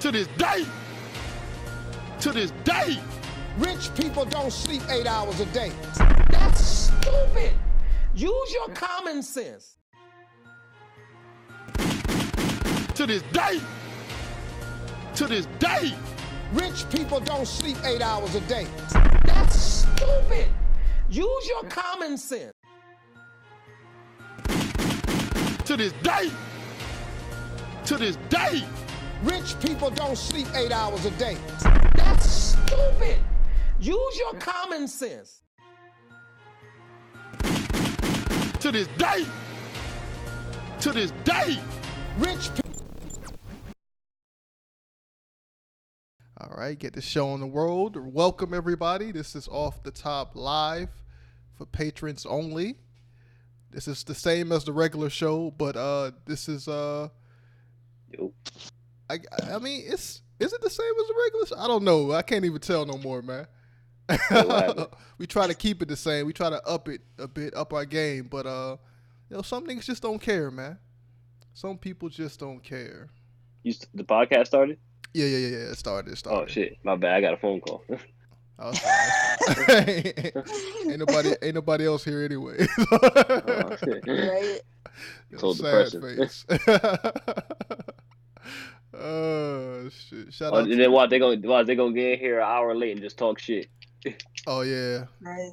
To this day. Rich people don't sleep 8 hours a day. That's stupid. Use your common sense. To this day. To this day. Rich people don't sleep 8 hours a day. That's stupid. Use your common sense. To this day. To this day. Rich people don't sleep 8 hours a day. That's stupid. Use your common sense. To this day. To this day. Rich people. All right, get the show on the road. Welcome, everybody. This is Off the Top Live for patrons only. This is the same as the regular show, but this is I mean, is it the same as the regular show? I don't know. I can't even tell no more, man. We try to keep it the same. We try to up it a bit, up our game, but some niggas just don't care, man. Some people just don't care. The podcast started? Yeah. It started. Oh shit, my bad. I got a phone call. Oh, sorry. Ain't nobody else here anyway. Oh, shit. Right. So sad depressing. face. Oh shit! Shout out. And then what they gonna get in here an hour late and just talk shit? Oh yeah. Right.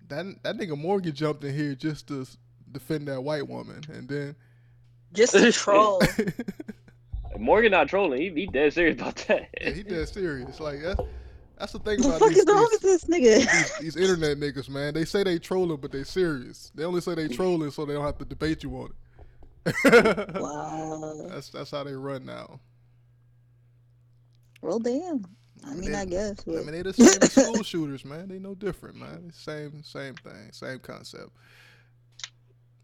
That nigga Morgan jumped in here just to defend that white woman, and then Just to troll. Morgan not trolling. He dead serious about that. Yeah, he dead serious. Like that's the thing What the about fuck is wrong with this nigga? these internet niggas, man. They say they trolling, but they serious. They only say they trolling so they don't have to debate you on it. Wow. That's how they run now. Well, damn. I mean, I guess. But... I mean, they the same as school shooters, man. They no different, man. Same thing, same concept.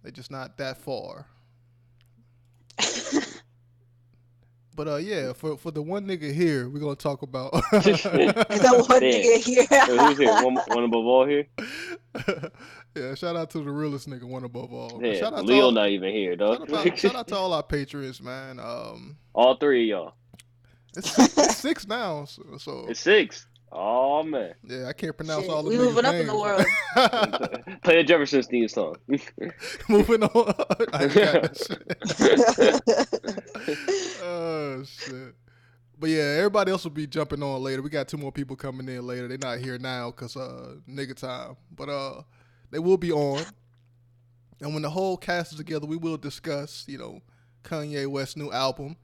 They just not that far. But yeah, for the one nigga here, we're gonna talk about. The one nigga here. Who's here? One above all here. Yeah, shout out to the realest nigga, one above all. Yeah, shout out Leo to all, not even here, dog. shout out to all our patrons, man. All three of y'all. It's six now, so It's 6. Oh man. yeah, I can't pronounce Shit, all the we niggas' moving up in names. the world. Play a Jefferson's theme song. Moving on. I got that shit. Oh shit. But yeah, everybody else will be jumping on later. We got 2 more people coming in later. They're not here now because nigga time. But they will be on. And when the whole cast is together, we will discuss, Kanye West's new album.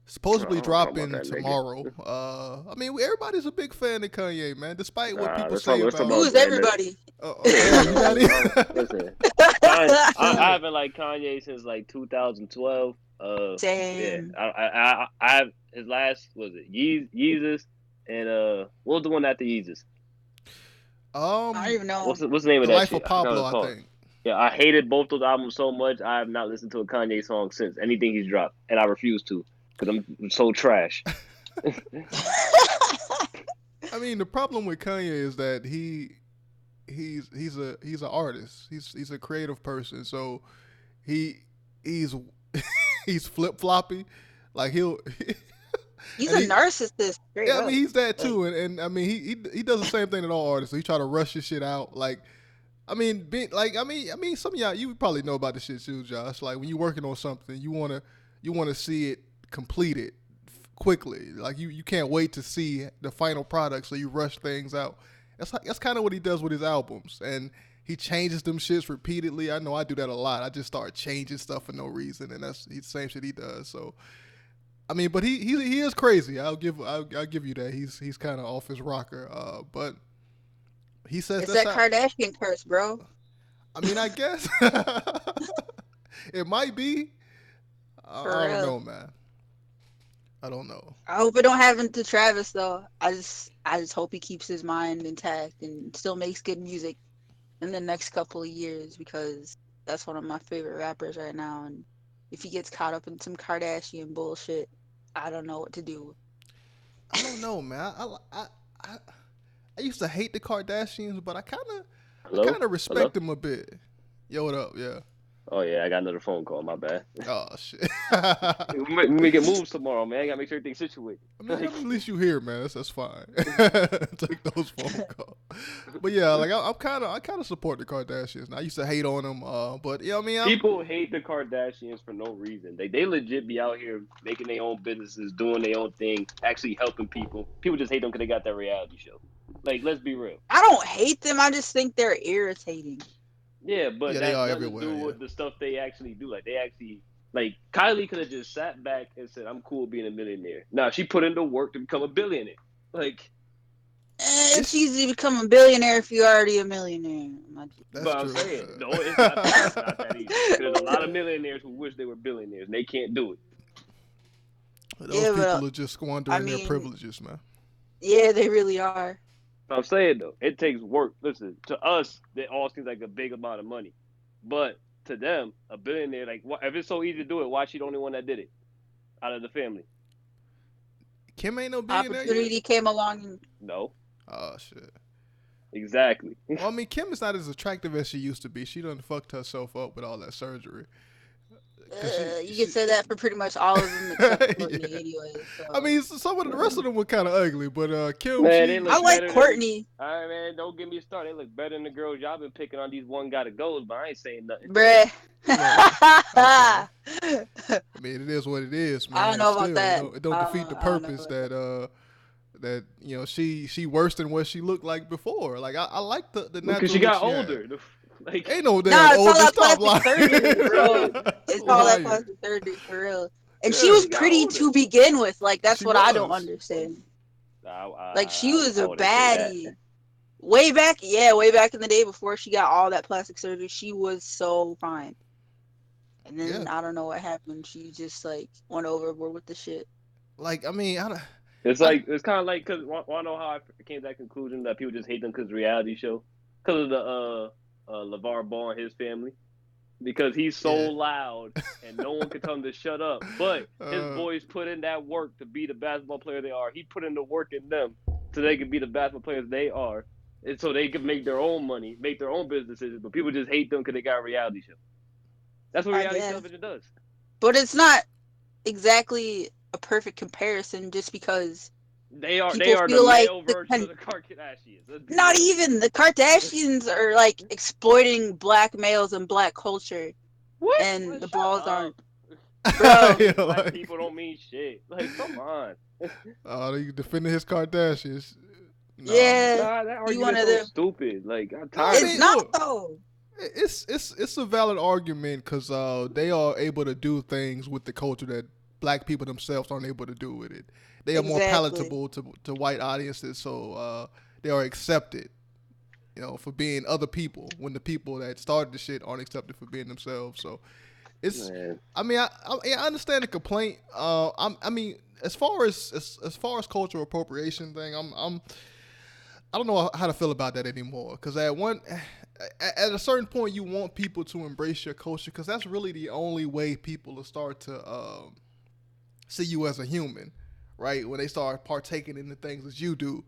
Supposedly dropping tomorrow. I mean, everybody's a big fan of Kanye, man. Despite what people say about him. Who's everybody? Listen, I haven't liked Kanye since like 2012. Same. Yeah, I have his last, was it Yeezus, and what was the one after Yeezus? I don't even know. What's the name of The that Life shit? of Pablo, I think. Yeah, I hated both those albums so much. I have not listened to a Kanye song since anything he's dropped, and I refuse to because I'm so trash. I mean, the problem with Kanye is that he's an artist. He's a creative person, so he's he's flip floppy. Like He's a narcissist. Yeah, I mean he's that too, and I mean he does the same thing that all artists. So he try to rush his shit out. Like, I mean, some of y'all, you probably know about this shit too, Josh. Like when you're working on something, you wanna see it completed quickly. Like you can't wait to see the final product, so you rush things out. That's kind of what he does with his albums, and he changes them shits repeatedly. I know I do that a lot. I just start changing stuff for no reason, and that's the same shit he does. So, I mean, but he is crazy. I'll give you that. He's kind of off his rocker. But he says it's that Kardashian curse, bro. I mean, I guess it might be. I don't know, man. I don't know. I hope it don't happen to Travis though. I just hope he keeps his mind intact and still makes good music in the next couple of years, because that's one of my favorite rappers right now. And if he gets caught up in some Kardashian bullshit, I don't know what to do. I don't know, man. I used to hate the Kardashians, but I kind of respect them a bit. Yo, what up? Yeah. Oh yeah, I got another phone call. My bad. Oh shit. We making moves tomorrow, man. I gotta make sure everything's situated. At least you here, man. That's fine. Take those phone calls. But yeah, like I kind of support the Kardashians. I used to hate on them, but yeah, I mean, People hate the Kardashians for no reason. They legit be out here making their own businesses, doing their own thing, actually helping people. People just hate them because they got that reality show. Like, let's be real. I don't hate them. I just think they're irritating. Yeah, but yeah, they that are nothing to everywhere. do Yeah. with the stuff they actually do. Like, they actually, like, Kylie could have just sat back and said, "I'm cool being a millionaire." Nah, she put in the work to become a billionaire. Like, It's easy to become a billionaire if you're already a millionaire. That's but I'm true. saying, no, it's not that easy. There's a lot of millionaires who wish they were billionaires, and they can't do it. Those Yeah, people but, are just squandering I their mean- privileges, man. Yeah, they really are. I'm saying though, it takes work. Listen, to us, that all seems like a big amount of money, but to them, a billionaire, like, if it's so easy to do it, why she the only one that did it out of the family? Kim ain't no billionaire yet. Opportunity came along. And, No, Oh shit. exactly. Well, I mean, Kim is not as attractive as she used to be. She done fucked herself up with all that surgery. you can say that for pretty much all of them except Courtney, Yeah. anyway. So. I mean, some of the rest of them were kind of ugly, but Kim, Man, they look I like better Courtney, All right, man, don't get me started. They look better than the girls y'all been picking on. These one gotta goes, but I ain't saying nothing. bruh. I mean, it is what it is, man. I don't know about Still, that. it don't defeat the I don't know purpose about that you know she worse than what she looked like before. Like I like the natural Because she look got had. older. Like, Ain't no damn Nah, it's all older. that Stop plastic lying. surgery, bro. It's all that Lying. plastic surgery for real. And Yeah, she was she got pretty older. to begin with. Like that's She what I don't was. understand. I Like she was a wouldn't say that. baddie. Way back in the day before she got all that plastic surgery, she was so fine. And then Yeah. I don't know what happened. She just like went overboard with the shit. Like I mean, I don't. It's like it's kind of like because want to know how I came to that conclusion that people just hate them because reality show because of the LeVar Ball and his family because he's so Yeah. loud and no one can tell him to shut up. But his boys put in that work to be the basketball player they are. He put in the work in them so they could be the basketball players they are, and so they could make their own money, make their own business decisions. But people just hate them because they got a reality show. That's what I reality guess. television does. But it's not exactly a perfect comparison just because They are people the feel like male version of the Kardashians. Let's be not real. even the Kardashians are like exploiting black males and black culture. What? And Well, the shut balls up. aren't. Bro. Yeah, Black like, people don't mean shit. Like, come on. you defending his Kardashians? No, Yeah. Nah, that You argument's one of so them. stupid. Like, I'm I tired. It's mean, not look, though. It's a valid argument because they are able to do things with the culture that black people themselves aren't able to do with it. They are more Exactly. palatable to white audiences, so they are accepted, you know, for being other people when the people that started the shit aren't accepted for being themselves. So it's, Man. I mean, I understand the complaint. I mean, as far as cultural appropriation thing, I don't know how to feel about that anymore. Because at a certain point, you want people to embrace your culture because that's really the only way people will start to see you as a human, right? When they start partaking in the things that you do,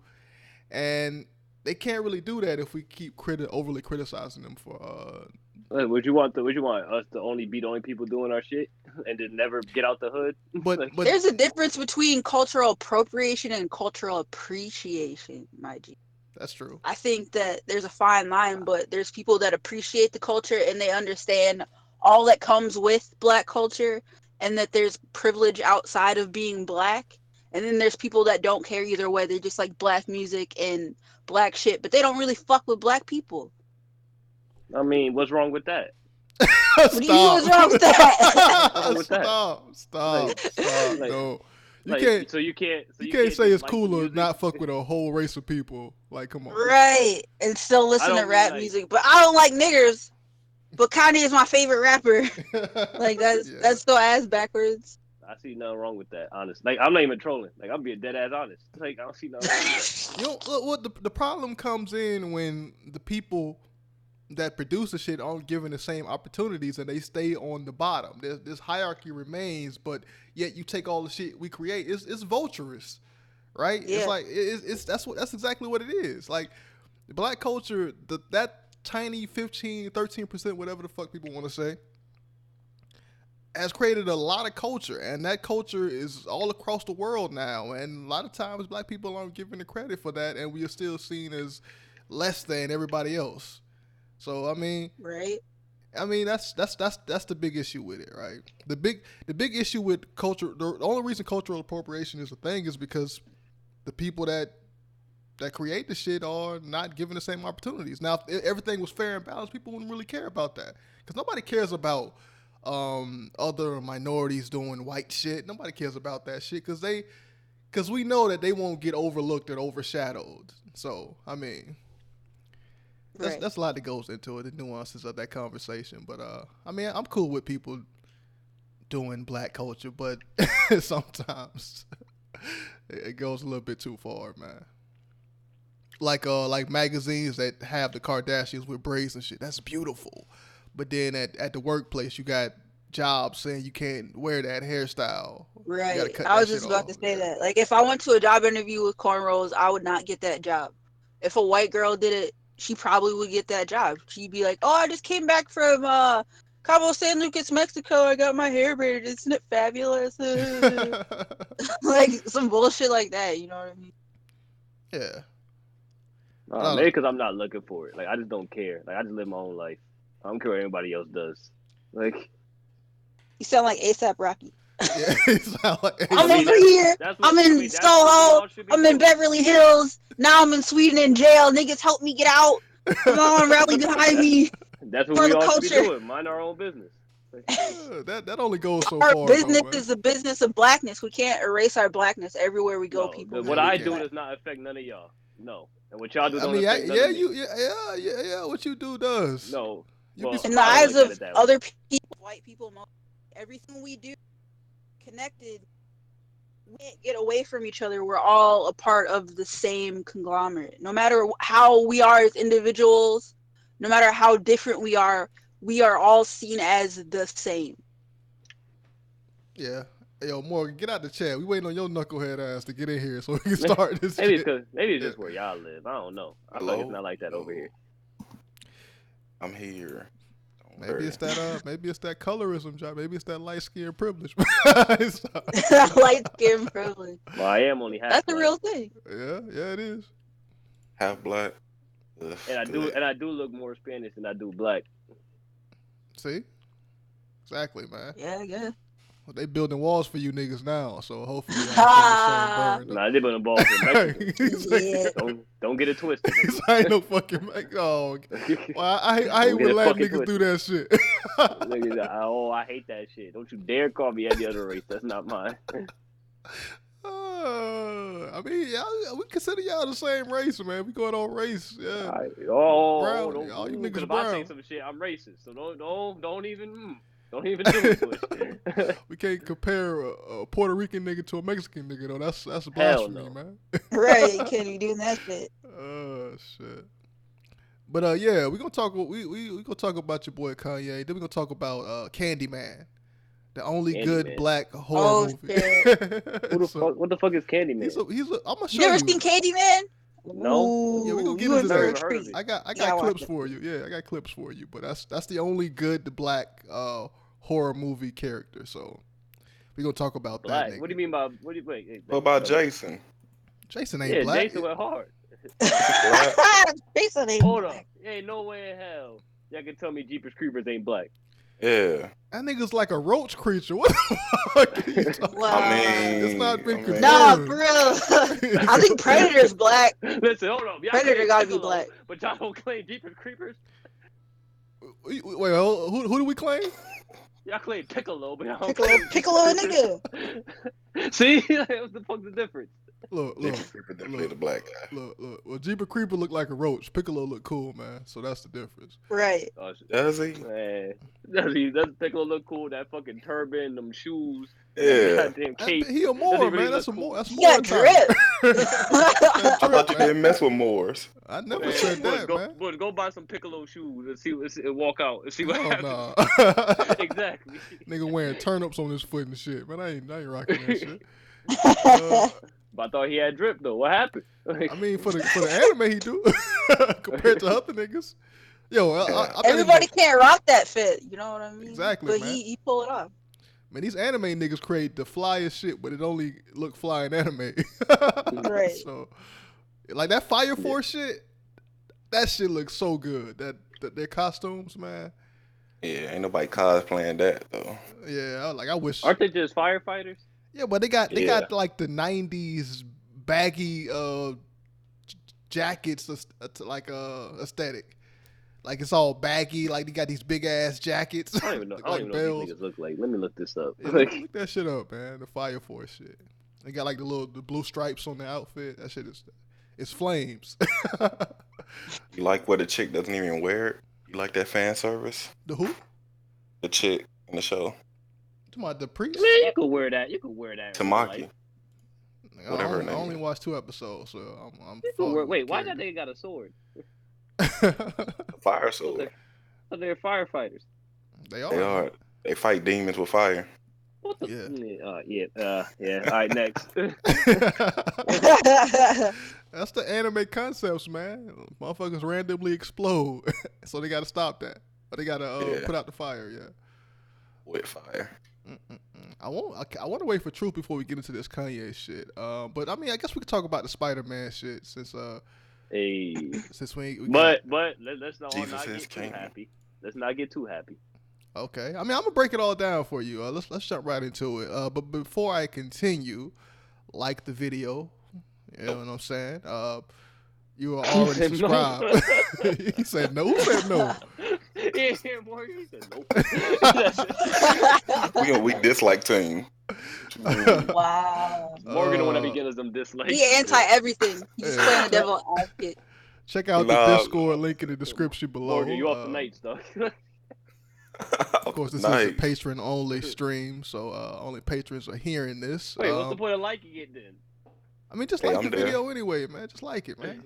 and they can't really do that if we keep overly criticizing them for. Would you want us to only be the only people doing our shit and then never get out the hood? But There's a difference between cultural appropriation and cultural appreciation, my G. That's true. I think that there's a fine line, but there's people that appreciate the culture and they understand all that comes with black culture and that there's privilege outside of being black. And then there's people that don't care either way. They just like black music and black shit, but they don't really fuck with black people. I mean, what's wrong with that? What do you mean what's wrong with that? What's wrong with that? Stop. Like- No. You Like, can't. So you can't. So You can't say just it's like cool to music? not fuck with a whole race of people. Like, come on. Right. And still listen to don't rap mean, like- music. But I don't like niggers. But Kanye is my favorite rapper. Like that's Yeah. that's still ass backwards. I see nothing wrong with that. Honest. Like, I'm not even trolling. Like, I'm being dead ass honest. Like, I don't see nothing wrong with that. You know, look, what the problem comes in when the people that produce the shit aren't given the same opportunities and they stay on the bottom. This hierarchy remains, but yet you take all the shit we create. It's vulturous, right? Yeah. It's like that's exactly what it is. Like black culture, that tiny 15, 13%, whatever the fuck people want to say, has created a lot of culture, and that culture is all across the world now. And a lot of times, black people aren't given the credit for that, and we are still seen as less than everybody else. So Right. that's the big issue with it, right? The big issue with culture, the only reason cultural appropriation is a thing is because the people that create the shit are not given the same opportunities. Now, if everything was fair and balanced, people wouldn't really care about that, because nobody cares about other minorities doing white shit. Nobody cares about that shit because we know that they won't get overlooked and overshadowed. So that's a lot that goes into it, the nuances of that conversation. But I'm cool with people doing black culture, but sometimes it goes a little bit too far, man. Like magazines that have the Kardashians with braids and shit. That's beautiful. But then at the workplace, you got jobs saying you can't wear that hairstyle. Right. I was just about to say that. Like, if I went to a job interview with cornrows, I would not get that job. If a white girl did it, she probably would get that job. She'd be like, "Oh, I just came back from Cabo San Lucas, Mexico. I got my hair braided. Isn't it fabulous?" Like some bullshit like that. You know what I mean? Yeah. Maybe because I'm not looking for it. Like, I just don't care. Like, I just live my own life. I don't care what anybody else does. Like, you sound like A$AP Rocky. Yeah, you sound like I'm over here. I'm in Soho. I'm in Beverly Hills. Now I'm in Sweden in jail. Niggas help me get out. Come on, rally behind me. That's what we all should be doing. Mind our own business. That only goes so our far. Our business is the business of blackness. We can't erase our blackness everywhere we go. People. What I do does not affect none of y'all. No, and what y'all do don't affect none of me. Yeah. What you do does. No. In the eyes of other people, white people, everything we do connected. We can't get away from each other. We're all a part of the same conglomerate. No matter how we are as individuals, no matter how different we are all seen as the same. Yeah. Yo, Morgan, get out the chat. We waiting on your knucklehead ass to get in here so we can start this maybe shit. Maybe it's just where y'all live. I don't know. I feel like it's not like that over here. I'm here. Maybe it's that colorism job. Maybe it's that light skin privilege. Light skin privilege. Well, I am only half. That's black. a real thing. Yeah, it is. Half black. Ugh, and I do look more Spanish than I do black. See? Exactly, man. Yeah. Well, they building walls for you niggas now, so hopefully y'all the same burn. Nah, they building walls for Mexico. Don't get it twisted. I ain't no fucking Mexico. Well, I hate when Latin niggas do that shit. Niggas, I hate that shit. Don't you dare call me any other race. That's not mine. We consider y'all the same race, man. We going on race, yeah. Brown. All you niggas if brown. I say some shit, I'm racist. So don't even do it to us. We can't compare a Puerto Rican nigga to a Mexican nigga though. That's a blasphemy, man. Right, you can't be doing that shit. Oh shit. But yeah, we gonna talk about your boy Kanye. Then we gonna talk about Candyman. The only good black horror movie. What the fuck is Candyman? I'm gonna show you. You ever seen Candyman? No. Yeah, we gonna get into that. I got clips for you. Yeah, I got clips for you. But that's the only good black horror movie character. So we gonna talk about that. Nigga. What do you mean by wait? What about Jason? Jason ain't black. Jason went hard. Jason ain't Hold black. up. Ain't no way in hell y'all can tell me Jeepers Creepers ain't black. Yeah. That nigga's like a roach creature. What the fuck are you talking about? It's not been confirmed. Nah, for real. I think Predator's black. Listen, hold on. Predator gotta be black. But y'all don't claim Jeepers Creepers? Wait, who do we claim? Y'all claim Piccolo, but y'all don't Piccolo nigga. See? What the fuck's the difference? Look. The black guy. Look. Well, Jeeper Creeper look like a roach. Piccolo look cool, man. So that's the difference. Right. Does he? Man. Does Piccolo look cool? That fucking turban, them shoes. Yeah. Goddamn cape. He a Moor, man. That's more. He got drip. I thought you didn't mess with Moors. I never said that, man. But go buy some Piccolo shoes and walk out and see what happens. Nah. Exactly. Nigga wearing turnips on his foot and shit, man. I ain't rocking that shit. But I thought he had drip though. What happened? I mean, for the anime, he do compared to other niggas. Yo, Everybody can't rock that fit. You know what I mean? Exactly, but man. he pull it off. Man, these anime niggas create the flyest shit, but it only look fly in anime. Right. So, like that Fire Force shit, that shit looks so good. Their costumes, man. Yeah, ain't nobody cosplaying that though. Yeah, I wish. Aren't they just firefighters? Yeah, but they got Yeah. like the '90s baggy jackets, like aesthetic. Like it's all baggy. Like they got these big ass jackets. I don't even know. I don't like even know what these niggas look like. Let me look this up. Yeah, look that shit up, man. The Fire Force shit. They got like the blue stripes on the outfit. That shit it's flames. You like where the chick doesn't even wear it? You like that fan service? The who? The chick in the show. Talking about the priest? Man, you could wear that. You could wear that. Tamaki. Whatever her I name only is. watched 2 episodes, so I'm You could wear, wait, why that that nigga got a sword? Fire sword. They're firefighters. They are. They are. They fight demons with fire. What the? Yeah. Yeah. All right, next. That's the anime concepts, man. Motherfuckers randomly explode, so they got to stop that. But they got to put out the fire. Yeah. With fire. I want to wait for truth before we get into this Kanye shit. But I mean, I guess we could talk about the Spider-Man shit since since we but let's not Jesus get is too king. happy. Let's not get too happy. Okay. I mean, I'm gonna break it all down for you. Let's jump right into it. But before I continue, like the video. You know what I'm saying? You are already subscribed. He said no. Who said no? Yeah, Morgan. He said nope. We dislike team. Wow. Morgan the one that be giving us them dislikes. He anti everything. He's just playing the devil advocate. Check out the Discord link in the description below. Morgan, you off the night stuff. Of course, this is a patron only stream, so only patrons are hearing this. Wait, what's the point of liking it then? I mean, just like the video anyway, man. Just like it, man.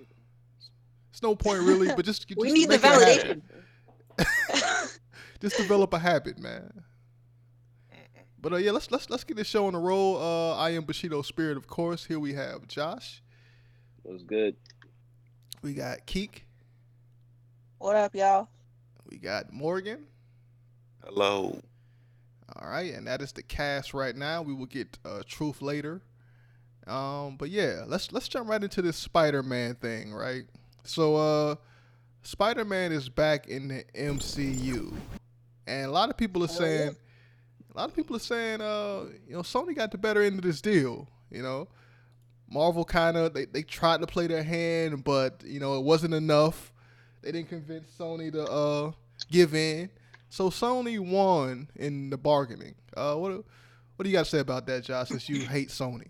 It's no point really, but just we need the validation. Just develop a habit, man. But yeah, let's get this show on the roll. I am Bushido Spirit, of course. Here we have Josh. What's good? We got Keek. What up, y'all? We got Morgan. Hello. All right, and that is the cast right now. We will get Truth later. But yeah, let's jump right into this Spider-Man thing, right? So Spider-Man is back in the MCU, and a lot of people are saying, Sony got the better end of this deal. You know, Marvel kind of they tried to play their hand, but it wasn't enough. They didn't convince Sony to give in, so Sony won in the bargaining. What do you got to say about that, Josh? Since you hate Sony.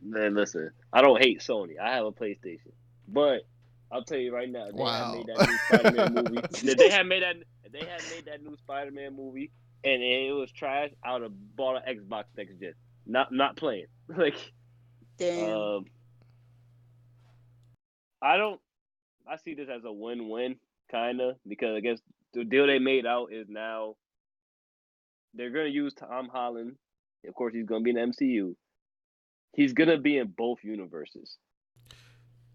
Man, listen, I don't hate Sony. I have a PlayStation, but I'll tell you right now, they had made that new Spider-Man movie. If they had made that new Spider-Man movie, and it was trash, I would have bought an Xbox next gen. Not playing. Like, damn. I see this as a win-win, kinda, because I guess the deal they made out is now they're gonna use Tom Holland. Of course, he's gonna be in the MCU. He's gonna be in both universes.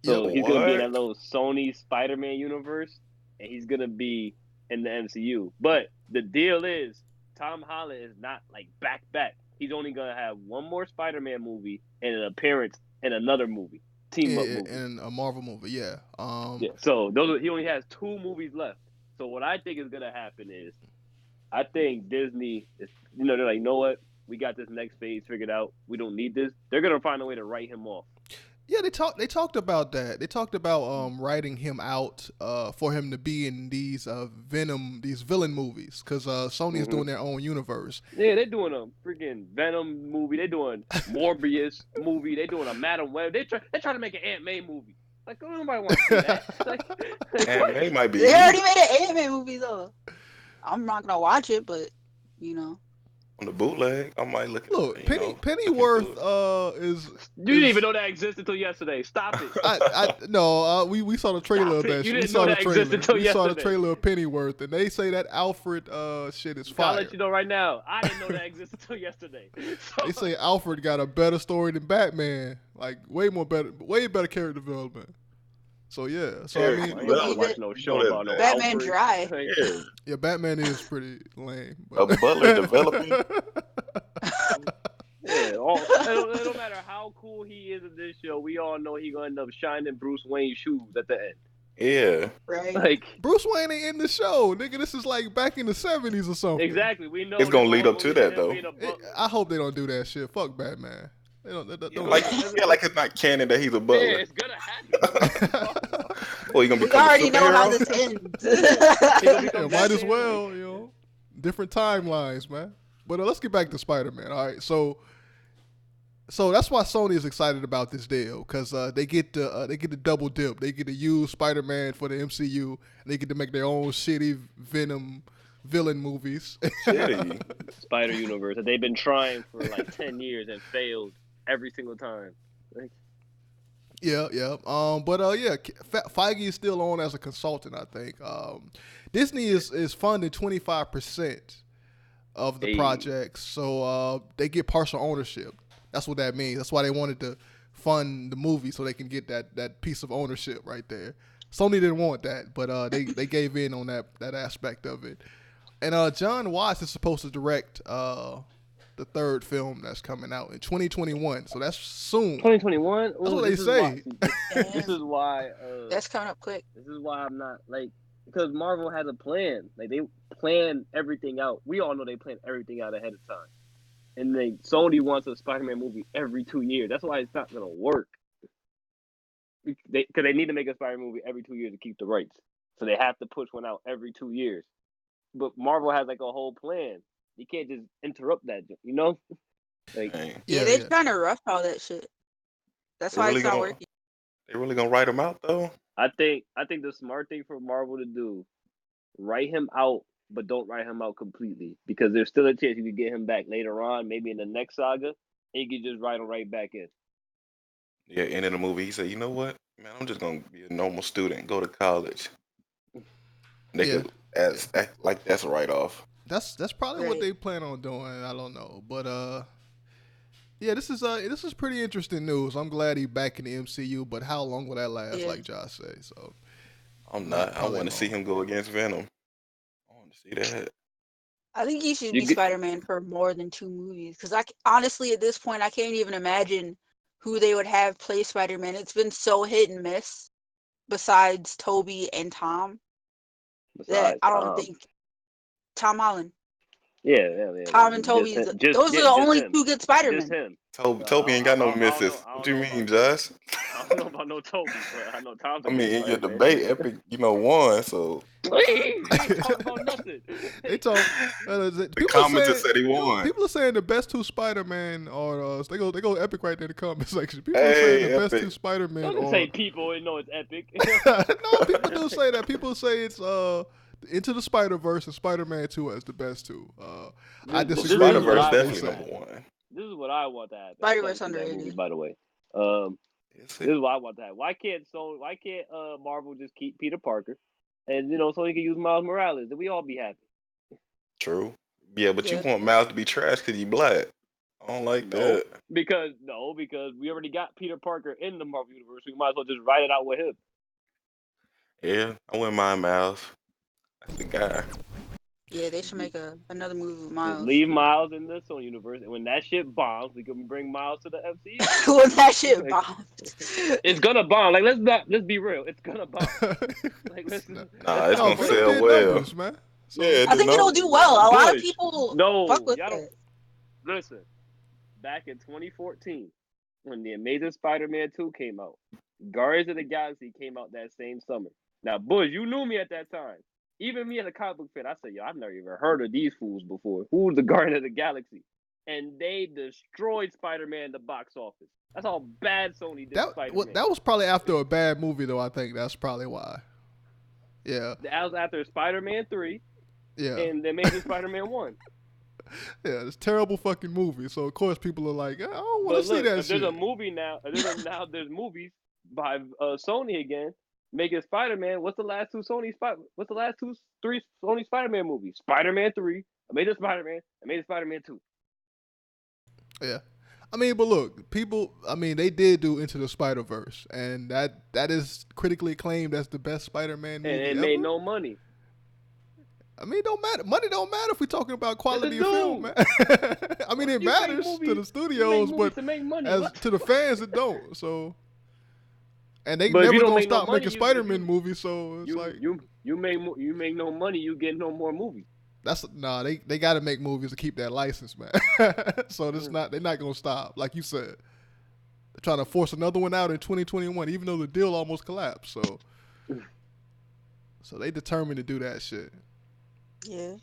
So he's gonna be in that little Sony Spider-Man universe, and he's gonna be in the MCU. But the deal is, Tom Holland is not like back. He's only gonna have one more Spider-Man movie and an appearance in another movie, team up movie, in a Marvel movie. Yeah. So he only has 2 movies left. So what I think is gonna happen is, I think Disney is, they're like, you know what? We got this next phase figured out. We don't need this. They're gonna find a way to write him off. Yeah, they talked about that. They talked about writing him out for him to be in these villain movies, because Sony is doing their own universe. Yeah, they're doing a freaking Venom movie. They're doing Morbius movie. They're doing a Madam Web. They're trying to make an Aunt May movie. Like, nobody wants to see that. Aunt May might be. They already made an anime movie though. I'm not gonna watch it, but on the bootleg, I might look. Pennyworth is. You didn't even know that existed until yesterday. Stop it. No, we saw the trailer of that. We saw the trailer of Pennyworth, and they say that Alfred shit is fire. I'll let you know right now. I didn't know that existed until yesterday. They say Alfred got a better story than Batman, like way better character development. So yeah. So I Character mean, I ain't about to watch development. no You show know about no that. Batman Alfred. dry. Like, Yeah. yeah, Batman is pretty lame. A But butler developing. yeah, it don't matter how cool he is in this show. We all know he gonna end up shining Bruce Wayne's shoes at the end. Yeah. Right. Like Bruce Wayne ain't in the show, nigga. This is like back in the 70s or something. exactly, we know It's gonna lead all up to gonna that him though. being a butler. I hope they don't do that shit. Fuck Batman. They don't. Yeah, like it's not canon that he's a Yeah, butler. it's gonna happen. Well, he gonna We become a already know how superhero? this ends. He gonna Yeah, become might as Batman, well, like- you know. Different timelines, man. But let's get back to Spider-Man. All right, so that's why Sony is excited about this deal because they get the double dip. They get to use Spider-Man for the MCU, and they get to make their own shitty Venom villain movies. Shitty. Spider Universe that they've been trying for like 10 years and failed every single time. Like, Yeah. Yeah. Feige is still on as a consultant. I think Disney is funding 25% of the Hey. projects, so they get partial ownership. That's what that means. That's why they wanted to fund the movie so they can get that piece of ownership right there. Sony didn't want that, but they gave in on that aspect of it. And John Watts is supposed to direct the third film that's coming out in 2021, so that's soon. 2021. That's what they say. This is why. That's coming up quick. This is why I'm not like because Marvel has a plan. Like they plan everything out. We all know they plan everything out ahead of time. And Sony wants a Spider-Man movie every 2 years. That's why it's not gonna work. Because they need to make a Spider-Man movie every 2 years to keep the rights. So they have to push one out every 2 years. But Marvel has like a whole plan. You can't just interrupt that, you know? Like Dang. Yeah, they're trying to rough all that shit. That's They why really it's not gonna- working. They really gonna write him out though? I think the smart thing for Marvel to do, write him out, but don't write him out completely. Because there's still a chance you could get him back later on, maybe in the next saga, and you could just write him right back in. Yeah, end of the movie, he said, "You know what, man? I'm just gonna be a normal student, go to college." They Yeah. could act like that's a write off. That's probably what Right. they plan on doing. I don't know, but yeah, this is pretty interesting news. I'm glad he's back in the MCU, but how long will that last? Yeah. Like Josh say, so I'm not. I Probably want to see won't. him go against Venom. I want to see that. I think he should You be get- Spider-Man for more than 2 movies. Because honestly, at this point, I can't even imagine who they would have play Spider-Man. It's been so hit and miss. Besides Toby and Tom, that Besides I don't Tom. think Tom Holland, Yeah. Tom and Just Toby, him- those are the just only him. 2 good Just Spider-Men. him. Toby ain't got no I don't misses. know- I What don't you know mean, about- Josh? I don't know about no Toby, but I know Tom's a I mean, good in your Spider-Man. debate, Epic, won. So He ain't talking about nothing. they talk. the People are commenter saying, said he won. people are saying the best 2 Spider-Man are they go Epic right there in the comment section. People are Hey, saying the best Epic. 2 Spider-Man Don't are. say people and know it's epic. No, people do say that. People say it's Into the Spider-Verse and Spider-Man 2 as the best 2. I This is disagree. what Spider Verse I definitely want. number one. This is what I want to happen. Spider-Verse I haven't seen that underrated. movie, by the way. Is This it? is what I want to happen. Why can't Marvel just keep Peter Parker, and so he can use Miles Morales, and we all be happy. True. Yeah, but you Yeah. want Miles to be trash because he black. I don't like No, that. because we already got Peter Parker in the Marvel universe. We might as well just write it out with him. Yeah, I wouldn't mind Miles. That's the guy. Yeah, they should make another movie with Just Miles. leave Miles in the Sony universe, and when that shit bombs, we can bring Miles to the MCU. When that shit bombed. It's gonna bomb. Like let's be real. It's gonna bomb. Like let's Nah, it's No, gonna but it sell did well. numbers, man. So, Yeah, I think it'll do well. A lot of Bush. people No, fuck with y'all that. don't. Listen, back in 2014, when the Amazing Spider-Man 2 came out, Guardians of the Galaxy came out that same summer. Now, Bush, you knew me at that time. Even me as a comic book fan, I said, yo, I've never even heard of these fools before. Who's the Guardian of the Galaxy? And they destroyed Spider-Man in the box office. That's how bad Sony did Spider-Man. that was probably after a bad movie, though. I think that's probably why. Yeah, That was after Spider-Man 3 yeah, and the Amazing Spider-Man 1. yeah. It's a terrible fucking movie. So of course people are like, I don't want But to see look, that if shit. there's a movie now, there's movies by Sony again making Spider-Man. What's the last 3 Sony Spider-Man movies? Spider-Man 3, Amazing Spider-Man 2. Yeah. I mean, but look, people. I mean, they did do Into the Spider-Verse, and that is critically acclaimed as the best Spider-Man movie And it ever. made no money. I mean, it don't matter. Money don't matter if we're talking about quality of do. film, man. I mean, it You make matters to movies- the you make studios, movies but to make money. as What? to the fans, it don't. So, and they But if never you don't gonna make no stop money, making you- Spider-Man you- movies. So it's like You make no money, you get no more movies. that's they got to make movies to keep that license, man. So they're not gonna stop. Like you said, they're trying to force another one out in 2021, even though the deal almost collapsed. So they determined to do that shit. Yeah.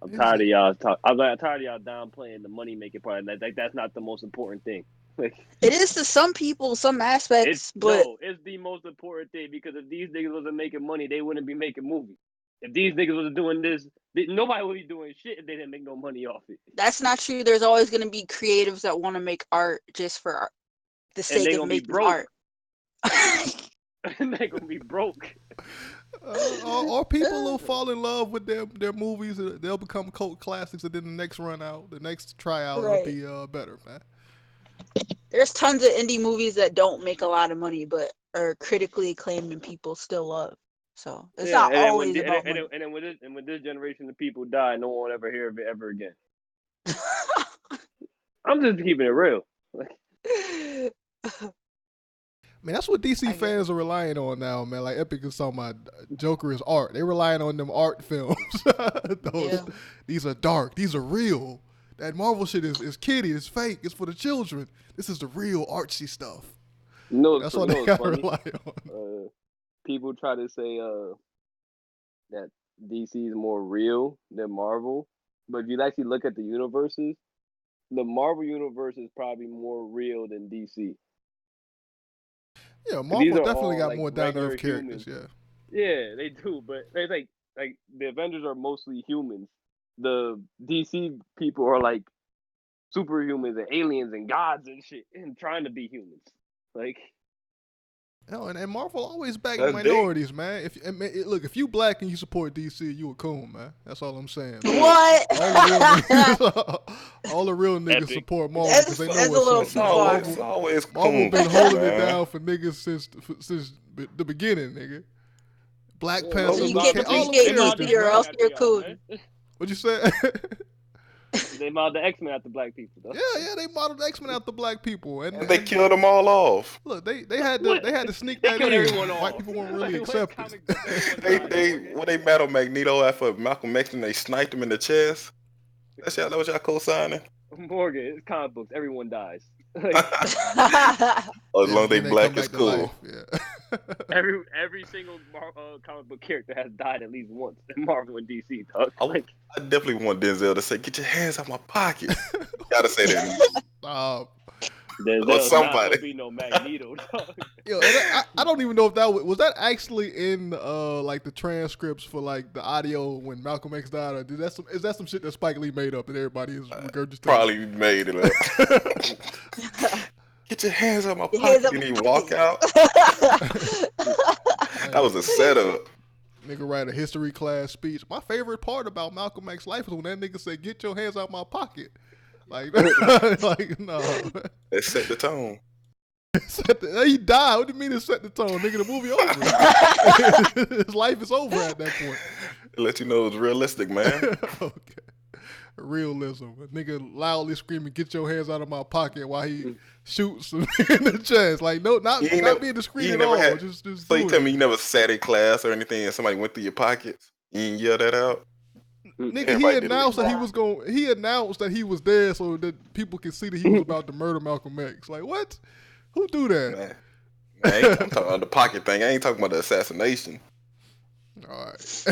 I'm tired of y'all I'm tired of y'all downplaying the money making part. Like that's not the most important thing. Like It is to some people, some aspects, but it's the most important thing because if these niggas wasn't making money, they wouldn't be making movies. If these niggas was doing this, nobody would be doing shit if they didn't make no money off it. that's not true. There's always going to be creatives that want to make art just for the And sake they of gonna be making broke. art. And they gonna be broke. Or people will fall in love with their movies. They'll become cult classics, and then the next run out, the next tryout Right. will be better, man. There's tons of indie movies that don't make a lot of money, but are critically acclaimed and people still love. So it's not and then always about money. and then when this generation of people die, no one will ever hear of it ever again. I'm just keeping it real. Like, I mean, that's what DC fans are relying on now, man. Like Epic is talking about Joker is art. They're relying on them art films. These are dark. These are real. That Marvel shit is kiddie. It's fake. It's for the children. This is the real artsy stuff. That's what they gotta rely on. People try to say that DC is more real than Marvel, but if you actually look at the universes, the Marvel universe is probably more real than DC. Yeah, Marvel definitely all, got like, more down to earth regular characters. humans. Yeah. Yeah, they do, but it's like the Avengers are mostly humans. The DC people are like superhumans and aliens and gods and shit, and trying to be humans. Like, No, and Marvel always back That's minorities, man. Look, if you black and you support DC, you a coon, man. That's all I'm saying. What? All the real niggas Epic. support Marvel because they That's know a little what's too up. far. It's always Marvel coon been shit, holding man. it down for niggas since the beginning, nigga. Black Yeah, Panther, So you Luke can't Cage, all them appreciate characters, DC or man. else you're a coon. What'd you say? They modeled the X-Men after black people, though. Yeah, they modeled X-Men after black people, and They killed them all off. Look, they had to sneak They that killed in. everyone White off. people weren't really Like, what accepted. comic book everyone died? They battled Magneto after Malcolm X and they sniped him in the chest. That was y'all co-signing. Morgan, it's comic books. Everyone dies. Like, As long as they Then black, come it's back to cool. life, Yeah. every single comic book character has died at least once in Marvel and DC, dog. I definitely want Denzel to say, "Get your hands out my pocket." Gotta say that. There's Or not somebody. gonna be no Magneto, dog. Yo, and I don't even know if that was that actually in like the transcripts for like the audio when Malcolm X died, or is that some shit that Spike Lee made up and everybody is regurgitating? Probably made it up. Get your hands out my pocket and he walk out. That was a setup. Nigga write a history class speech. My favorite part about Malcolm X's life is when that nigga said, "Get your hands out my pocket." Like no. It set the tone. He died. What do you mean it set the tone? Nigga, the movie over. His life is over at that point. It let you know it's realistic, man. Okay. Realism. A nigga loudly screaming, "Get your hands out of my pocket," while he shoots him in the chest. Like, no, not being discreet at all. Just so you tell me you never sat in class or anything and somebody went through your pockets? You didn't yell that out? Nigga, he announced that he was he announced that he was there so that people could see that he was about to murder Malcolm X. Like, what? Who do that? Man, I'm talking about the pocket thing. I ain't talking about the assassination. All right.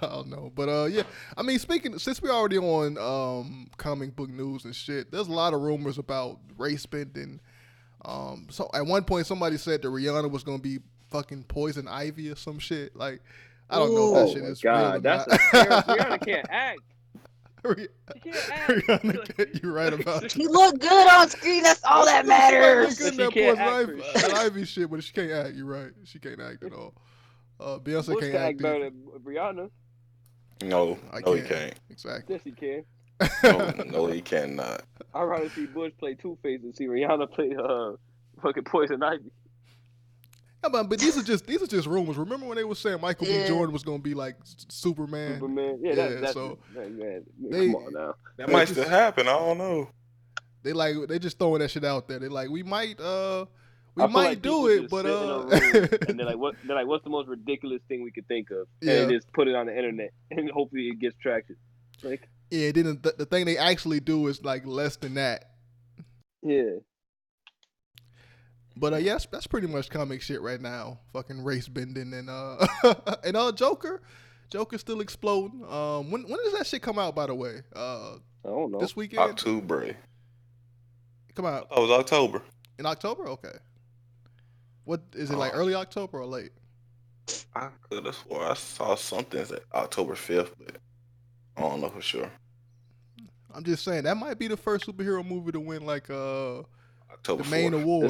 I don't know. But yeah. I mean, since we're already on comic book news and shit, there's a lot of rumors about race bending. So at one point somebody said that Rihanna was gonna be fucking Poison Ivy or some shit. Like, I don't know if that shit is real or that's not. Rihanna can't act. She can't act. Rihanna, you're right about that. You look good on screen. That's all that matters. She She can't can't act act for Ivy shit, but she can't act. You're right. She can't act at all. Beyonce Bush can't can act act better either. than Rihanna. No, he can't. Exactly. Yes, he can. No, he cannot. I'd rather see Bush play Two-Face than see Rihanna play fucking Poison Ivy. Yeah, but these are just rumors. Remember when they were saying Michael B. Yeah. Jordan was gonna be like Superman? Superman. Yeah, that's so man, they- come on now. That might still happen. I don't know. they just throwing that shit out there. They like we might I feel like do people it, just but sit in a room and they're like, what's the most ridiculous thing we could think of? And Yeah. they just put it on the internet and hopefully it gets traction. Like, yeah. Then the thing they actually do is like less than that. yeah. But yes, that's pretty much comic shit right now. Fucking race bending and and Joker's still exploding. When does that shit come out? By the way, I don't know. this weekend. October. Come out Oh, it was October. in October. Okay. What is it like? Early October or late? I could have swore I saw something at October 5th, but I don't know for sure. I'm just saying that might be the first superhero movie to win like October the main 4th. award.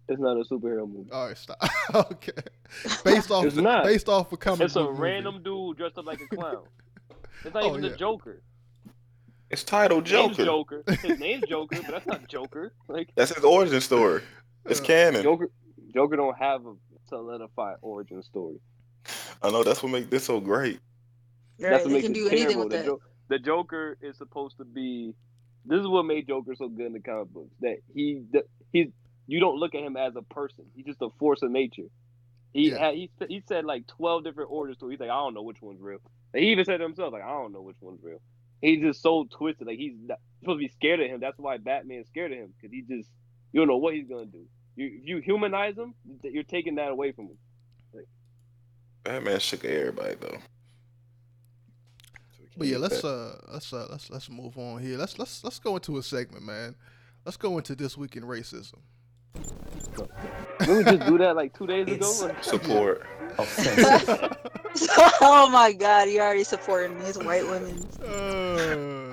It's not a superhero movie. All right, stop. Okay, based off It's not. based off a comic It's a book movie. random dude dressed up like a clown. It's not Oh, even the yeah. Joker. It's titled His name's Joker. Joker. His name's Joker, but that's not Joker. Like That's his origin story. It's canon. Joker don't have a solidified origin story. I know that's what makes this so great. Right, That's what they makes can it do anything terrible. with that. The Joker is supposed to be. This is what made Joker so good in the comic books. That he's you don't look at him as a person. He's just a force of nature. He said like 12 different origin stories. He's like, I don't know which one's real. Like, he even said to himself, like, I don't know which one's real. He's just so twisted. Like he's supposed to be scared of him. That's why Batman's scared of him, because you don't know what he's gonna do. If you humanize him, you're taking that away from him. Like, Batman shook everybody though. But yeah, let's move on here. Let's go into a segment, man. Let's go into this week in racism. didn't we just do that like 2 days ago? Support. Oh my God, you already supporting these white women.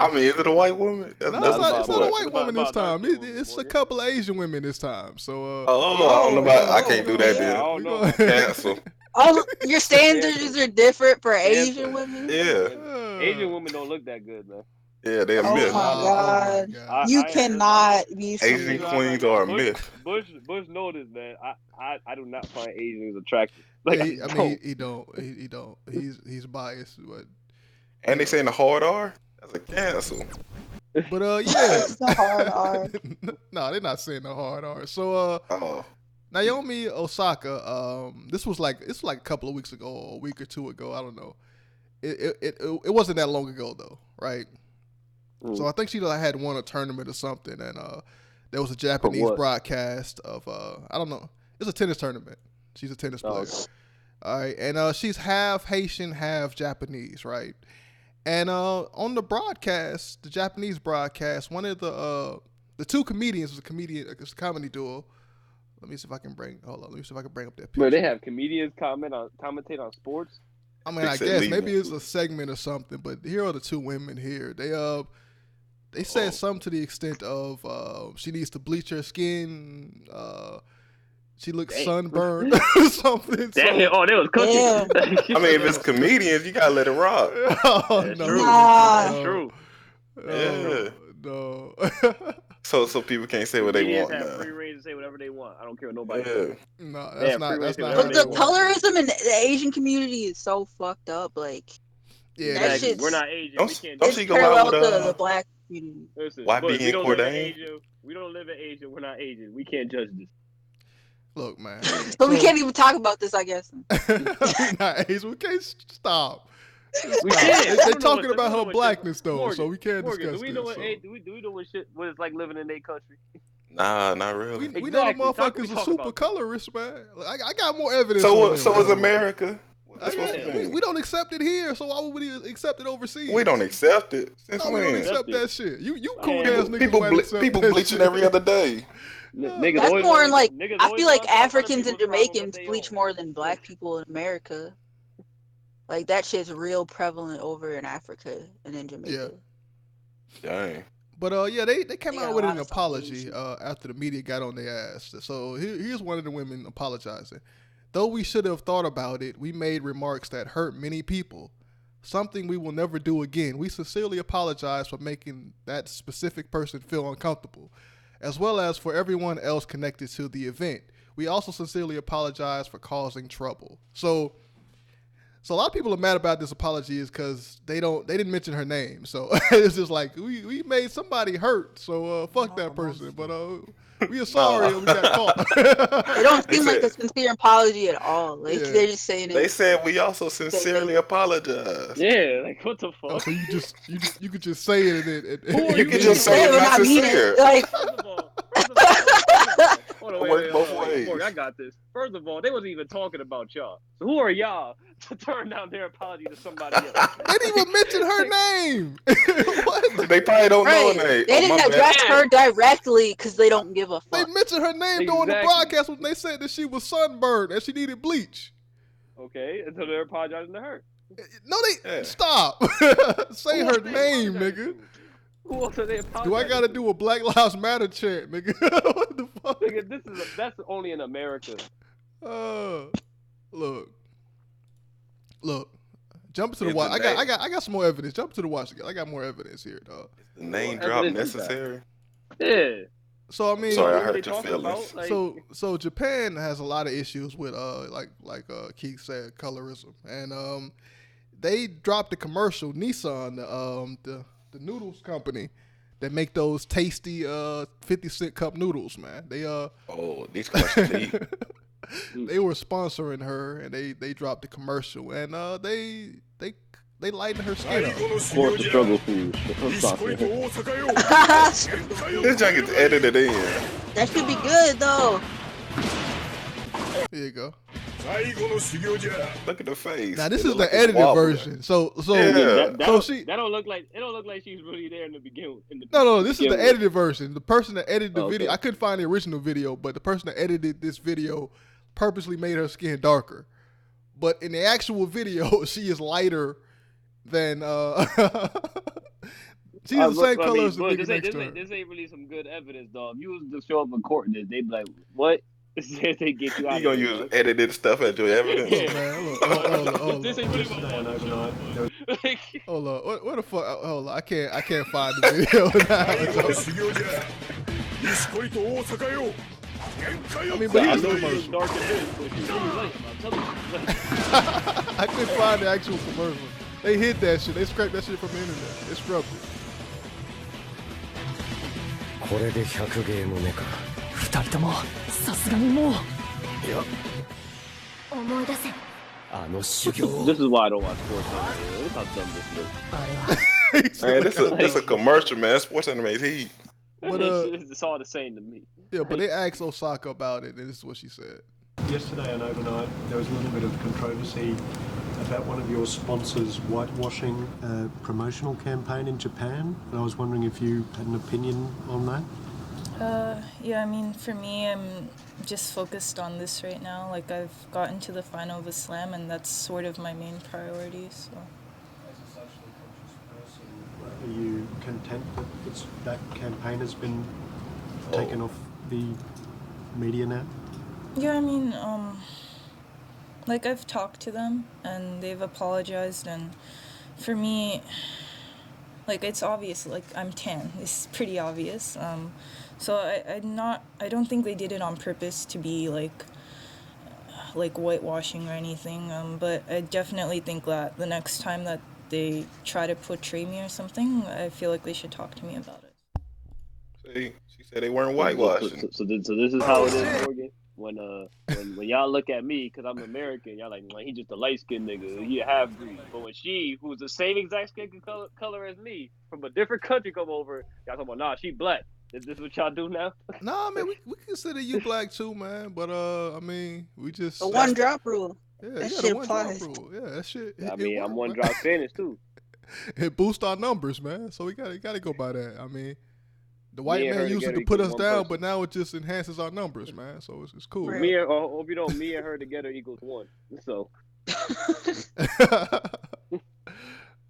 I mean, is it a white woman? That's No, not it's not a support. white woman this time. It's a couple of Asian women this time. So I don't know about. I can't do that. Yeah, I Then don't know. cancel. Oh, your standards are different for Asian women? Yeah, Asian women don't look that good, man. yeah, they're a Oh myth. my God. I You ain't- cannot be Asian so- queens are a myth. Bush noticed, man. I do not find Asians attractive. Like, Yeah, I mean, he don't. He's biased, but And they saying the hard R. That's a cancel. yeah. It's the hard R. No, they're not saying the hard R. So Oh, Naomi Osaka, this was like a couple of weeks ago, or a week or two ago. I don't know. It wasn't that long ago though, right? So I think she had won a tournament or something, and there was a Japanese what? broadcast of I don't know. It's a tennis tournament. She's a tennis player. okay. All right, and she's half Haitian, half Japanese, right? And on the broadcast, the Japanese broadcast, one of the two comedians was it's a comedy duo. Let me see if I can bring up that picture. Bro, they have comedians commentate on sports. I mean, I Fix it, guess leave maybe it. it's a segment or something, but here are the two women here. They said something to the extent of she needs to bleach her skin. She looks Dang. sunburned or something. Damn, they was cooking. Damn. I mean, if it's comedians, you gotta let it rock. Oh, That's no. true. Nah. That's true. Yeah. No. So people can't say what they Comedians want have now. free reign to say whatever they want. I don't care what nobody Yeah. says. No, They have that's free not reign how to But do they the whatever work. colorism in the Asian community is so fucked up. Like, Yeah, that Exactly. shit's- We're not Asian. Don't- We can't don't do she it. go out parallel with, to the black community. Listen, YB but and we don't live in Cordain? Asia. We don't live in Asia. We're not Asian. We can't judge this. Look, man. So we can't even talk about this, I guess. we not Asian. We can't stop. We Stop. can't. They're We know talking what- about we know her what blackness shit- though, Morgan, so we can't Morgan, discuss do we know this. what do we know what it's like living in their country? Nah, not really. We know the Exactly. How can we motherfuckers are talk super about colorist, man. Like, I got more evidence. So on what? So them, is man. America. That's I what guess I'm saying. we don't accept it here, so why would we accept it overseas? We don't accept it. Since No, we don't when? accept that shit. You cool ass niggas People, might accept people that bleaching shit. every other day. Niggas That's always more in like, niggas I always feel like want to talk about Africans and people's problems Jamaicans that they bleach own. more than black people in America. Like, that shit's real prevalent over in Africa and in Jamaica. Dang. But yeah, they came They out got with a an lot of apology stuff after the media got on their ass. So here's one of the women apologizing. Though we should have thought about it, we made remarks that hurt many people. something we will never do again. We sincerely apologize for making that specific person feel uncomfortable, as well as for everyone else connected to the event. We also sincerely apologize for causing trouble. So a lot of people are mad about this apology is because they didn't mention her name. So it's just like we made somebody hurt. So fuck that person. But we are sorry we got caught. It don't seem like a sincere apology at all. Like they're just saying it. They said we also sincerely apologize. Yeah, like what the fuck? Oh, so you could just say it and You can just say it's not sincere. Like, Hold on, wait, I got this. First of all, they wasn't even talking about y'all. So who are y'all to turn down their apology to somebody else? They didn't even mention her name. What? They probably don't know her name. They didn't address her directly because they don't give a fuck. They mentioned her name during the broadcast when they said that she was sunburned and she needed bleach. Okay, until they're apologizing to her. No, stop. Say her name, nigga. Who else are they apologizing? Do I gotta do a Black Lives Matter chant, nigga? What the fuck? Nigga, that's only in America. Look. Jump to the watch. I got some more evidence. Jump to the watch again. I got more evidence here, dog. Is the name drop necessary? Yeah. So I mean, sorry, I hurt your feelings. So Japan has a lot of issues with like Keith said, colorism, and they dropped a commercial. Nissan, the noodles company that make those tasty 50-cent cup noodles, man. They these commercials. They were sponsoring her, and they dropped the commercial, and they lightened her skin up. Of course, the struggle food. This junk gets edited in. That should be good though. Here you go. Look at the face. Now this is the edited version. So that don't look like she's really there in the beginning. No, this is the edited version. The person that edited the video, I couldn't find the original video, but the person that edited this video purposely made her skin darker. But in the actual video, she is lighter than she's the same color as the nigga next to her. This ain't really some good evidence, dog. If you was to show up in court, they'd be like, "What?" They get you out. You gonna use edited stuff as your evidence? Yeah, man. Hold on. This ain't really overnight. Hold on. What the fuck? Hold on. I can't find the video now. I mean, but here's the commercial. I couldn't find the actual commercial. They hid that shit. They scraped that shit from the internet. They scrubbed it. これで100ゲーム目か。2人ともさすがにもう。いや。思い出せ。あの修行。This is why I don't watch sports anime. Look how dumb this looks. Man, this a commercial, man. Sports anime is heat. But, it's all the same to me. Yeah, but they asked Osaka about it, and this is what she said. Yesterday and overnight, there was a little bit of controversy about one of your sponsors whitewashing a promotional campaign in Japan, and I was wondering if you had an opinion on that. Yeah, I mean, for me, I'm just focused on this right now. Like, I've gotten to the final of a slam, and that's sort of my main priority, so. As a socially conscious person, are you content that that campaign has been taken off the media now? Yeah, I mean, like, I've talked to them, and they've apologized, and for me, like, it's obvious, like, I'm tan. It's pretty obvious. So I don't think they did it on purpose to be, like whitewashing or anything, but I definitely think that the next time that they try to portray me or something, I feel like they should talk to me about it. See, she said they weren't whitewashing. So this is how it is, Morgan. When y'all look at me, because I'm American, y'all like, he just a light-skinned nigga, he a half-breed. But when she, who's the same exact skin color as me, from a different country come over, y'all talking about, nah, she black. Is this what y'all do now? Nah, man, we consider you black too, man. But I mean, we just the one drop rule. Yeah, that shit applies. Yeah, that shit. I mean, I'm one drop finish too. It boosts our numbers, man. So we gotta go by that. I mean, the white man used it to put us down, but now it just enhances our numbers, man. So it's cool. Right. Me and her together equals 1. So.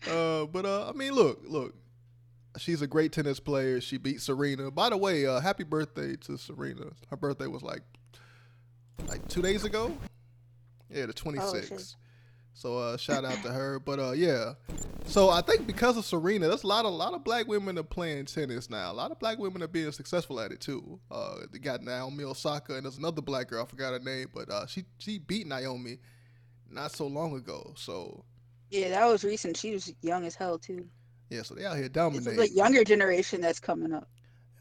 But I mean, look. She's a great tennis player. She beat Serena. By the way, happy birthday to Serena. Her birthday was like 2 days ago. Yeah, the 26th. So shout out to her. But yeah. So I think because of Serena, there's a lot of black women are playing tennis now. A lot of black women are being successful at it too. They got Naomi Osaka, and there's another black girl, I forgot her name, but she beat Naomi not so long ago. So Yeah, that was recent. She was young as hell too. yeah, so they out here It's dominating. the younger generation that's coming up.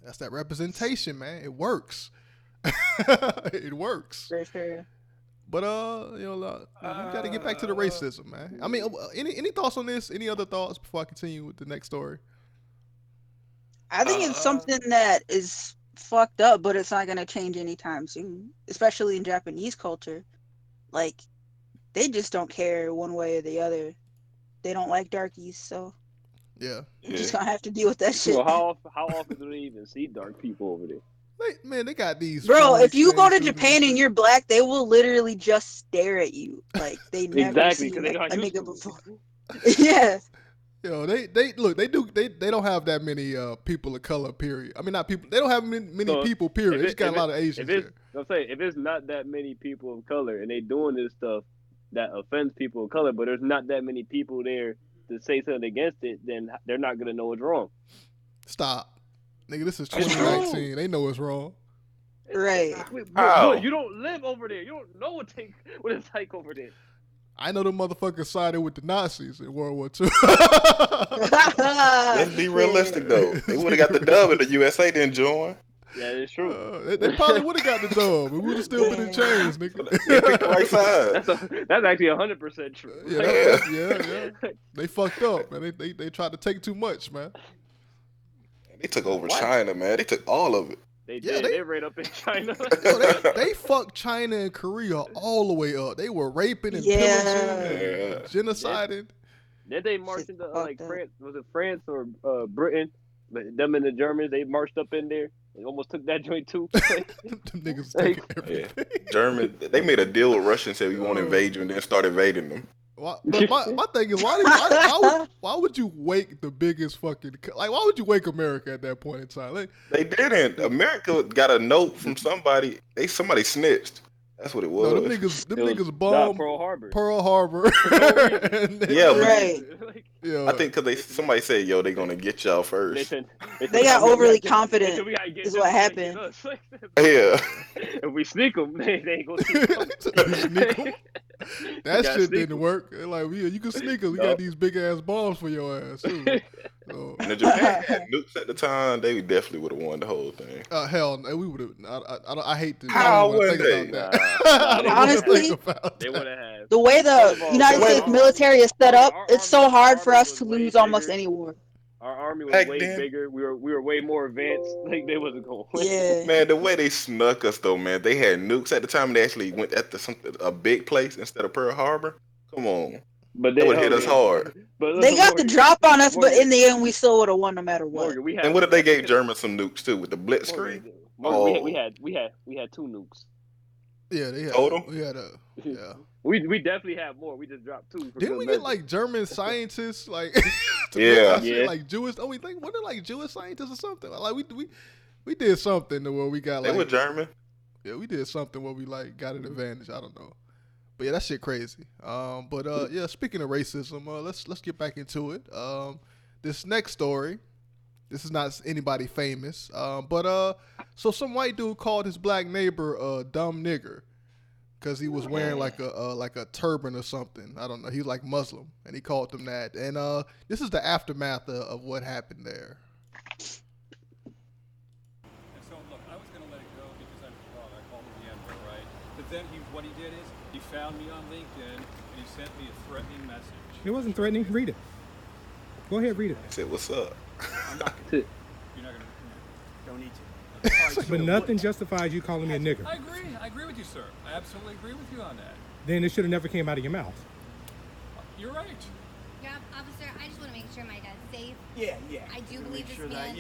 That's that representation, man. It works. It works. For sure. But we got to get back to the racism, man. I mean, any thoughts on this? Any other thoughts before I continue with the next story? I think it's something that is fucked up, but it's not gonna change anytime soon. Especially in Japanese culture, like they just don't care one way or the other. They don't like darkies, so yeah, you're just gonna have to deal with that shit. So how often do they even see dark people over there? They got these. Bro, if you go to Japan and you're black, they will literally just stare at you like they never seen a nigga before. Yeah. Yo, they look. They don't have that many people of color. Period. I mean, not people. They don't have many people. Period. They just got a lot of Asians here. I'm saying if it's not that many people of color and they doing this stuff that offends people of color, but there's not that many people there to say something against it, then they're not gonna know it's wrong. Stop. Nigga, this is 2019. They know it's wrong. Right. You don't live over there. You don't know what it's like over there. I know the motherfuckers sided with the Nazis in World War II. Let's be realistic, though. They would have got the dub and the USA didn't join. Yeah, it's true. They probably would have got the dub. We would have still been in chains, nigga. They picked the right side. That's actually 100% true. Yeah. They fucked up, man. They tried to take too much, man. They took over China, man. They took all of it. They did. They right up in China. They fucked China and Korea all the way up. They were raping and pillaging, genociding. Did they march into France? Was it France or Britain? Them and the Germans, they marched up in there. They almost took that joint too. Them niggas taking everything. German, they made a deal with Russia and said we want to invade you, and then start invading them. But my thing is, why would you wake the biggest fucking why would you wake America at that point in time? Like, they didn't. America got a note from somebody. Somebody snitched. That's what it was. No, them niggas bombed Pearl Harbor. Right. Yeah. I think because somebody said, "Yo, they gonna get y'all first." They got overly confident. Is what happened. Yeah. If we sneak them, they ain't gonna sneak them. That shit didn't work. Like, you can sneak us. We got these big ass bombs for your ass too. So. And if Japan had nukes at the time, they definitely would have won the whole thing. Hell, no, we would have. I hate to. How would they? Honestly, they would have. The way the United States military is set up, it's so hard for us to lose almost any war. Our army was way bigger. We were way more advanced. Like they wasn't going. Yeah. Man, the way they snuck us though, man. They had nukes at the time. They actually went at a big place instead of Pearl Harbor. Come on. But they would hit us hard. But they got the drop on us, but in the end, we still would have won no matter what. And what if they gave Germans some nukes too with the blitzkrieg? We had two nukes. Yeah, they had. Total? We had a. Yeah. We definitely had more. We just dropped two. Didn't we get like German scientists like? Like Jewish. Oh, we think what are like Jewish scientists or something? Like we did something where we got like. They were German. Yeah, we did something where we like got an advantage. I don't know. But yeah, that shit crazy. Yeah, speaking of racism, let's get back into it. This next story, this is not anybody famous. So some white dude called his black neighbor a dumb nigger because he was wearing like a turban or something. I don't know. He's like Muslim, and he called them that. And this is the aftermath of what happened there. And so look, I was gonna let it go because I called him the N-word, right? But then what he did is he found me on LinkedIn and he sent me a threatening message. It wasn't threatening. Read it. Go ahead, read it. I said, "What's up?" I'm not gonna. You're not gonna. Don't need to. Right, but nothing justifies you calling me a nigger. I agree with you, sir. I absolutely agree with you on that. Then it should have never came out of your mouth. You're right. Yeah, officer, I just want to make sure my dad's safe. Yeah. I do believe this man,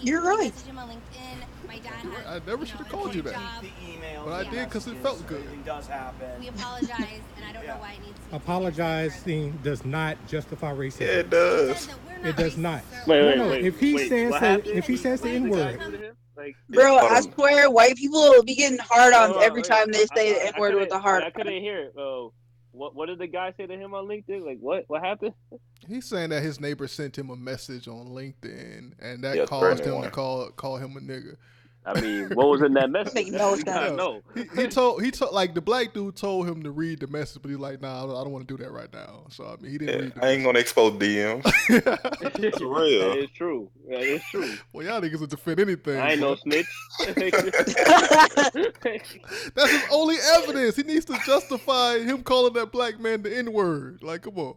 You're right. messaged him on LinkedIn. My dad has, I never should have called you that. The email. But I did because it felt good. It does happen. We apologize, and I don't know why it needs to be Apologizing does not justify racism. Yeah, it does. It does not. Wait, if he says the N-word. Bro, I swear, white people will be getting hard on every time they say the N-word with a hard. I couldn't hear it. Oh, What did the guy say to him on LinkedIn? Like what happened? He's saying that his neighbor sent him a message on LinkedIn, and that Yeah, caused him threatening to one. call him a nigga. I mean, what was in that message? Make no We gotta sense. know. He told like the black dude told him to read the message, but he's like, nah, I don't want to do that right now. So I mean, he didn't Yeah, read the I ain't gonna expose DMs. It's That real. is true. That is true. Well, y'all niggas will defend anything. I ain't boy. no snitch. That's his only evidence. He needs to justify him calling that black man the N-word. Like, come on.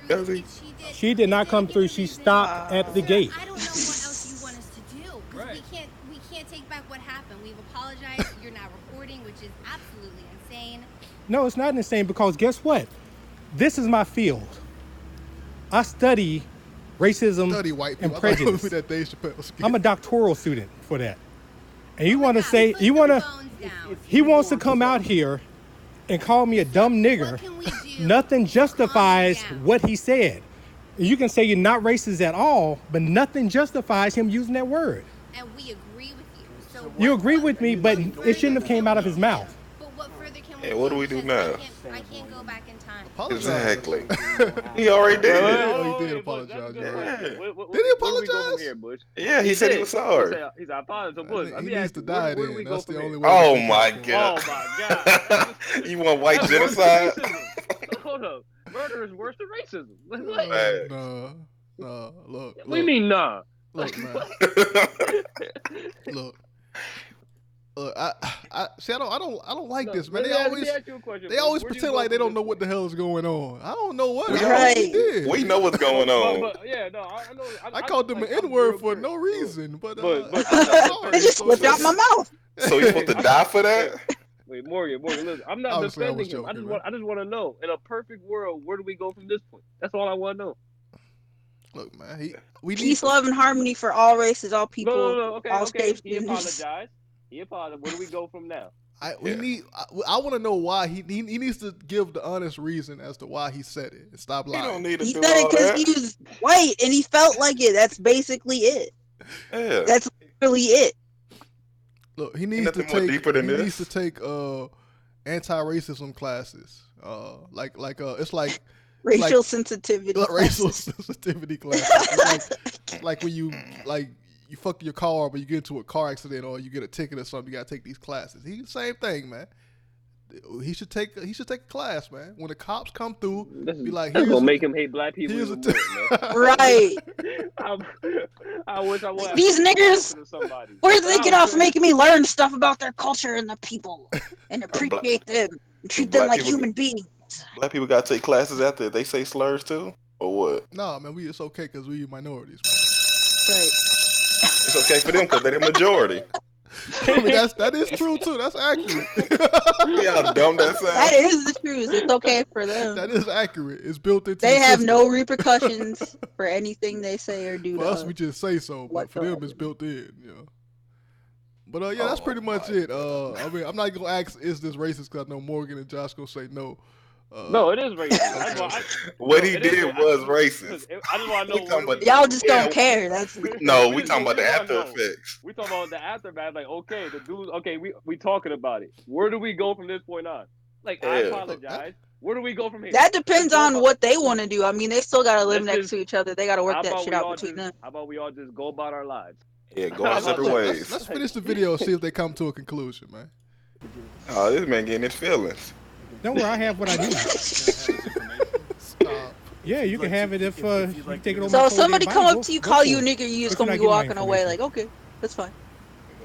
Does he? She did not come through. She stopped at the gate. I don't know what else you want us to do. 'Cause we can't take back what happened. We've apologized. You're not recording, which is absolutely insane. No, it's not insane because guess what? This is my field. I study racism white and people. prejudice. That Dave Chappelle skit. I'm a doctoral student for that. And you want to say, he wants to come out here and call me a dumb nigger. Nothing justifies what he said. You can say you're not racist at all, but nothing justifies him using that word. And we agree with you. So You agree with me, but it shouldn't have came out of his mouth. But what further can we Yeah, what do we do now? I can't go back in time. Exactly. He already did. Oh, he did apologize. Yeah. Did he Where we go from apologize? here, Bush? Yeah, he said he was sorry. He's apologized. So Bush, He needs to die where do we then. go That's from the here? only way. Oh to my fix it. God. Oh my God. You want white That's worse genocide? than racism. Hold up. Murder is worse than racism. Like, what? Facts. Nah, look. What do you mean, nah? Look, man. Look. I see. I don't like this, man. Let me ask you a question, They Bush. always Where do you pretend go like they from don't know this what the hell is going on. I don't know what. Right. He did. We know what's going on. But yeah, no, I know. I called them an N-word for no reason, but It just slipped out my mouth. So he's supposed to die for that? Wait, Morgan, listen. I'm not Obviously, I was defending him. joking, I just want to know. In a perfect world, where do we go from this point? That's all I want to know. Look, man. We Peace, love, and harmony for all races, all people, No. Okay, all okay. shapes. He apologized. Where do we go from now? I want to know why he needs to give the honest reason as to why he said it and stop lying. He don't need to He do said all it because that. he was white and he felt like it. That's basically it. Yeah. That's really it. Look, he needs to nothing more take. deeper than He this. needs to take anti-racism classes. It's like Racial sensitivity. racial classes. sensitivity classes. It's like when you fuck your car, but you get into a car accident or you get a ticket or something. You gotta take these classes. Same thing, man. He should take a class, man. When the cops come through, be like, That's "Here's gonna make him hate black people here's even more, man. Right. I wish I was These niggers, where do they get off making me learn stuff about their culture and the people and appreciate them and treat them black like people- human beings? Black people gotta take classes after they say slurs too, or what? Nah, man, it's okay because we minorities, Right. It's okay for them because they're the majority. man. I mean, that is true too. That's accurate. See how dumb that sounds? That is the truth. It's okay for them. That is accurate. It's built into. They the have system. no repercussions for anything they say or do. For to us, we just say so, but for them, whatsoever. it's built in. But yeah, that's pretty much it. I mean, I'm not gonna ask, is this racist? Because I know Morgan and Josh gonna say no. No, it is racist. That's why What he did was racist. I just want to know. Y'all just don't care. That's No, we talking about the after effects. We talking about the aftermath. Like, okay, the dude. Okay, we talking about it. Where do we go from this point on? Like, I apologize. Where do we go from here? That depends on what they want to do. I mean, they still gotta live next to each other. They gotta work How that about shit we out all between them. How about we all just go about our lives? Yeah, go our separate ways. Let's finish the video and see if they come to a conclusion, man. Oh, this man getting his feelings. Don't worry, I have what I need. Yeah, you can have it if you take it over. So if somebody come up to you, call you a nigger, you just Where gonna can be I get my walking away information? like, okay, that's fine.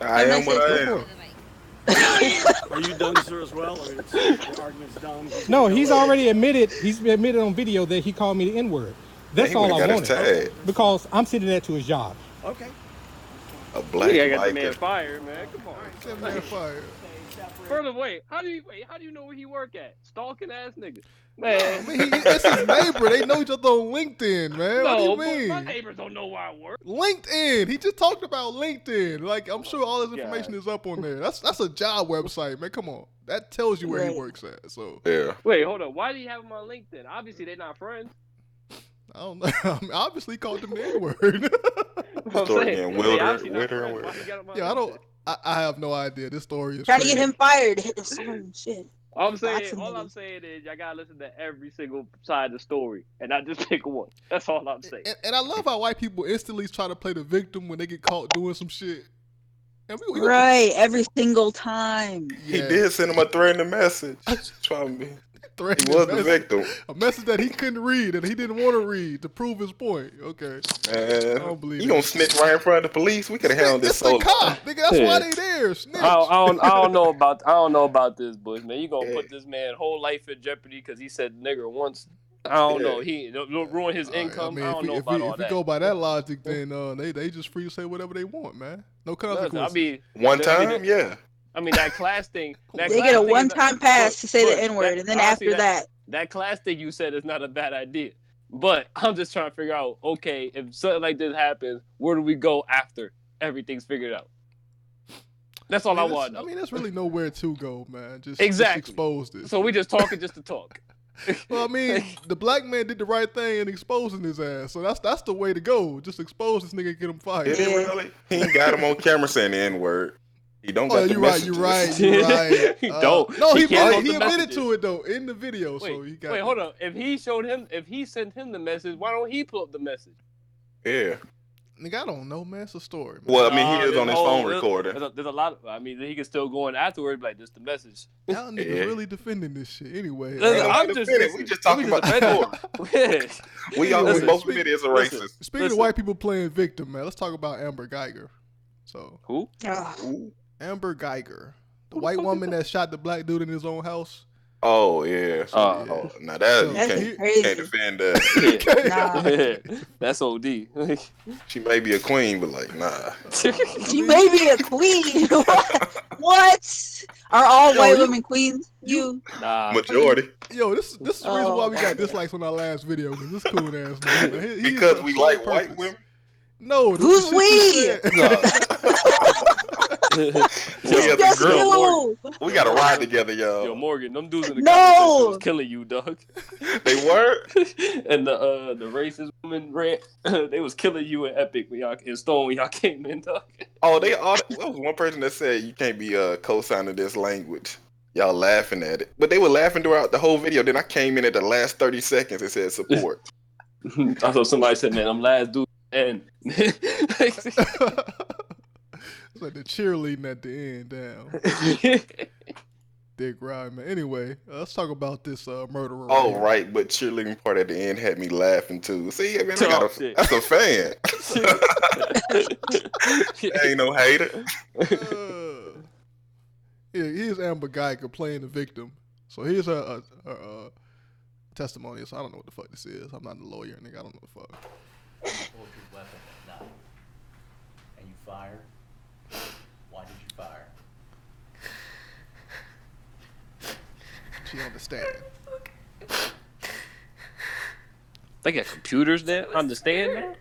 I am what I am. Are you done, sir, as well? I mean, the argument's done. No, he's already admitted. He's admitted on video that he called me the N-word. That's he all would've I got his wanted. tag. Because I'm sitting there to his job. Okay. A black Yeah, I got the man biker. fired, man. Come on. That man fired. Further, how do you know where he work at? Stalking ass nigga. Man, That's his neighbor. They know each other on LinkedIn, man. What do no, you but mean? my neighbors don't know where I work. LinkedIn. He just talked about LinkedIn. Like, I'm sure all his information is up on there. That's a job website, man. Come on. That tells you where he works at. So yeah. Wait, hold on. Why do you have him on LinkedIn? Obviously, they're not friends. I don't know. I mean, obviously, he called him the N-word. I'm Story saying, getting they wilder, obviously not wilder, and friends. Why wilder. he got him on Yeah, LinkedIn? I have no idea. This story is Trying to crazy. get him fired. Hit the song. Shit. I'm saying, Boxing all niggas. I'm saying is y'all gotta listen to every single side of the story and not just pick one. That's all I'm saying. And I love how white people instantly try to play the victim when they get caught doing some shit. And we Right, every single time. He did send him a threatening message. Trying to be. He was the victim. A message that he couldn't read and he didn't want to read to prove his point. Okay. Man, I don't believe you gonna snitch right in front of the police? We could have handled this solo. Cop, nigga, that's why they there. Snitch. I don't know about this, Bush, man. You gonna put this man's whole life in jeopardy because he said nigger once? I don't know. He ruin his income. I don't know about all that. If we go by that logic, then they just free to say whatever they want, man. No consequences. One time, yeah. I mean that class thing. They get a one-time pass to say the N-word, and then after that. That class thing you said is not a bad idea. But I'm just trying to figure out, okay, if something like this happens, where do we go after everything's figured out? That's all I want to know. I mean, there's really nowhere to go, man. Just expose this. So we just talking just to talk. Well, I mean, the black man did the right thing in exposing his ass. So that's the way to go. Just expose this nigga and get him fired. Did he really? He ain't got him on camera saying the N-word. He don't got the you're right. He don't. No, he admitted admitted to it though in the video. So he got. Wait, hold on. If he sent him the message, why don't he pull up the message? Yeah. Nigga, I don't know, man. It's a story. Man. Well, I mean, he is on his phone recording. There's a lot. I mean, he can still go in afterwards, like, this the message. Y'all niggas really defending this shit anyway. We just talking about the story. We both admit it's a racist. Speaking of white people playing victim, man, let's talk about Amber Geiger. So who? Amber Geiger, the white woman that shot the black dude in his own house. Oh yeah. Now that you can't defend that. That's OD. She may be a queen, but like nah. She may be a queen. What? Are all white women queens? Nah. Majority. Yo, this is the reason why we got dislikes on our last video. Cause this cool ass nigga. Because we like white women. No, who's we? We gotta ride together, y'all. Yo, Morgan, them dudes in the comments was killing you, dog. They were? And the racist women rant, they was killing you in Epic when y'all in Stone when y'all came in, dog. Oh, there was one person that said you can't be co-signing this language. Y'all laughing at it. But they were laughing throughout the whole video. Then I came in at the last 30 seconds and said support. I thought somebody said, man, I'm last dude. And it's like the cheerleading at the end down. Dick ride, man. Anyway, let's talk about this murderer. Oh, right, but cheerleading part at the end had me laughing too. See, man, that's a fan. Ain't no hater. Here's Amber Geiger playing the victim. So here's her testimony. So I don't know what the fuck this is. I'm not a lawyer, nigga. I don't know what the fuck. Bulletproof weapon at night, and you fired. Why did you fire? She understand. They got computers there. Understand that?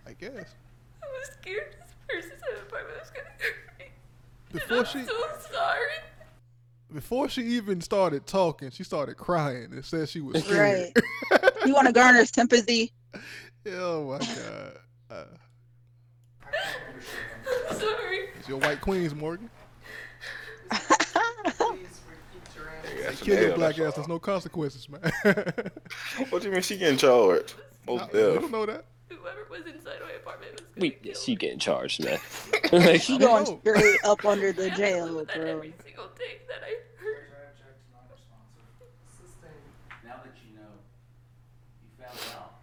I guess. I was scared this person's apartment was gonna hurt me. I'm so sorry. Before she even started talking, she started crying and said she was scared. Right. You want to garner sympathy? Oh my god. I'm sorry. It's your white queens, Morgan. Yeah, kill your black ass. There's no consequences, man. What do you mean she getting charged? You don't know that. Whoever was inside my apartment was gonna kill she getting charged, man. She going straight up under the jail, bro. Every single thing that I heard. Now that you know, you found out.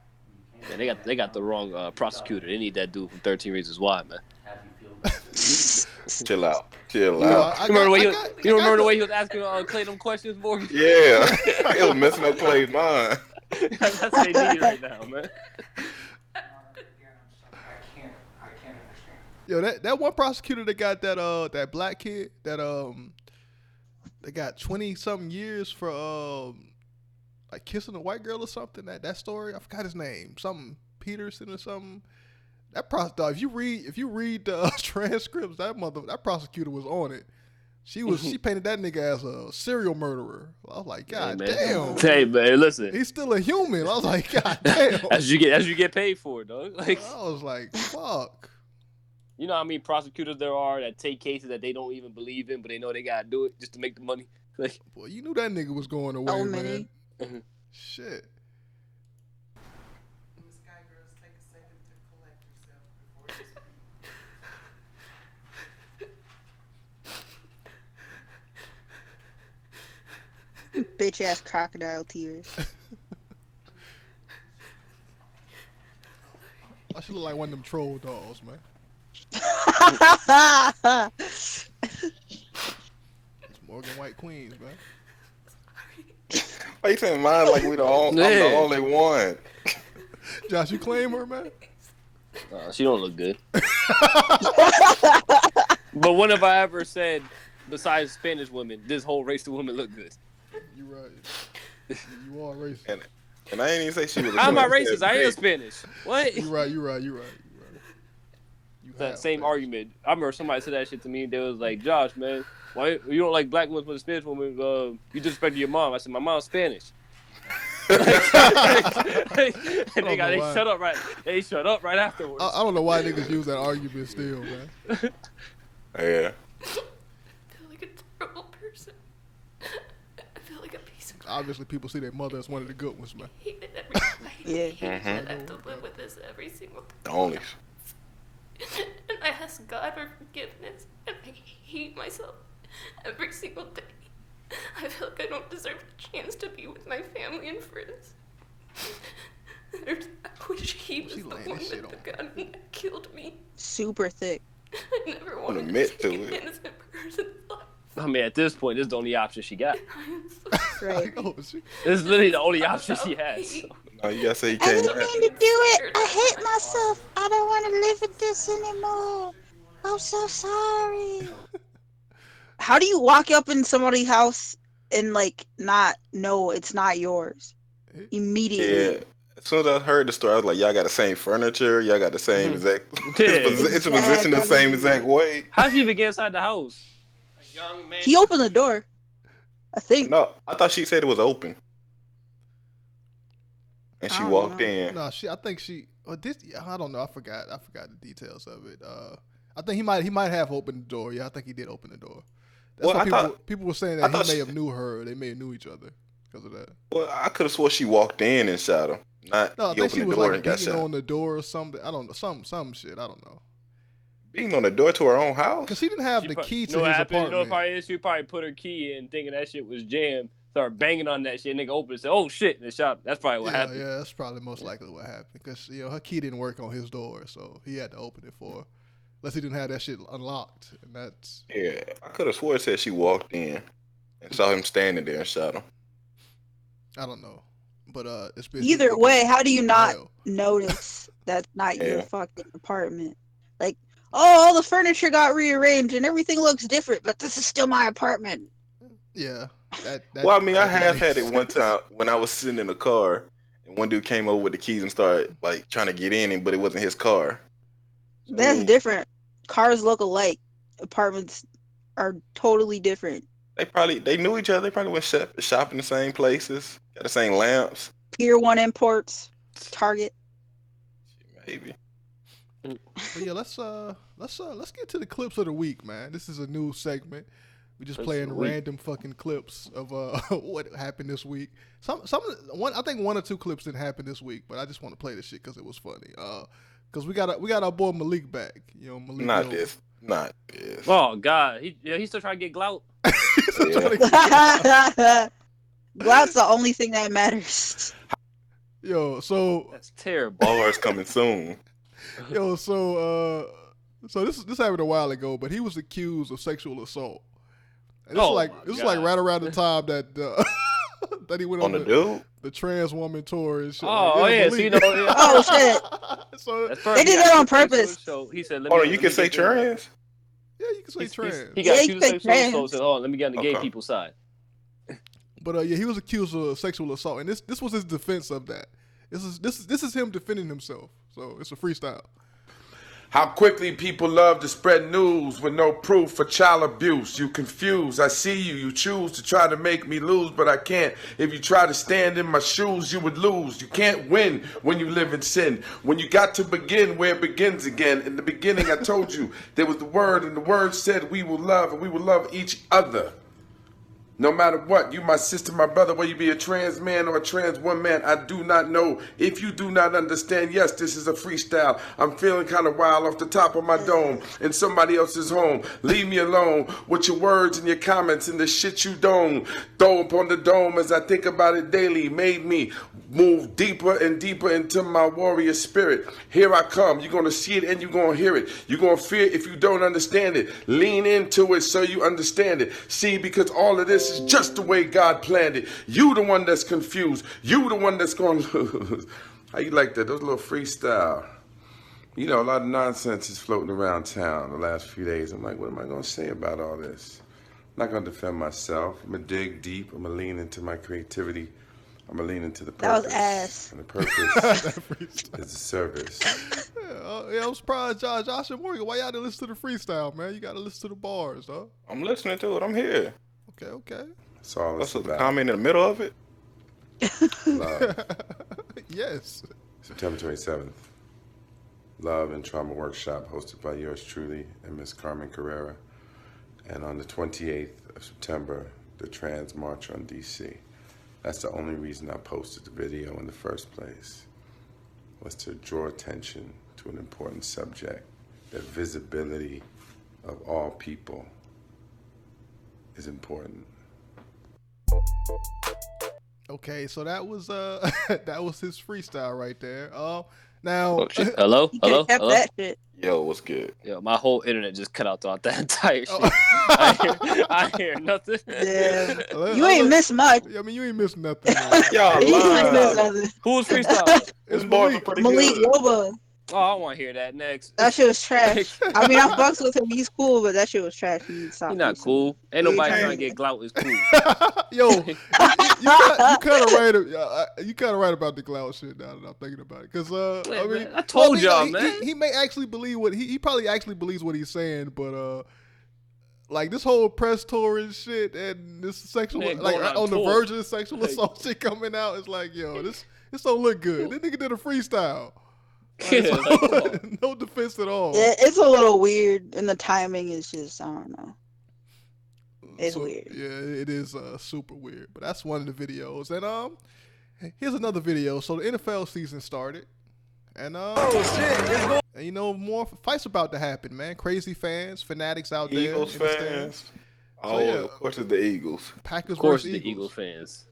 Yeah, they got the wrong prosecutor. They need that dude from 13 Reasons Why, man. How do you feel about this? Chill out. You remember the way he was asking Clay them questions, Morgan? Yeah, he was messing up Clay's mind. That's what they need right now, man. Yo, that one prosecutor that got that black kid that they got 20-something years for like kissing a white girl or something. That story, I forgot his name, something Peterson or something. That if you read the transcripts, that prosecutor was on it. She painted that nigga as a serial murderer. I was like, God damn. Hey man, listen. He's still a human. I was like, God damn. as you get paid for it, dog. Like I was like, fuck. You know how many prosecutors there are that take cases that they don't even believe in, but they know they gotta do it just to make the money. Like, boy, you knew that nigga was going away, So man. many. Shit. Bitch ass crocodile tears. I should look like one of them troll dolls, man. It's Morgan White Queens, man. Why you saying mine like I'm the only one? Josh, you claim her, man? She don't look good. But when have I ever said, besides Spanish women, this whole race of women look good? You right. You are racist. And I ain't even say she was. How am I racist? I am Spanish. What? You right. That same argument. I remember somebody said that shit to me. They was like, "Josh, man, why you don't like black women but Spanish women? You disrespected your mom." I said, "My mom's Spanish." And they shut up right. They shut up right afterwards. I don't know why niggas use that argument still, man. Yeah. I feel like a terrible person. I feel like a piece of crap. Obviously, people see their mother as one of the good ones, man. I hate it every day. Yeah. I have to live with this every single day. Only. And I ask God for forgiveness, and I hate myself every single day. I feel like I don't deserve the chance to be with my family and friends. I wish he was the one that got me and killed me. Super thick. I never wanted to admit take to an it. innocent person's life. I mean, at this point, this is the only option she got. Right. This is literally the only option she has. So. No, you gotta say you I can't. didn't mean to do it. I hate myself. I don't want to live with this anymore. I'm so sorry. How do you walk up in somebody's house and like not know it's not yours immediately? Yeah. As soon as I heard the story, I was like, y'all got the same furniture. Y'all got the same exact. It's positioned the same exact way. How'd she even get inside the house? He opened the door. I think. No, I thought she said it was open. And she walked in. No, I think she. I don't know. I forgot the details of it. I think he might have opened the door. Yeah, I think he did open the door. That's why people were saying that he may have knew her. They may have knew each other because of that. Well, I could have swore she walked in and shot him. No, I he think she opened the was door like and got beating shot. on the door or something. I don't know. Some shit. I don't know. Beating on the door to her own house? Because he didn't have the key to his apartment. You know what probably is? She probably put her key in thinking that shit was jammed. Started banging on that shit. Nigga opened and said, "Oh shit!" And shot. That's probably what happened. Yeah, that's probably most likely what happened. Because her key didn't work on his door, so he had to open it for her. Unless he didn't have that shit unlocked, and that's. Yeah, I could have swore it said she walked in and saw him standing there and shot him. I don't know, but it's been Either way, how do you not notice that's not your fucking apartment? Like, oh, all the furniture got rearranged and everything looks different, but this is still my apartment. Yeah. Well, I mean, I have had it one time when I was sitting in the car, and one dude came over with the keys and started like trying to get in, but it wasn't his car. That's different. Cars look alike. Apartments are totally different. They knew each other. They probably went shopping the same places, got the same lamps. Pier 1 Imports, Target. Maybe. But yeah, let's get to the clips of the week, man. This is a new segment. We just playing random fucking clips of what happened this week. I think one or two clips didn't happen this week, but I just want to play this shit because it was funny. Because we got our boy Malik back. You know, Malik. Not this. Oh God, he's still trying to get glout. Glout's the only thing that matters. Yo, so that's terrible. Bars coming soon. Yo, so this happened a while ago, but he was accused of sexual assault. And this is like right around the time that that he went on the trans woman tour and shit. Oh, yeah, so you know. Yeah. Oh shit! So they did that on purpose. So he said, "Hold on, you can say trans." Yeah, you can say trans. He got accused of sexual assault. Said, "Oh, let me get on the gay people's side." But he was accused of sexual assault, and this was his defense of that. This is him defending himself. So it's a freestyle. How quickly people love to spread news with no proof for child abuse. You confused, I see you. You choose to try to make me lose, but I can't. If you try to stand in my shoes, you would lose. You can't win when you live in sin. When you got to begin where it begins again. In the beginning, I told you there was the word, and the word said we will love, and we will love each other. No matter what, you my sister, my brother, whether you be a trans man or a trans woman, I do not know. If you do not understand, yes, this is a freestyle. I'm feeling kind of wild off the top of my dome in somebody else's home. Leave me alone with your words and your comments and the shit you don't throw upon the dome as I think about it daily. Made me move deeper and deeper into my warrior spirit. Here I come. You're going to see it and you're going to hear it. You're going to fear it if you don't understand it. Lean into it so you understand it. See, because all of this is just the way God planned it. You the one that's confused. You the one that's going to lose. How you like that? Those little freestyle. You know, a lot of nonsense is floating around town the last few days. I'm like, what am I going to say about all this? I'm not going to defend myself. I'm going to dig deep. I'm going to lean into my creativity. I'm going to lean into the purpose. That was ass. And the purpose is the service. Yeah, I'm surprised, Josh and Morgan. Why y'all didn't listen to the freestyle, man? You got to listen to the bars, though. I'm listening to it. I'm here. Okay. That's all it's That's about. a comment in the middle of it? Love. Yes. September 27th. Love and Trauma Workshop hosted by yours truly and Miss Carmen Carrera. And on the 28th of September, the Trans March on DC. That's the only reason I posted the video in the first place, was to draw attention to an important subject, that visibility of all people is important. Okay, so that was that was his freestyle right there. Now, Oh, shit. Hello? Hello? Yo, what's good? Yo, my whole internet just cut out throughout that entire shit. I hear nothing. Yeah. You ain't missed much. I mean, you ain't missed nothing. Y'all lying. Who was freestyle? It's Malik. Malik Yoba. Oh, I want to hear that next. That shit was trash. I mean, I fucks with him. He's cool, but that shit was trash. He's not cool. Ain't nobody trying to get clout is cool. Yo, you kind of right. You kind of right about the cloud shit now that I'm thinking about it. Because I mean, man, I told y'all, man. He may actually believe what he probably actually believes what he's saying, but like this whole press tour and shit, and this sexual, Man, like going on on the tour. verge of sexual assault shit coming out, it's like, yo, this don't look good. This nigga did a freestyle. Like, no defense at all. Yeah, it's a little weird, and the timing is just, I don't know. It's weird. Yeah, it is super weird. But that's one of the videos. And here's another video. So the NFL season started. And and you know, more fights about to happen, man. Crazy fans, fanatics out there. Eagles in the fans. stands. Oh, yeah. of course it's the Eagles. Packers Of course, versus the Eagle fans.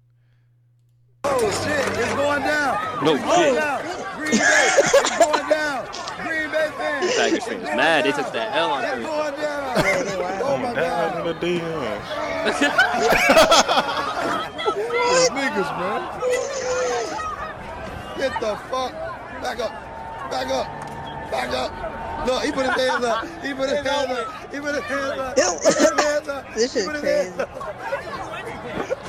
Oh shit, it's going down. No It's going shit. down. Green Bay, it's going down. Green Bay fans. Packers fans mad. They took that L on It's Thursday. going down. Oh my God. The DM. Those niggas, man. Get the fuck. Back up. Back up. Back up. Look, he put his hands up. He put his hands up. He put his hands up. He put his hands up. This is crazy.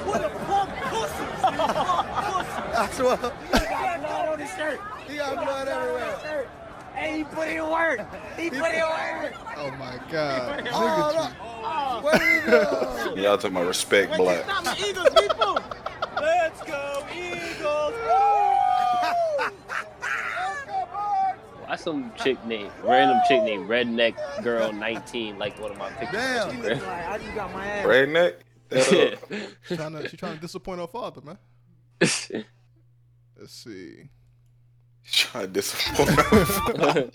What a punk pussy. I swear. He got blood on his shirt. He got blood everywhere. Hey, he put in work. He put in work. Oh my God. Oh, look. What did he do? Y'all talking about respect black. Stop the Eagles, people. Let's go, Eagles. Why some random chick named Redneck Girl 19 like one of my pictures? Damn. on Instagram? I just got my ass. Redneck? She trying to disappoint her father, man. Let's see. Trying to disappoint her.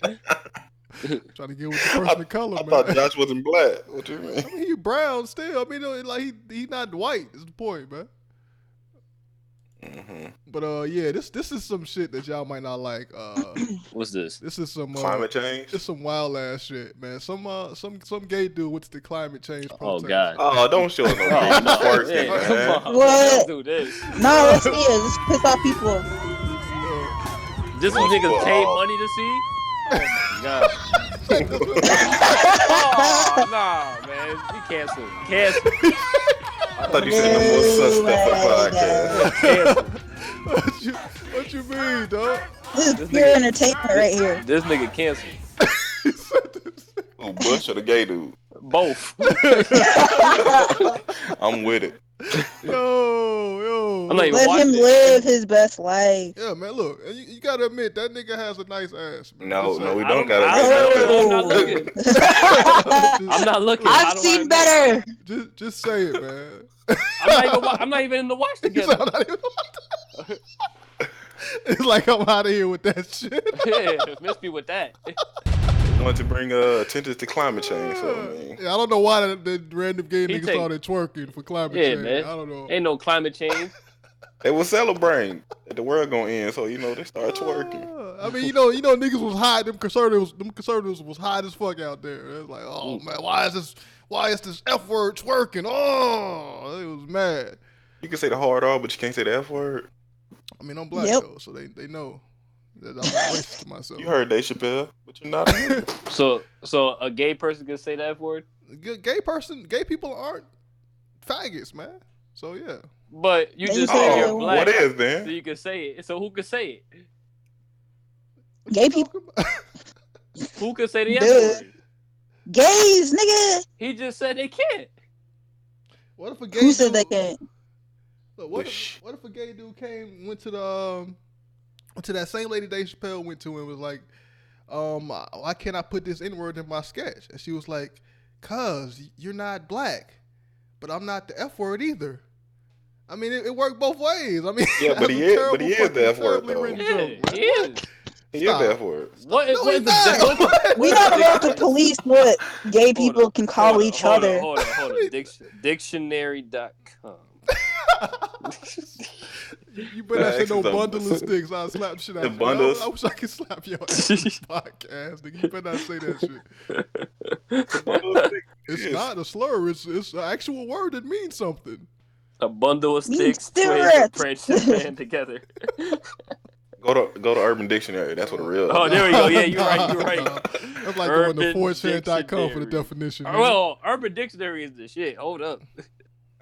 Trying to get with the person of color, I man. thought Josh wasn't black. What you mean? I mean, he brown still. I mean, like he not white. Is the point, man. Mm-hmm. But yeah, this is some shit that y'all might not like. What's this? This is some Climate change? It's some wild ass shit, man. Some gay dude went to the climate change protest. Oh God. Oh, don't show no game. no, Twerking, yeah, man. come on. What? Don't do this. No, let's see it. Let's piss off people. This what niggas paid money to see? Oh my God. Oh, nah, man. He canceled. I thought you said no more sus stuff for the podcast. What you mean, dog? This is pure entertainment right here. This nigga canceled. Who, Bush or the gay dude? Both. I'm with it. Yo. I'm not even Let him watching it. live his best life. Yeah, man. Look, you gotta admit that nigga has a nice ass. Man. No, we I don't don't- gotta I admit don't- that. I'm not looking. I'm not looking. How I've do I seen admit? better. Just say it, man. I'm not even in the watch together. It's like I'm out of here with that shit. Yeah, miss me with that. Want to bring attention to climate change. So, I mean, Yeah, I don't know why the random gay He niggas take- started twerking for climate Yeah, change. man. I don't know. Ain't no climate change. they was celebrating that the world gonna end. So they started twerking. I mean, you know, niggas was hot. Them conservatives was hot as fuck out there. It's like, oh man, why is this F word twerking? Oh, it was mad. You can say the hard R, but you can't say the F word. I mean, I'm black Yep. though, so they know that I'm not racist to myself. You heard Dave Chappelle, but you're not. So a gay person can say the F word, Gay people aren't faggots, man. So yeah. but you Then just you said say you're it. black. What is So then? you can say it. So who can say it? Gay people. Who can say the F Duh. word? Gays, nigga. He just said they can't. What if a gay Who said dude, they can't? Look, what if a gay dude went to that same lady Dave Chappelle went to and was like, why can't I put this N-word in my sketch? And she was like, cause you're not black, but I'm not the F word either. I mean, it worked both ways. I mean, Yeah, but he is the F word though. Yeah, he is. He is the F word. What is No, what he's is the not. what- We don't know to police what gay people can call each other. Hold on. Dictionary.com. You better not say no Facts, though. bundle of sticks. I'll slap shit out The you. bundles. I wish I could slap your ass on this podcast, nigga. You better not say that shit. It's not a slur. It's an actual word that means something. A bundle of Mean sticks, twigs, and cigarettes. branches band together. Go to Urban Dictionary. That's what a real. Oh, there we go. Yeah, you're right. That's like going to Urban 4chan.com for the Dictionary. definition. nigga. Well, Urban Dictionary is the shit. Hold up.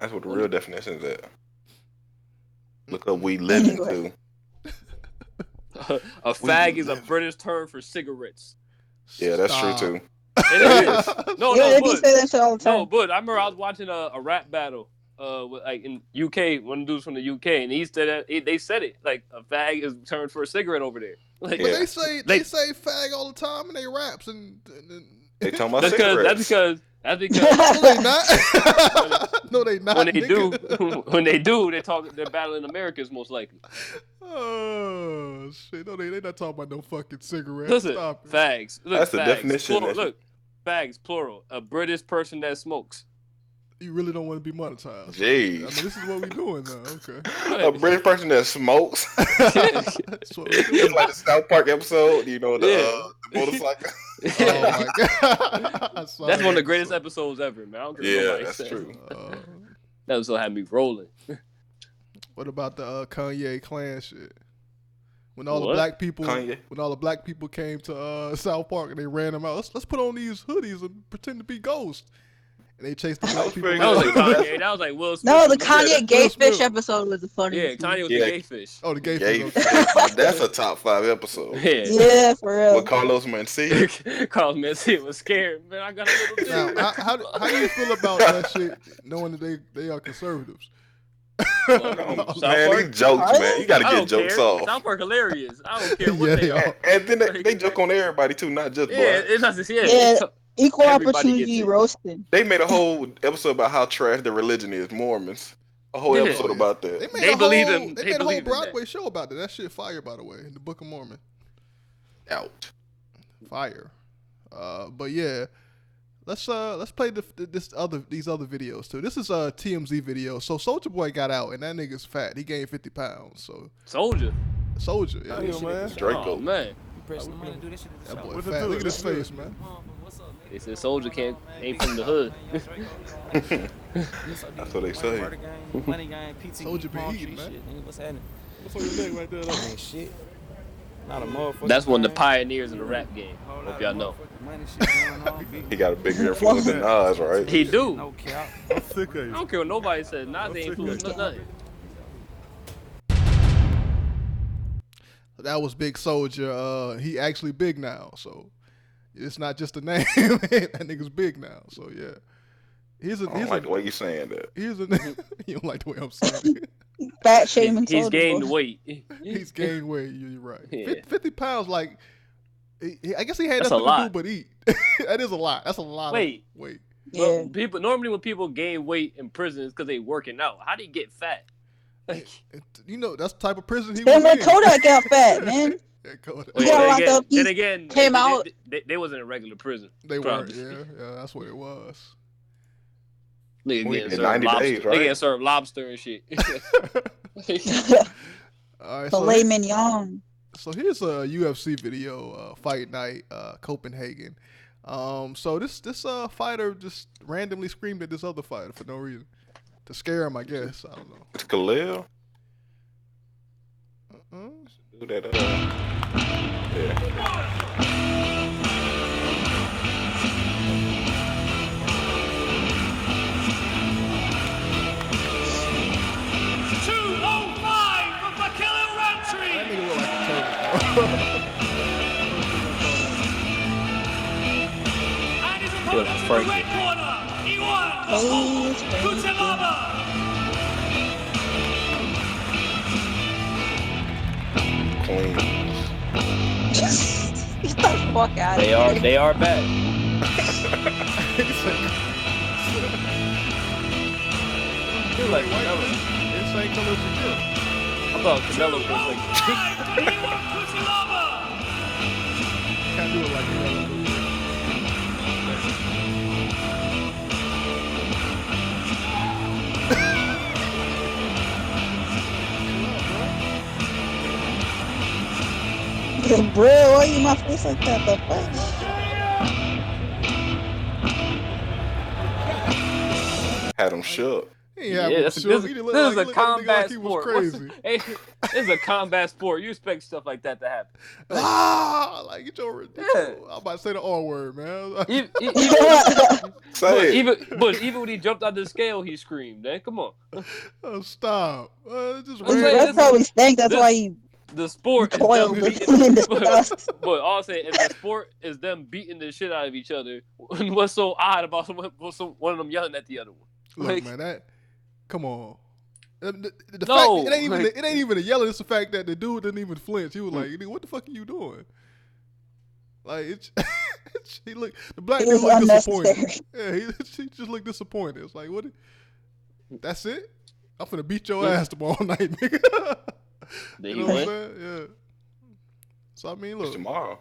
That's what the real definition is at. Look up we living too. A fag is a British term for cigarettes. Yeah, that's true too. It is. No, Yeah, they but be saying that shit all the time. no, but I remember I was watching a rap battle, with, like in UK, one of the dudes from the UK, and he said that they said it like a fag is term for a cigarette over there. Like, But Yeah. they say fag all the time in their raps and They talking about that's cigarettes. that's because no, they not. No, they not. when they nigga. do, they're battling Americans most likely. Oh shit! No, they not talking about no fucking cigarettes. Listen, Stop it. fags. Look, That's the fags, definition, Plural, that's- look, fags, plural. A British person that smokes. You really don't want to be monetized. Jeez. I mean, this is what we doing now. Okay. A British person that smokes. That's what we It's doing. like the South Park episode, the Yeah. the motorcycle. Oh my god. I saw That's one of the that greatest episode. episodes ever, man. I don't care what Yeah, nobody that's says. true. That episode had me rolling. What about the Kanye clan shit? When all the What? black people, Kanye? when all the black people came to South Park and they ran them out. Let's put on these hoodies and pretend to be ghosts. And they chased the black was people. pretty That was out. like Kanye. That was like Will Smith. No, the Yeah, Kanye gay Will Smith. fish episode was the Yeah, funniest. Kanye was Yeah. the gay fish. Oh, the gay Gay people. fish. Now, that's a top 5 episode. Yeah. Yeah, for real. With Carlos Mencia. Carlos Mencia was scared. Man, I got a little too. Now, how do you feel about that shit, knowing that they are conservatives? Man, Park? these jokes, man. You gotta I get don't jokes care. off. South Park hilarious. I don't care what Yeah, they they are. are. And then they joke on everybody too, not just Yeah, black. it's not just Yeah. Equal Everybody opportunity gets it. roasting. They made a whole episode about how trash the religion is, Mormons. A whole Yeah. episode about that. They made They a believe whole, them. They They made a whole believe in that. Broadway show about that. That shit fire, by the way, in the Book of Mormon. Out. Fire. But yeah, let's play these other videos too. This is a TMZ video. So Soulja Boy got out and that nigga's fat. He gained 50 pounds. So Soldier. yeah, man. Draco. Oh, man. That boy fat. Look at his face, man. They said Soldier ain't from the hood. That's what they say. Soulja been eating, man. What's happening? What's on your leg right there? Man, shit. Not a motherfucker. That's one of the pioneers of the rap game. Hope y'all know. Money shit going on. He got a bigger influence than Nas, right? He do. No cap. I don't care what nobody says. Nas ain't influenced nothing. That was Big Soulja. He actually big now. So It's not just a name. That nigga's big now. So yeah. I don't like the way you saying that. Here's a you don't like the way I'm saying it. Fat shaming He's Soulja gained Boy. weight. He's gained weight. You're right. Yeah. 50 pounds, like, I guess he had That's nothing a to do lot. but eat. That is a lot. That's a lot Wait. of weight. Well, normally when people gain weight in prison, it's because they working out. How do you get fat? Like, You know, that's the type of prison he Then was when in. Kodak got fat, man. Yeah, Kodak. He got locked up. then again, came out. They wasn't in a regular prison. They probably. weren't. Yeah, that's what it was. Nigga We getting did served 90 lobster. days, They right? getting served lobster and shit. All right, Filet mignon. So here's a UFC video, Fight Night, Copenhagen. So this fighter just randomly screamed at this other fighter for no reason. To scare him, I guess. I don't know. It's Khalil. Do that. Yeah. 205 for Vakila Roundtree. That nigga look like a turtle. And his opponent from the red corner, Iwan the Hulk Kutelaba. Get the fuck out of here. They are bad. He like Canelo. It's like color secure. I thought Canelo was like. Can't do it like Canelo. Bro, why you in my face like that? The fuck? Had him shook. This is a combat sport. Hey, this is a combat sport. You expect stuff like that to happen. Like get your I'm about to say the R word, man. Even when he jumped out the scale, he screamed. Man, come on. Oh, stop. That probably stank. That's why he. The sport coiled is them in beating, the dust. but I'll say if the sport is them beating the shit out of each other, what's so odd about one of them yelling at the other one? Look, man, that come on. The No, fact, it ain't even a yelling. It's the fact that the dude didn't even flinch. He was like, "Nigga, what the fuck are you doing?" Like he looked. The black It dude was looked disappointed. unnecessary. Yeah, he just looked disappointed. It's like, what? That's it? I'm finna beat your ass tomorrow night, nigga. You know what I'm saying? Yeah. So I mean, look. Tomorrow.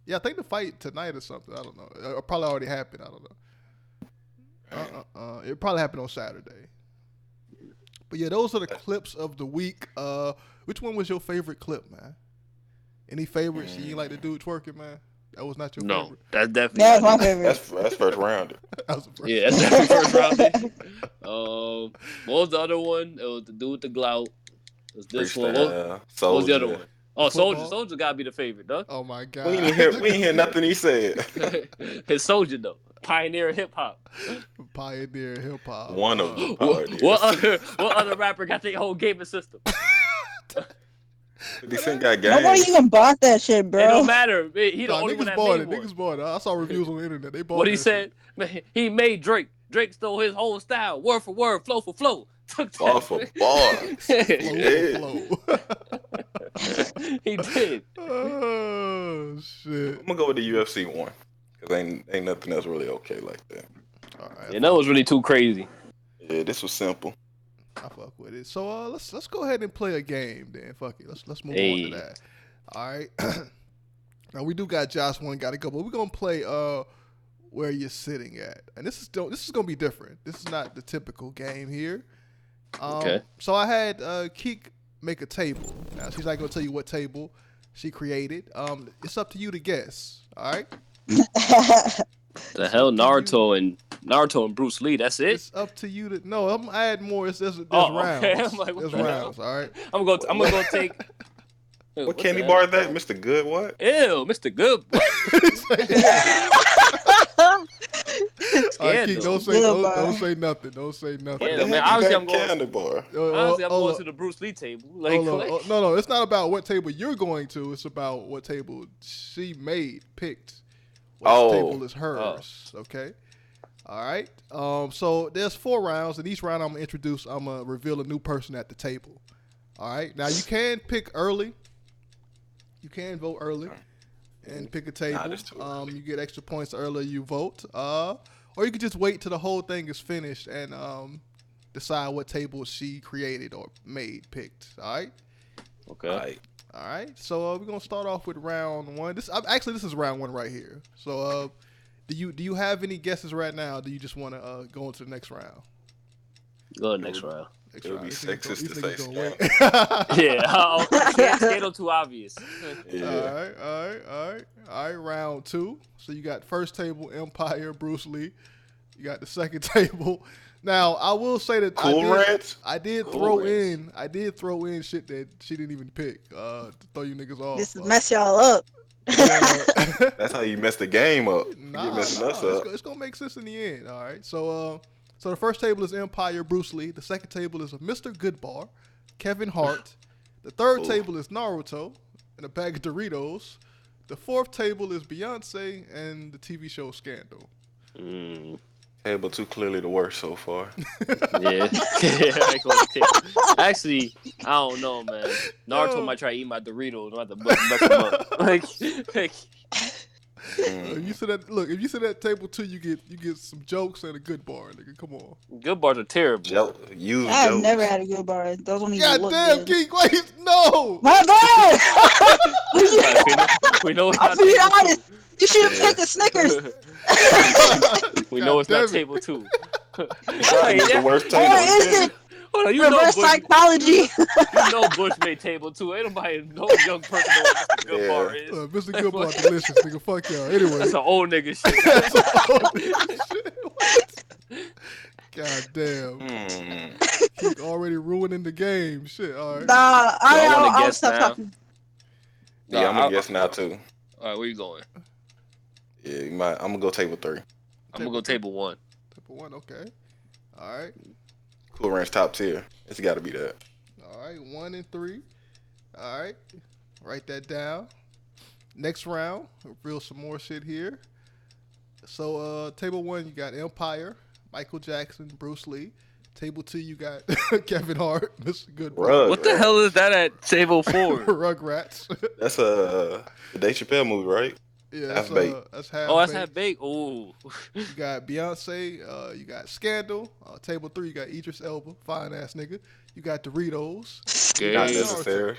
Yeah, I think the fight tonight or something. I don't know. It probably already happened. I don't know. It probably happened on Saturday. But yeah, those are the clips of the week. Which one was your favorite clip, man? Any favorites? You like the dude twerking, man? That was not your favorite. That's definitely. That was my favorite. That's first round. That was the first. Yeah, that's definitely first round. What was the other one? It was the dude with the glout. It was this one. What was the other one? Oh, Soldier gotta be the favorite, though. Oh my god. We ain't hear nothing he said. His Soldier though, pioneer hip hop. Pioneer hip hop. One of them. What other rapper got their whole gaming system? 50 Cent got games. Nobody even bought that shit, bro. It don't matter. He the only one niggas that bought made it. one. Niggas bought it. I saw reviews on the internet. They bought What he that said? Man, he made Drake. Drake stole his whole style, word for word, flow for flow. Took that. Bar for bar. He did. Oh shit. I'm gonna go with the UFC one because ain't nothing else really okay like that. All right. Yeah, that was really too crazy. Yeah, this was simple. I fuck with it. So let's go ahead and play a game then. Fuck it. Let's move on to that. All right. Now we do got Josh one got to go, but we're gonna play where you're sitting at, and this is gonna be different. This is not the typical game here. Okay. So I had Keek make a table. Now she's not gonna tell you what table she created. It's up to you to guess. All right. The hell, Naruto and Bruce Lee. That's it. It's up to you to. No, I'm adding more. There's rounds. Okay. I'm like, what there's the hell? rounds. All right. I'm gonna go take. What candy bar is that? Mr. Good what? Ew, Mr. Good. All right, Keek, don't say nothing. Don't say nothing. Yeah, man, obviously I'm going. Candy bar. Honestly, I'm going to the Bruce Lee table. Like, No, it's not about what table you're going to. It's about what table she picked which table is hers. Okay. All right. So there's 4 rounds, and each round I'm gonna reveal a new person at the table. All right. Now you can pick early. You can vote early and pick a table. You get extra points the earlier you vote. Or you can just wait till the whole thing is finished and decide what table she created or picked. All right. Okay. All right. So we're gonna start off with round 1. This is round 1 right here. So do you have any guesses right now? Or do you just want to go into the next round? Go to the next round. It would be sexist to say Scandal. Yeah, Scandal too obvious. Yeah. All right. Round 2. So you got first table Empire, Bruce Lee. You got the second table. Now I will say that I did throw in shit that she didn't even pick to throw you niggas off. This mess y'all up. That's how you mess the game up. Us up. It's gonna make sense in the end. All right. So the first table is Empire, Bruce Lee. The second table is Mr. Goodbar, Kevin Hart. The third table is Naruto and a bag of Doritos. The fourth table is Beyonce and the TV show Scandal. Table 2 clearly the worst so far. Yeah. Actually, I don't know, man. Naruto might try to eat my Doritos. I'm about to mess them up. If you sit at table 2, you get some jokes and a good bar, nigga. Come on. Good bars are terrible. I've never had a good bar. Those don't even look damn, good. Geek, wait, no. My bad. we know it's I'm not being table honest. You should have picked the Snickers. We know it's not table 2. The worst table. Or is it reverse psychology? You know Bush made table 2. Ain't nobody, no young person know what Mr. Goodbar is. Mr. Goodbar delicious, nigga. Fuck y'all. Anyway. That's an old nigga shit. God damn. He already ruining the game. Shit. All right. Nah, I was talking. Yeah, I'm gonna guess now too. All right, where you going? Yeah, I'm gonna go table 3. I'm gonna go table 1. Table 1, okay. All right. Cool Ranch top tier. It's got to be that. All right, 1 and 3. All right, write that down. Next round, reveal some more shit here. So, table 1, you got Empire, Michael Jackson, Bruce Lee. Table 2, you got Kevin Hart, Mr. Goodbar. What the hell is that at table 4? Rugrats. That's the Dave Chappelle movie, right? Yeah, Half Baked. That's Half Baked. That's Half Baked. Ooh. You got Beyonce. You got Scandal. Table 3, you got Idris Elba, fine ass nigga. You got Doritos. Not necessary.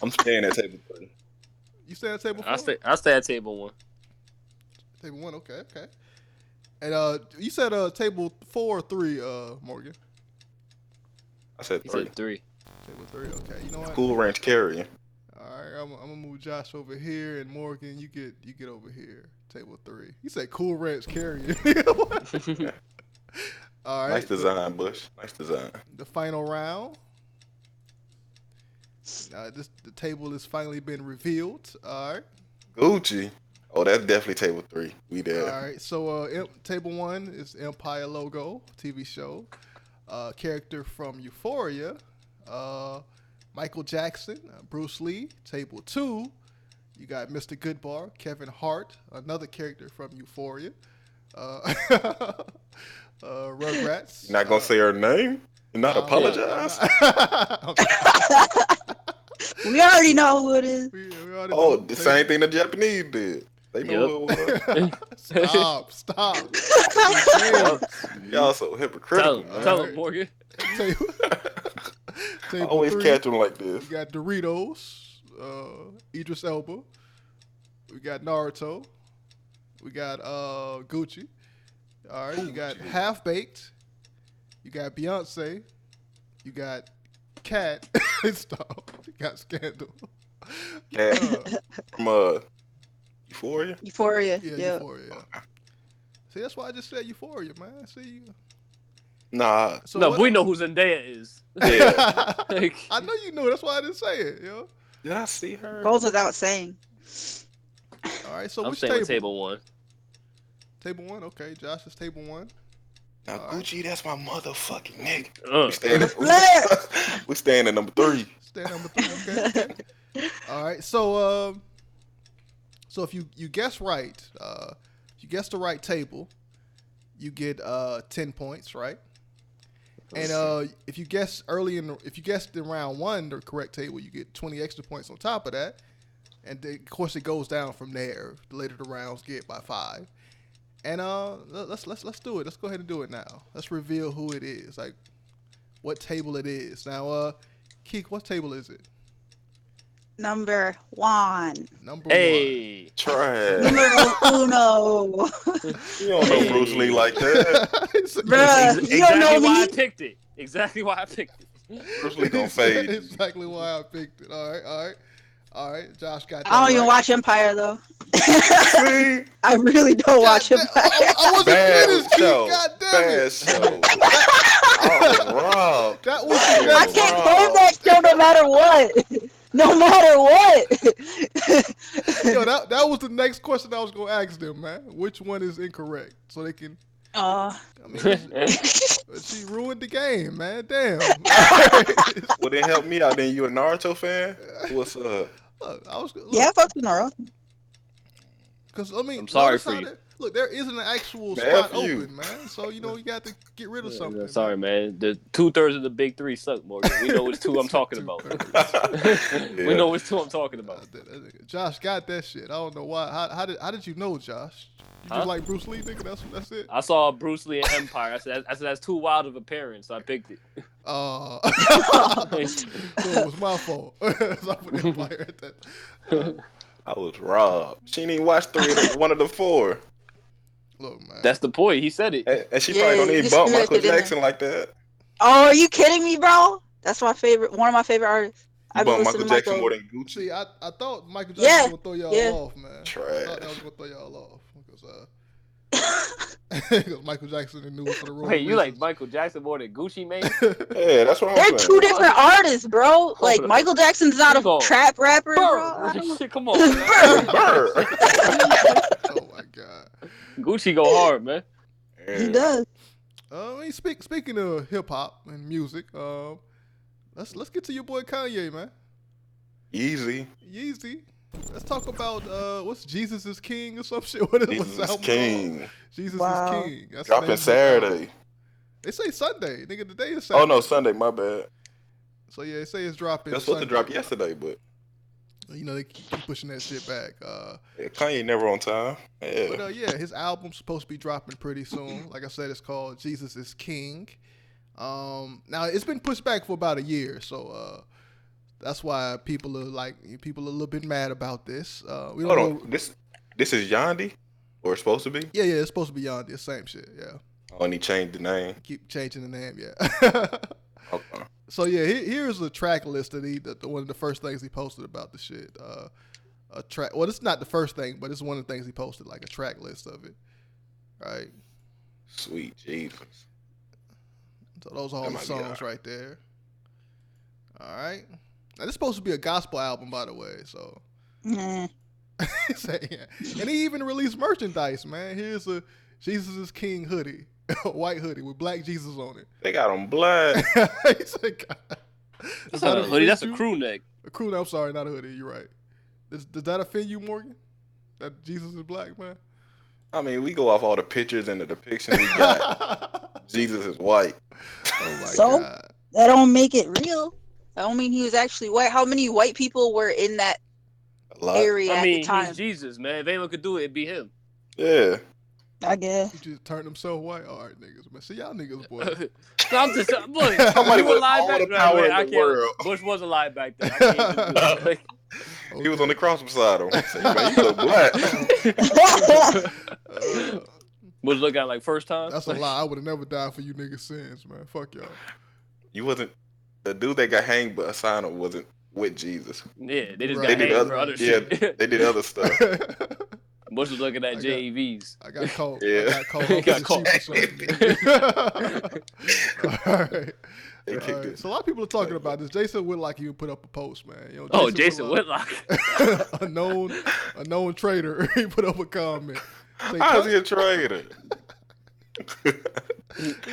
I'm staying at table 3. You stay at table 4? I stay at table 1. Table 1, okay. And you said table 4 or 3, Morgan? I said 3. Said 3. Table 3, okay. You know what? Cool Ranch carrying. All right, I'm gonna move Josh over here, and Morgan, you get over here. Table 3. You said Cool Ranch carrying. All right. Nice design, Bush. Nice design. The final round. The table has finally been revealed. All right. Gucci. Oh, that's definitely table 3. We there. All right. So table 1 is Empire logo, TV show. Character from Euphoria. Michael Jackson, Bruce Lee. Table 2, you got Mr. Goodbar, Kevin Hart, another character from Euphoria. Rugrats. You're not gonna say her name? You're not apologize? We already know who it is. The same thing the Japanese did. They know who it was. Stop. Y'all so hypocritical. Tell him, Morgan. I always catch them like this. We got Doritos, Idris Elba. We got Naruto. We got Gucci. All right, you got Half Baked. You got Beyonce. You got Cat. Stop. You got Scandal. Cat from Euphoria. Euphoria. Yeah, Euphoria. See, that's why I just said Euphoria, man. See. Nah. So no, we know who Zendaya is. Yeah. I know you knew. That's why I didn't say it, yo. Did I see her? Goes without saying. All right, so I'm which staying table? with table 1. Table 1, okay. Josh is table 1. Now, Gucci, that's my motherfucking nigga. Let's we staying at number 3. Stay at number 3, okay. All right, so So if you guess right, you guess the right table, you get 10 points, right? And if you guess if you guessed in round 1 the correct table, you get 20 extra points on top of that. And then, of course, it goes down from there. The later the rounds get by 5. And let's do it. Let's go ahead and do it now. Let's reveal who it is, like what table it is. Now, Keek, what table is it? Number 1. Number 1. Trash. Numero uno. You don't know Bruce Lee like that. Bruh, you don't know why me. I picked it. Exactly why I picked it. Bruce Lee gonna fade. Exactly why I picked it. All right. Josh got that. I don't even watch Empire though. I really don't watch Empire. I wasn't Bad finished. show. God damn Bad it. show. Rob. That was I can't hold that show no matter what. No matter what. Yo, that was the next question I was gonna ask them, man. Which one is incorrect, so they can. I mean, she ruined the game, man. Damn. Well, then help me out. Then you a Naruto fan? What's up? Yeah, fuck with Naruto. Because I mean, I'm sorry for you. Look, there isn't an actual Man, spot you. open, man. So you got to get rid of something. Sorry, man. The 2/3 of the big 3 suck, Morgan. We know which 2 I'm talking about. We know which 2 I'm talking about. Josh got that shit. I don't know why. How did you know, Josh? You just like Bruce Lee, nigga? That's it. I saw Bruce Lee in Empire. I said that's too wild of a pairing, so I picked it. So it was my fault. So I put Empire at that. I was robbed. She didn't even watch 1 of the 4. Look, man. That's the point. He said it. And she probably don't even bump Michael Jackson like that. Oh, are you kidding me, bro? That's one of my favorite artists. You bump Michael Jackson more than Gucci. See, I thought Michael Jackson was gonna throw y'all off, man. Trash. I thought that was gonna throw y'all off because Michael Jackson knew it for the wrong Wait, you reasons. like Michael Jackson more than Gucci, man? Yeah, that's what I'm They're saying. 2 different artists, bro. Like on. Michael Jackson's not a trap rapper, bro. Shit, come on, man. Bird. Oh my god. Gucci go hard, man. He does. I mean, speaking of hip hop and music, let's get to your boy Kanye, man. Easy. Yeezy. Let's talk about what's Jesus is King or some shit. What is Jesus what's is King. Jesus is King. That's Dropping Saturday. They say Sunday, nigga. Today is Saturday. Oh no, Sunday. My bad. So yeah, they say it's dropping. That's supposed to drop yesterday, but they keep pushing that shit back. yeah, Kanye never on time. Yeah. But yeah, his album's supposed to be dropping pretty soon. Like I said, it's called Jesus is King. Now it's been pushed back for about a year, so that's why people are a little bit mad about this. We don't know. This is Yandi, or it's supposed to be? Yeah, it's supposed to be Yandi. The same shit. Yeah. Oh, and he changed the name. Keep changing the name. Yeah. Okay. So yeah, here's a track list that one of the first things he posted about the shit. A track. Well, it's not the first thing, but it's one of the things he posted, like a track list of it. Right. Sweet Jesus. So those are all the songs right there. All right. Now this is supposed to be a gospel album, by the way. So. Nah. And he even released merchandise, man. Here's a Jesus is King hoodie, a white hoodie with black Jesus on it. They got him black. That's not a hoodie. That's a crew neck. A crew neck. I'm sorry, not a hoodie. You're right. Does that offend you, Morgan? That Jesus is black, man? I mean, we go off all the pictures and the depictions we got. Jesus is white. Oh my God. That don't make it real. That don't mean he was actually white. How many white people were in that area at the time? He's Jesus, man. If anyone could do it, it'd be him. Yeah. I guess. He just turned himself white. All right, niggas, man. See y'all niggas, boy. So I'm just look. Somebody You were with alive all back the then. power Wait, in I the can't. world. Bush was alive back then. I can't even do it. He was on the cross beside him. Say, man, you look black. Bush look at like first time. That's a lie. I would have never died for you niggas' sins, man. Fuck y'all. You wasn't the dude that got hanged, but Asana wasn't with Jesus. Yeah, they just Right. got hanged for other shit. Yeah, they did other stuff. Bush was looking at JEVs. I got caught. Yeah. I got caught. He got caught. All right. They kicked All right. it. So a lot of people are talking about this. Jason Whitlock even put up a post, man. You know, Oh, Jason Whitlock. a known trader. He put up a comment. Say, How is he a traitor?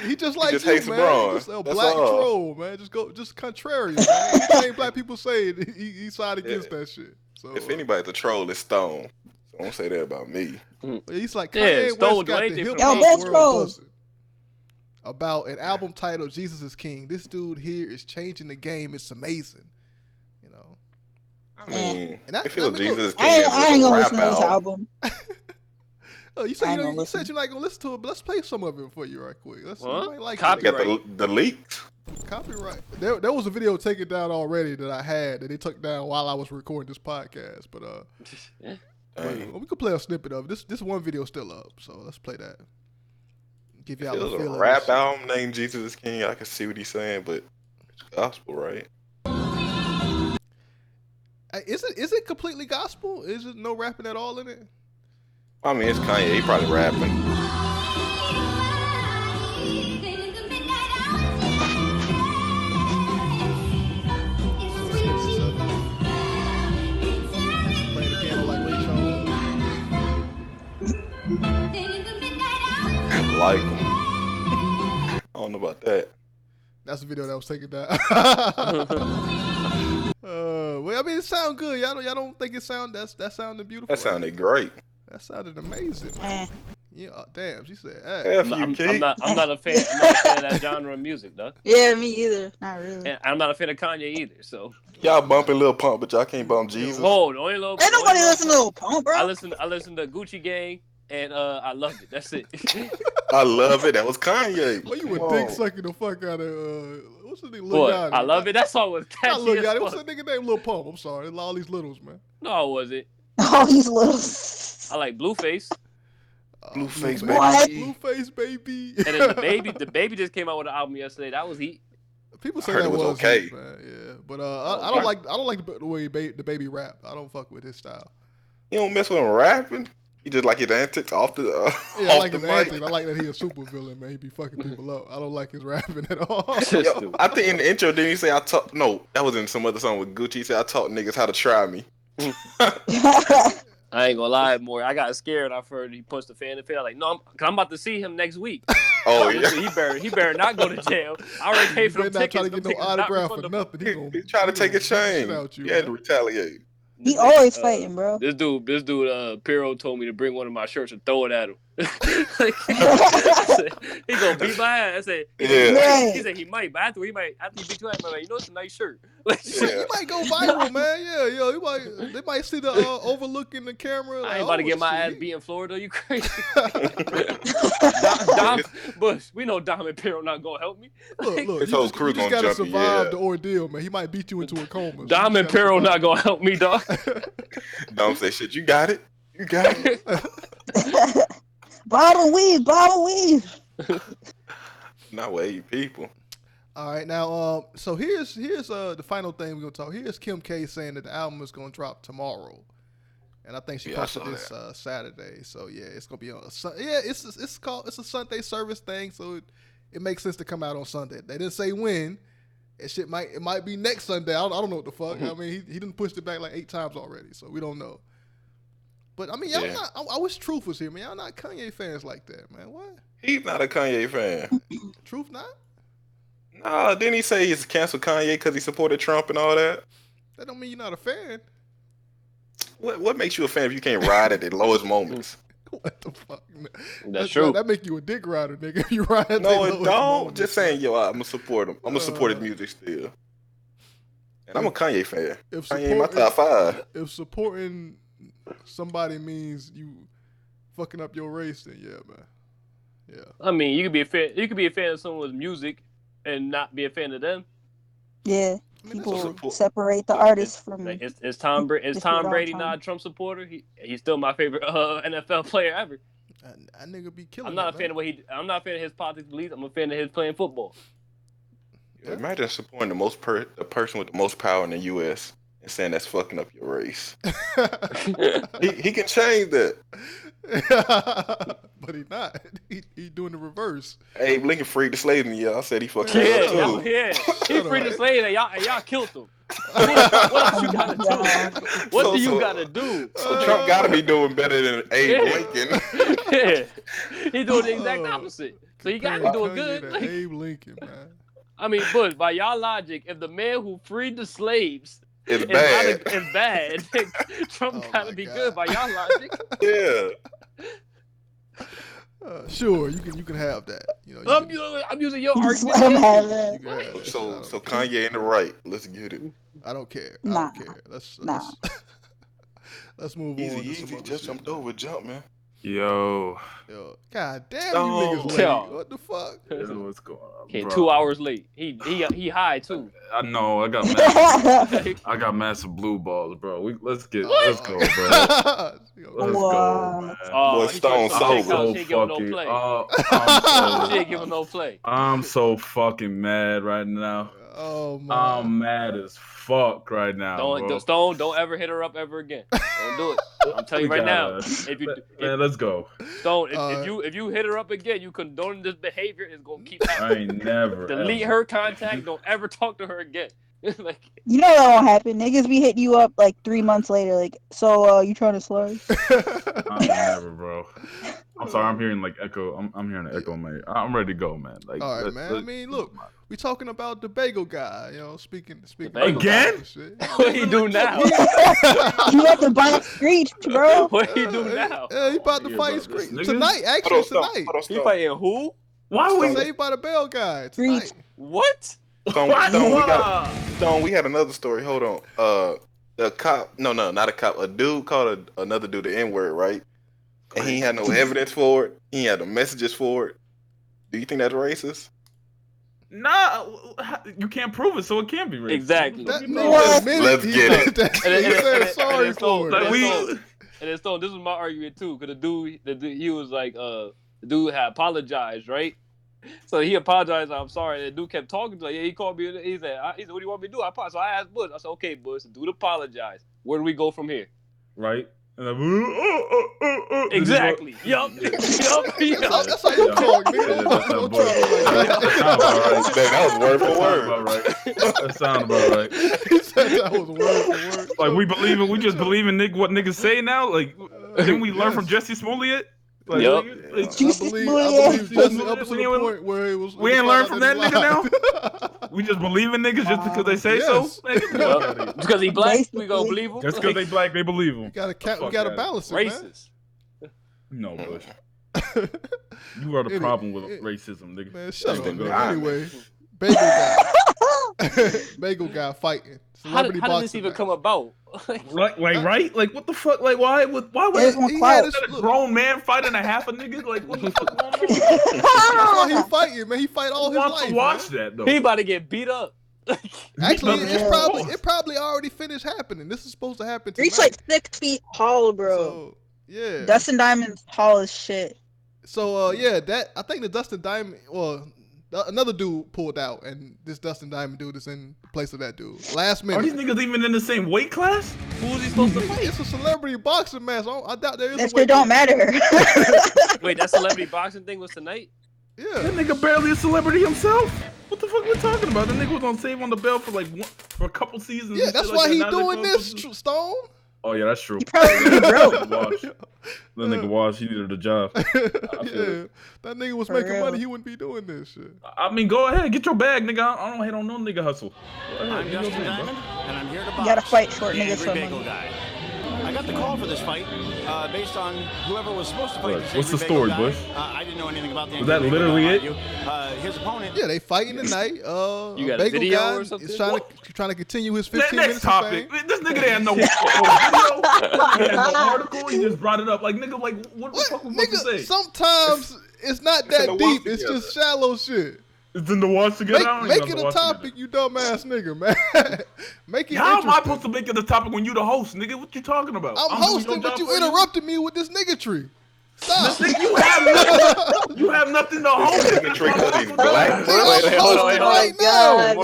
He just like just you, hates man. LeBron. Just a That's black all. troll, man. Just contrarian, man. Anything black people say, he side against that shit. So If anybody's a troll, it's Stone. So don't say that about me. He's like, Yeah, Kanye Stone West got ain't the hip different. hop Yo, world Metro. buzzing about an album titled Jesus is King. This dude here is changing the game. It's amazing. You know. I mean, And that, if it was I mean, look, Jesus King, I ain't gonna rap listen to this album. album. oh, you I said ain't you, gonna you said listen. you're not gonna listen to it, but let's play some of it for you right quick. Let's What? you might like You got it. the leaks. Copyright. There was a video taken down already that I had that they took down while I was recording this podcast. But we could play a snippet of it. This one video still up, so let's play that. Give If y'all it a was feel a of rap this shit. album named Jesus is King, I can see what he's saying, but it's gospel, right? Is it completely gospel? Is it no rapping at all in it? I mean, it's Kanye. He probably rapping. Play the piano like Ray Charles. Like him. I don't know about that. That's the video that was taken down. Well, I mean, it sounded good. Y'all don't think it that sounded beautiful? That sounded great. That sounded amazing. Yeah, damn. She said, F you, I'm Keith. not a fan. I'm not a fan of that genre of music, though. Yeah, me either. Not really. And I'm not a fan of Kanye either. So Y'all bumping Lil Pump, but y'all can't bump Jesus. oh, the only little. Ain't nobody listen to Lil Pump, bro. I listen to Gucci Gang, and I loved it. That's it. I love it. That was Kanye. Well, you were dick sucking the fuck out of what's the nigga? Lil What? Yachty. I love it. That song was Not catchy Lil as Yachty. fuck. What's that nigga named Lil Pump? I'm sorry. All these littles, man. No, it wasn't. All these little. I like Blueface. Blueface, What? baby. Blueface, baby. And then the baby just came out with an album yesterday. That was heat. People say heard that it was was okay. heat, man. Yeah, but I don't like the way the baby rap. I don't fuck with his style. You don't mess with him rapping. You just like his antics off the Yeah, I off like the his mic. antics. I like that he a super villain, man. He be fucking people up. I don't like his rapping at all. Yo, I think in the intro, didn't he say no, that was in some other song with Gucci. He said I taught niggas how to try me. I ain't gonna lie, more. I got scared. I've heard he punched the fan in the face. I'm like, no, I'm about to see him next week. Oh yeah, he better not go to jail. I already paid for Better them not try tickets. to get no autograph for nothing. he tried to take a chain. He He had to retaliate. He always fighting, bro. This dude, Piro told me to bring one of my shirts and throw it at him. Like, he gonna beat my ass. I said, he said he might, but after he beat your ass, I'm like, you know, it's a nice shirt. Like, He might go viral, man. Yeah, they might see the overlooking the camera. I ain't about to get my ass beat in Florida. You crazy? Bush, we know Dom and Piro not gonna help me. Look, His you whole just, crew you just gonna gotta jump you, survive yeah. the ordeal, man. He might beat you into a coma. Dom and Piro not gonna help me, dog. Dom say, shit, you got it. You got it. Bottle weave. Not with 8 people. All right, now, so here's the final thing we're gonna talk. Here's Kim K saying that the album is gonna drop tomorrow, and I think she posted this Saturday. So yeah, it's gonna be on. It's a Sunday service thing, so it makes sense to come out on Sunday. They didn't say when. It might be next Sunday. I don't know what the fuck. I mean, he didn't push it back like 8 times already, so we don't know. But I mean, y'all not. I wish Truth was here, man. Y'all not Kanye fans like that, man. What? He's not a Kanye fan. Truth not? Nah, didn't he say he's canceled Kanye because he supported Trump and all that? That don't mean you're not a fan. What makes you a fan if you can't ride at the lowest moments? What the fuck? That's true. That make you a dick rider, nigga. If you ride at No, the it lowest don't. moments. Just saying, yo, I'm gonna support him. I'm gonna support his music still. And I'm a Kanye fan. Kanye in my top 5. If supporting somebody means you fucking up your race, then yeah, man. Yeah. I mean, you could be a fan. You could be a fan of someone's music and not be a fan of them. Yeah, people separate the artist from. Like, is Tom Brady not a Trump supporter? He's still my favorite NFL player ever. That nigga be killing. I'm not a fan of I'm not a fan of his politics beliefs. I'm a fan of his playing football. Yeah. Imagine supporting the person with the most power in the U.S. and saying that's fucking up your race. he can change that. But he not. He doing the reverse. Abe Lincoln freed the slaves in the year. I said he fucking up too. Yeah. He freed the slaves and y'all killed him. What else you gotta do? What do you gotta do? So Trump gotta be doing better than Abe Lincoln. Yeah. He's doing the exact opposite. So he gotta be doing good. Abe Lincoln, man. I mean, but by y'all logic, if the man who freed the slaves It's bad. It's bad. Trump gotta be good by y'all logic. Yeah. Sure, you can have that. You know, I'm using your Just argument. let him have it. you can have it. So Kanye in the right. Let's get it. I don't care. I Nah. don't care. Let's move on. to some Easy. other Just shit. jumped over. Jump, man. Yo. God damn, Oh, you niggas late. yo. What the fuck? What's going on, Okay, bro? 2 hours late. He high too. I know. I got massive blue balls, bro. Let's go, bro. Let's go, man. Boy, Stone sober. She ain't giving no play. She ain't giving no play. I'm so fucking mad right now. Oh man. I'm mad as fuck right now, bro. Stone, don't ever hit her up ever again. Don't do it. I'm telling you right now. Man, let's go. Stone, if you hit her up again, you condone this behavior. It's gonna keep happening. I ain't never. Delete her contact. Don't ever talk to her again. Like, You know that won't happen. Niggas be hitting you up like 3 months later. Like, so you trying to slur? I'm never, bro. I'm sorry. I'm hearing like echo. I'm hearing an echo, man. I'm ready to go, man. Like, all right, man. I mean, look, we talking about the bagel guy. You know, speaking again. Of shit. what he do now? You have to buy a screech, bro. What he do now? Yeah, he about to fight Screech tonight. Hold Actually, on, stop. tonight. Hold on, He stop. fighting who? Why we? Saved by the Bell guy tonight. What? Stone, we had another story. Hold on. The cop, no, not a cop. A dude called another dude the N-word, right? And he had no evidence for it. He had no messages for it. Do you think that's racist? Nah, you can't prove it, so it can't be racist. Exactly. That nigga admitted Let's he get did that. And He then- said and sorry then for Stone- it. And then Stone, this was my argument too, because the dude, he was like, the dude had apologized, right? So he apologized. I'm sorry. And the dude kept talking to him. He called me. He said, "What do you want me to do?" I apologized. So I asked Bush. I said, "Okay, Bush, the dude apologize. Where do we go from here?" Right? And then, Exactly. Yup. That's how you talk, nigga. Don't try me like that. That was word for word. That sounds about right. He said that was word for word. Like we just believe in what niggas say now. Like didn't we learn from Jesse Smollett? Like, Yep. I believe Jesse up to the point where it was. We ain't learned from that nigga now. We just believe in niggas just because they say so. Yep. Because he black, we gonna believe him. Just because they black, they believe him. We gotta balance it, Racist. No, Bush. You are the problem with racism, nigga. Man, shut up, man. Anyway, bagel guy. Bagel guy fighting. How did this even come about? Right? Like, what the fuck? Like, why would he had a grown man fighting a half a nigga? Like, what the fuck going on? That's why he fighting, man. He fight all his life. To watch that though. He about to get beat up. Actually, it probably already finished happening. This is supposed to happen tonight. He's like 6 feet tall, bro. So, yeah. Dustin Diamond's tall as shit. So I think the Dustin Diamond, another dude pulled out, and this Dustin Diamond dude is in place of that dude. Last minute. Are these niggas even in the same weight class? Who is he supposed to fight? It's a celebrity boxing match. I doubt there is. That shit don't matter. Wait, that celebrity boxing thing was tonight? Yeah. That nigga barely a celebrity himself. What the fuck we talking about? The nigga was on Save on the Bell for a couple seasons. Yeah, that's why he doing this, Stone. Oh yeah, that's true. He probably broke. That nigga Wash, he needed a job. Yeah, that nigga was For making real. money. He wouldn't be doing this shit. I mean, go ahead, get your bag, nigga. I don't hate on no nigga hustle. I'm Dustin Diamond, and I'm here to box. You gotta fight short the niggas Angry for Bagel money. Guy. I got the call for this fight based on whoever was supposed to fight. Look, this what's the Angry Bagel story, Guy. Bush? I didn't know anything about the Was Angry that Bagel literally Guy, it? mind you. His opponent. Yeah, they fighting tonight. You got a Bagel video guy or something? is trying to continue his 15 Next minutes. topic. This nigga didn't have no video. He had no article. He just brought it up. Like nigga, like what the fuck we supposed to say? Sometimes it's not It's in that the deep. wash It's together. just shallow shit. It's in the wash together. I don't Make even it know a the wash topic, you dumbass nigga, man. Make it How am I interesting. supposed to make it a topic when you the host, nigga? What you talking about? I'm doing hosting, your but job you for interrupted me with this nigga tree. Stop. Nigga, you have nothing to host. Nigga trick because he's black. I'm hosting right now.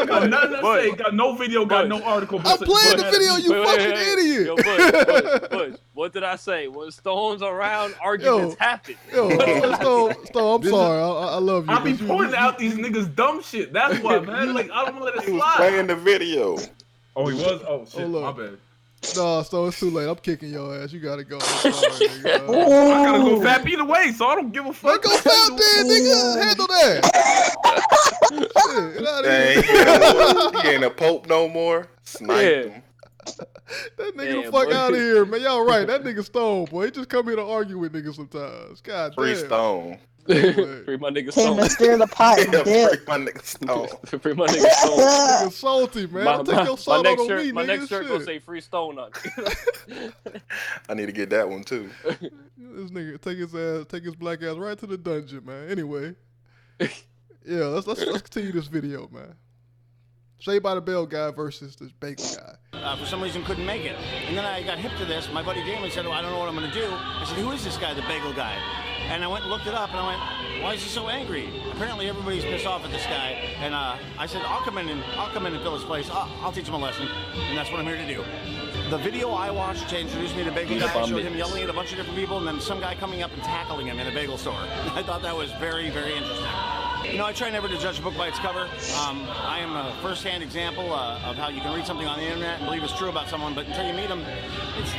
Got nothing to say. Got no video. Got no article. I'm playing the video, you fucking idiot. Yo, Bush, what did I say? When Stone's around, arguments happen. Stone, I'm sorry. I love you. I be but you- pointing out these niggas dumb shit. That's why, man. Like I don't want to let it He was slide. playing the video. Oh, he was. Oh shit, Hold my up. bad. No, so it's too late. I'm kicking your ass. You gotta go. I'm sorry, nigga. I gotta go Fap either way, so I don't give a fuck. Go Fap then, nigga. Handle that. Shit, get out of Dang, he ain't a pope no more. Sniped him. That nigga the fuck out of here, man. Y'all right. That nigga Stone, boy. He just come here to argue with niggas sometimes. God Free damn. Stone. Free my nigga Stone. Came to stir the pot and dip. Free my nigga Stone. Free my nigga Stone. Nigga salty, man. Don't take your salt out on me, my nigga. next shirt Shit. gonna say Free Stone on it. I need to get that one too. This nigga take his black ass right to the dungeon, man. Anyway. Yeah, let's continue this video, man. Saved by the Bell guy versus this bagel guy. For some reason couldn't make it. And then I got hip to this. My buddy Damon said, I don't know what I'm going to do. I said, who is this guy, the bagel guy? And I went and looked it up, and I went, why is he so angry? Apparently everybody's pissed off at this guy. And I said, I'll come in and fill his place. I'll teach him a lesson. And that's what I'm here to do. The video I watched to introduce me to Bagel Guy showed him yelling at a bunch of different people and then some guy coming up and tackling him in a bagel store. I thought that was very, very interesting. You know, I try never to judge a book by its cover. I am a first-hand example of how you can read something on the internet and believe it's true about someone, but until you meet them,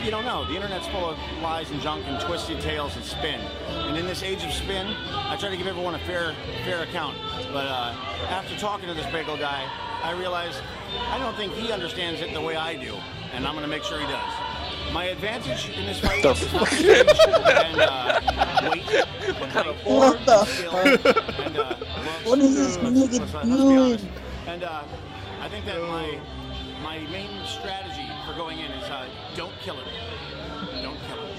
you don't know. The internet's full of lies and junk and twisted tales and spin. And in this age of spin, I try to give everyone a fair account. But after talking to this bagel guy, I realized I don't think he understands it the way I do, and I'm going to make sure he does. My advantage in this fight is not speech and weight and height. What the fuck? And, what is this nigga doing? And I think that my main strategy for going in is don't kill him. Don't kill him.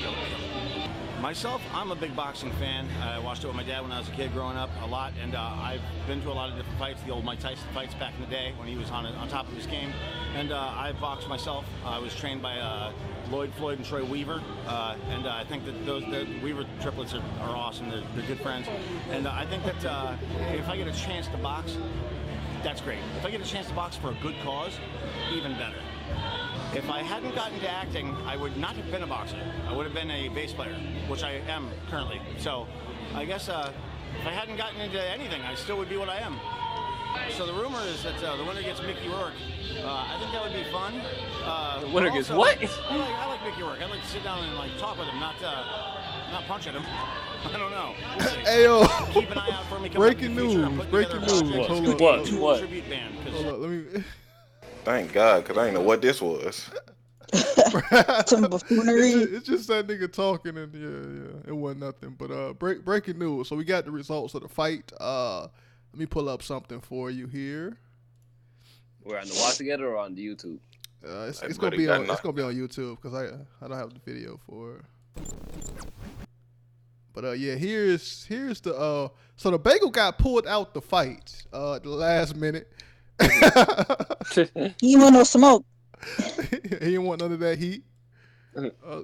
Don't kill him. Myself, I'm a big boxing fan. I watched it with my dad when I was a kid growing up a lot, and I've been to a lot of different fights, the old Mike Tyson fights back in the day when he was on top of his game. And I've boxed myself. I was trained by Lloyd Floyd and Troy Weaver, and I think that the Weaver triplets are awesome. They're good friends. And I think that if I get a chance to box, that's great. If I get a chance to box for a good cause, even better. If I hadn't gotten into acting, I would not have been a boxer. I would have been a bass player, which I am currently. So I guess if I hadn't gotten into anything, I still would be what I am. So the rumor is that the winner gets Mickey Rourke. I think that would be fun. The winner gets what? I like Mickey Rourke. I'd like to sit down and talk with him, not punch at him. I don't know. We'll see. Hey yo, keep an eye out for me. breaking news. Breaking news. What? Tribute band, Hold up, let me. Thank God, because I didn't know what this was. Some buffoonery. It's just that nigga talking, and yeah, it wasn't nothing. But breaking news. So we got the results of the fight. Let me pull up something for you here. We're on the Watch Together or on the YouTube? It's gonna be on YouTube because I don't have the video for it. But yeah, here's the so the bagel guy pulled out the fight at the last minute. He want no smoke. He didn't want none of that heat.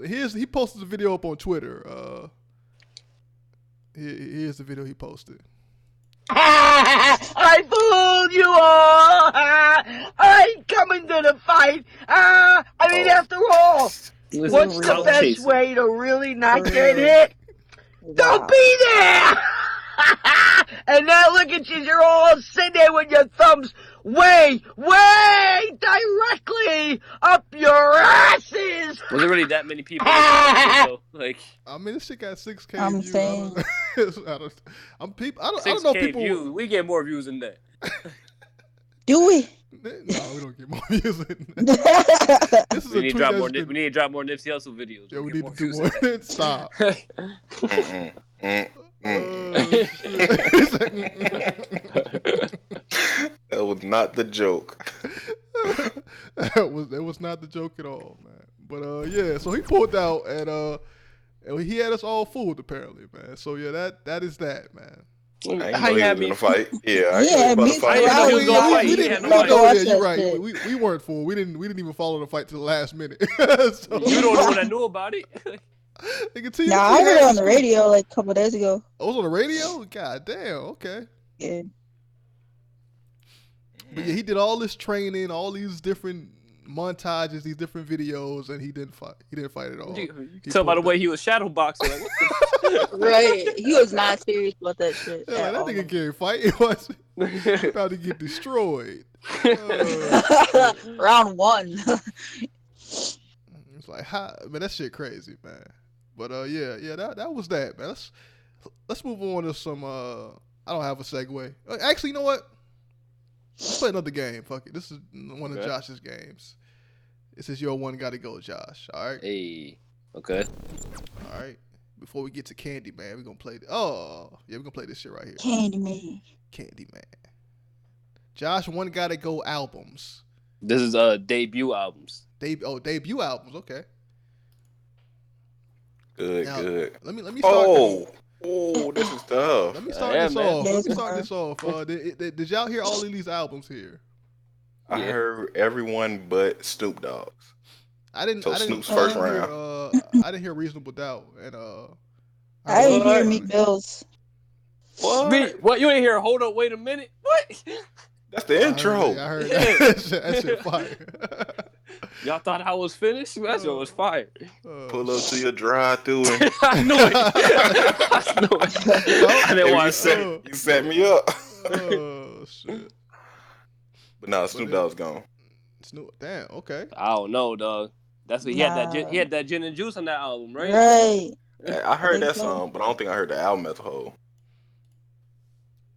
He posted the video up on Twitter. Here's the video he posted. I fooled you all. I ain't coming to the fight. After all, what's the best way to really not get hit? Don't be there. And now look at you, you're all sitting there with your thumbs way directly up your asses. Was there really that many people? Like, I mean, this shit got 6K I'm views. saying. I don't know people. Views. We get more views than that. Do we? No, we don't get more views than that. This is we need to drop more. been... We need to drop more Nipsey Hussle videos. Yeah, we need to do more. Stop. That was not the joke. That was not the joke at all, man. But yeah, so he pulled out and he had us all fooled apparently, man. So yeah, that is that, man. How you had me in a fight? Yeah, we didn't know. Yeah, you're right. We weren't fooled. We didn't even follow the fight to the last minute. So, you don't know what I knew about it. Nah, I heard it on the radio like a couple days ago. Oh, it was on the radio? God damn, okay. Yeah. But yeah, he did all this training, all these different montages, these different videos, and he didn't fight. He didn't fight at all. You can tell by the way he was shadow boxing. Like, what Right. He was not serious about that shit. Yeah, like, at that all. nigga can't fight. He was about to get destroyed. Round 1. It's like, man, that shit crazy, man. But yeah, that was that, man. Let's move on to some. I don't have a segue. Actually, you know what? Let's play another game. Fuck it. This is one of Josh's games. This is your one. Got to go, Josh. All right. Hey. Okay. All right. Before we get to Candyman, we're gonna play. We're gonna play this shit right here. Candyman. Josh, one gotta go albums. This is debut albums. Debut albums. Okay. Good. Let me start. Oh, this is tough. Let me start this off. Did y'all hear all of these albums here? I heard everyone but Snoop Dogg's. I didn't. Snoop's first round. I didn't hear Reasonable Doubt, and I didn't hear Meek Mill's. What? You ain't hear? Hold up, wait a minute. What? That's the intro. I heard that. That shit fire. Y'all thought I was finished? That shit was fire. Pull up to your drive-through. And I knew it. I knew it. I didn't want to say it. You set me up. Oh shit. But no, Snoop Dogg's gone. Damn. Okay. I don't know, dog. That's what he had that. He had that gin and juice on that album, right? Right. I heard that song, but I don't think I heard the album as a whole.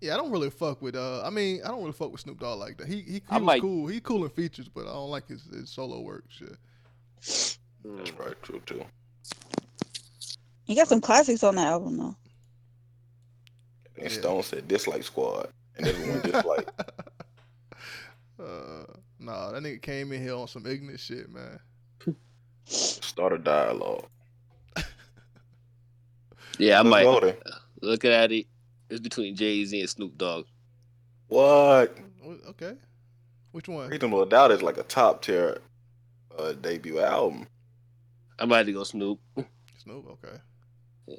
Yeah, I don't really fuck with. I don't really fuck with Snoop Dogg like that. He was cool. He cool in features, but I don't like his solo work shit. That's probably true too. He got some classics on that album though. And Stone said Dislike Squad, and everyone dislike. Nah, that nigga came in here on some ignorant shit, man. Start a dialogue. Yeah, I might look at it. It's between Jay-Z and Snoop Dogg. What? Okay. Which one? Reasonable Doubt is like a top tier debut album. I might have to go Snoop. Snoop, okay. Yeah.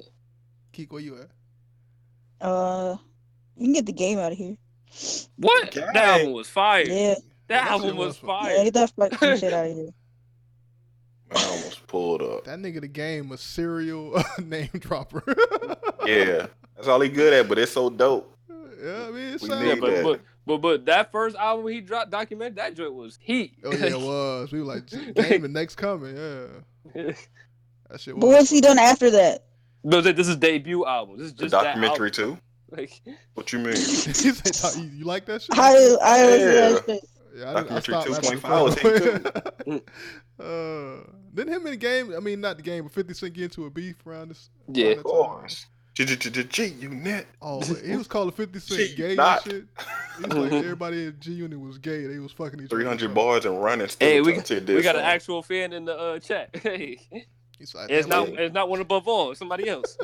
Keek, where you at? You can get the game out of here. What? Okay. That album was fire. Yeah. That album was fire. Yeah, get that fucking shit out of here. I almost pulled up. That nigga the game a serial name dropper. Yeah. That's all he good at, but it's so dope. Yeah, I mean, it's but that first album he dropped, documentary, that joint was heat. Oh yeah, it was. We were like, game the next coming, yeah. That shit was. But what's he done after that? No, this is debut album. This is just the documentary that album. too. Like, what you mean? You like that shit? I that shit. Yeah, documentary 2.5 was heat too. Didn't him in the game? I mean, not the game, but 50 Cent get into a beef around this. Yeah, of course. G-Unit. Oh, he was calling 50 Cent gay and shit. He was like, everybody in G-Unit was gay. They was fucking each other. 300 bars and running. Hey, we got an actual fan in the chat. Hey, like, it's not one above all. It's somebody else.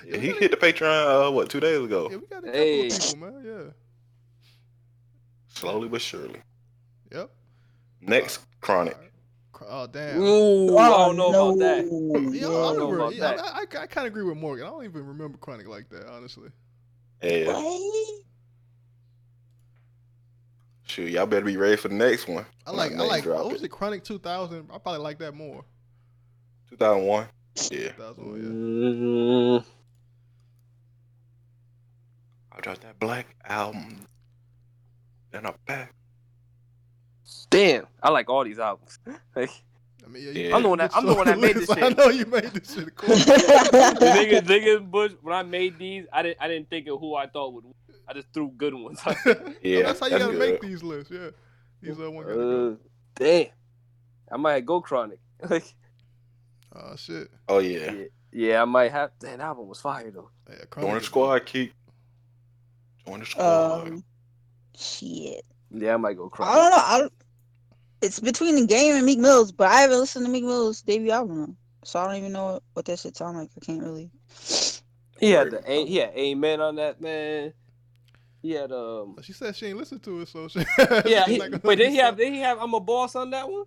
Yeah, he hit the Patreon 2 days ago. Yeah, we got a couple of people, man. Yeah. Slowly but surely. Yep. Next, Chronic. Oh damn! Ooh, I don't know about that. I kind of agree with Morgan. I don't even remember Chronic like that, honestly. Yeah. Shoot, y'all better be ready for the next one. I like. What was it? Chronic 2000. I probably like that more. 2001. Yeah. 2001. Yeah. I dropped that Black album. Then I'm back. Damn, I like all these albums. Like, I mean, yeah, I'm the one that made this shit. I know you made this shit. Cool. the nigga Bush. When I made these, I didn't think of who I thought would. I just threw good ones. Yeah, that's how you gotta make these lists. Yeah, these are one gotta go. Damn, I might go Chronic. Like, oh shit. Oh yeah. Yeah, I might have. That album was fire though. Yeah, Join the squad, Keith. Join the squad. Shit. Yeah, I might go Chronic. I don't know. It's between the game and Meek Mill's, but I haven't listened to Meek Mill's debut album, so I don't even know what that shit sound like. I can't really. He had Amen on that, man. He had She said she ain't listened to it, so she. Yeah, but did he have I'm a Boss on that one?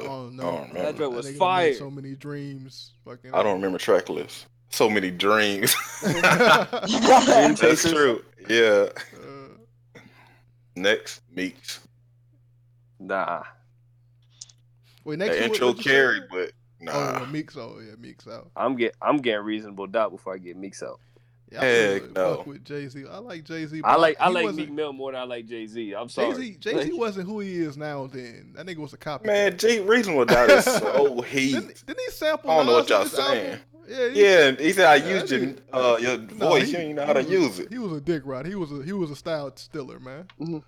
Oh no, that joint was fire. So many dreams. Fucking. I don't remember track list. So many dreams. That's true. Yeah. Next, Meeks. Nah. Wait, next The year, intro what you carry, said? but Oh, nah. well, Meek's. Oh, yeah, Meek's out. I'm getting reasonable doubt before I get Meeks out. Yeah, I Heck no. fuck with Jay-Z. I like Jay-Z, I but like he Meek wasn't. Mill more than I like Jay-Z. I'm sorry. Jay-Z wasn't who he is now. Then that nigga was a copycat. Man, Reasonable Doubt is so heat. Didn't he sample? I don't know what Nas y'all in this saying. album? Yeah, he said I Yeah, used that your nigga- voice. You ain't know how to use it. He was a dick rod. He was a style stiller, man. Mm-hmm.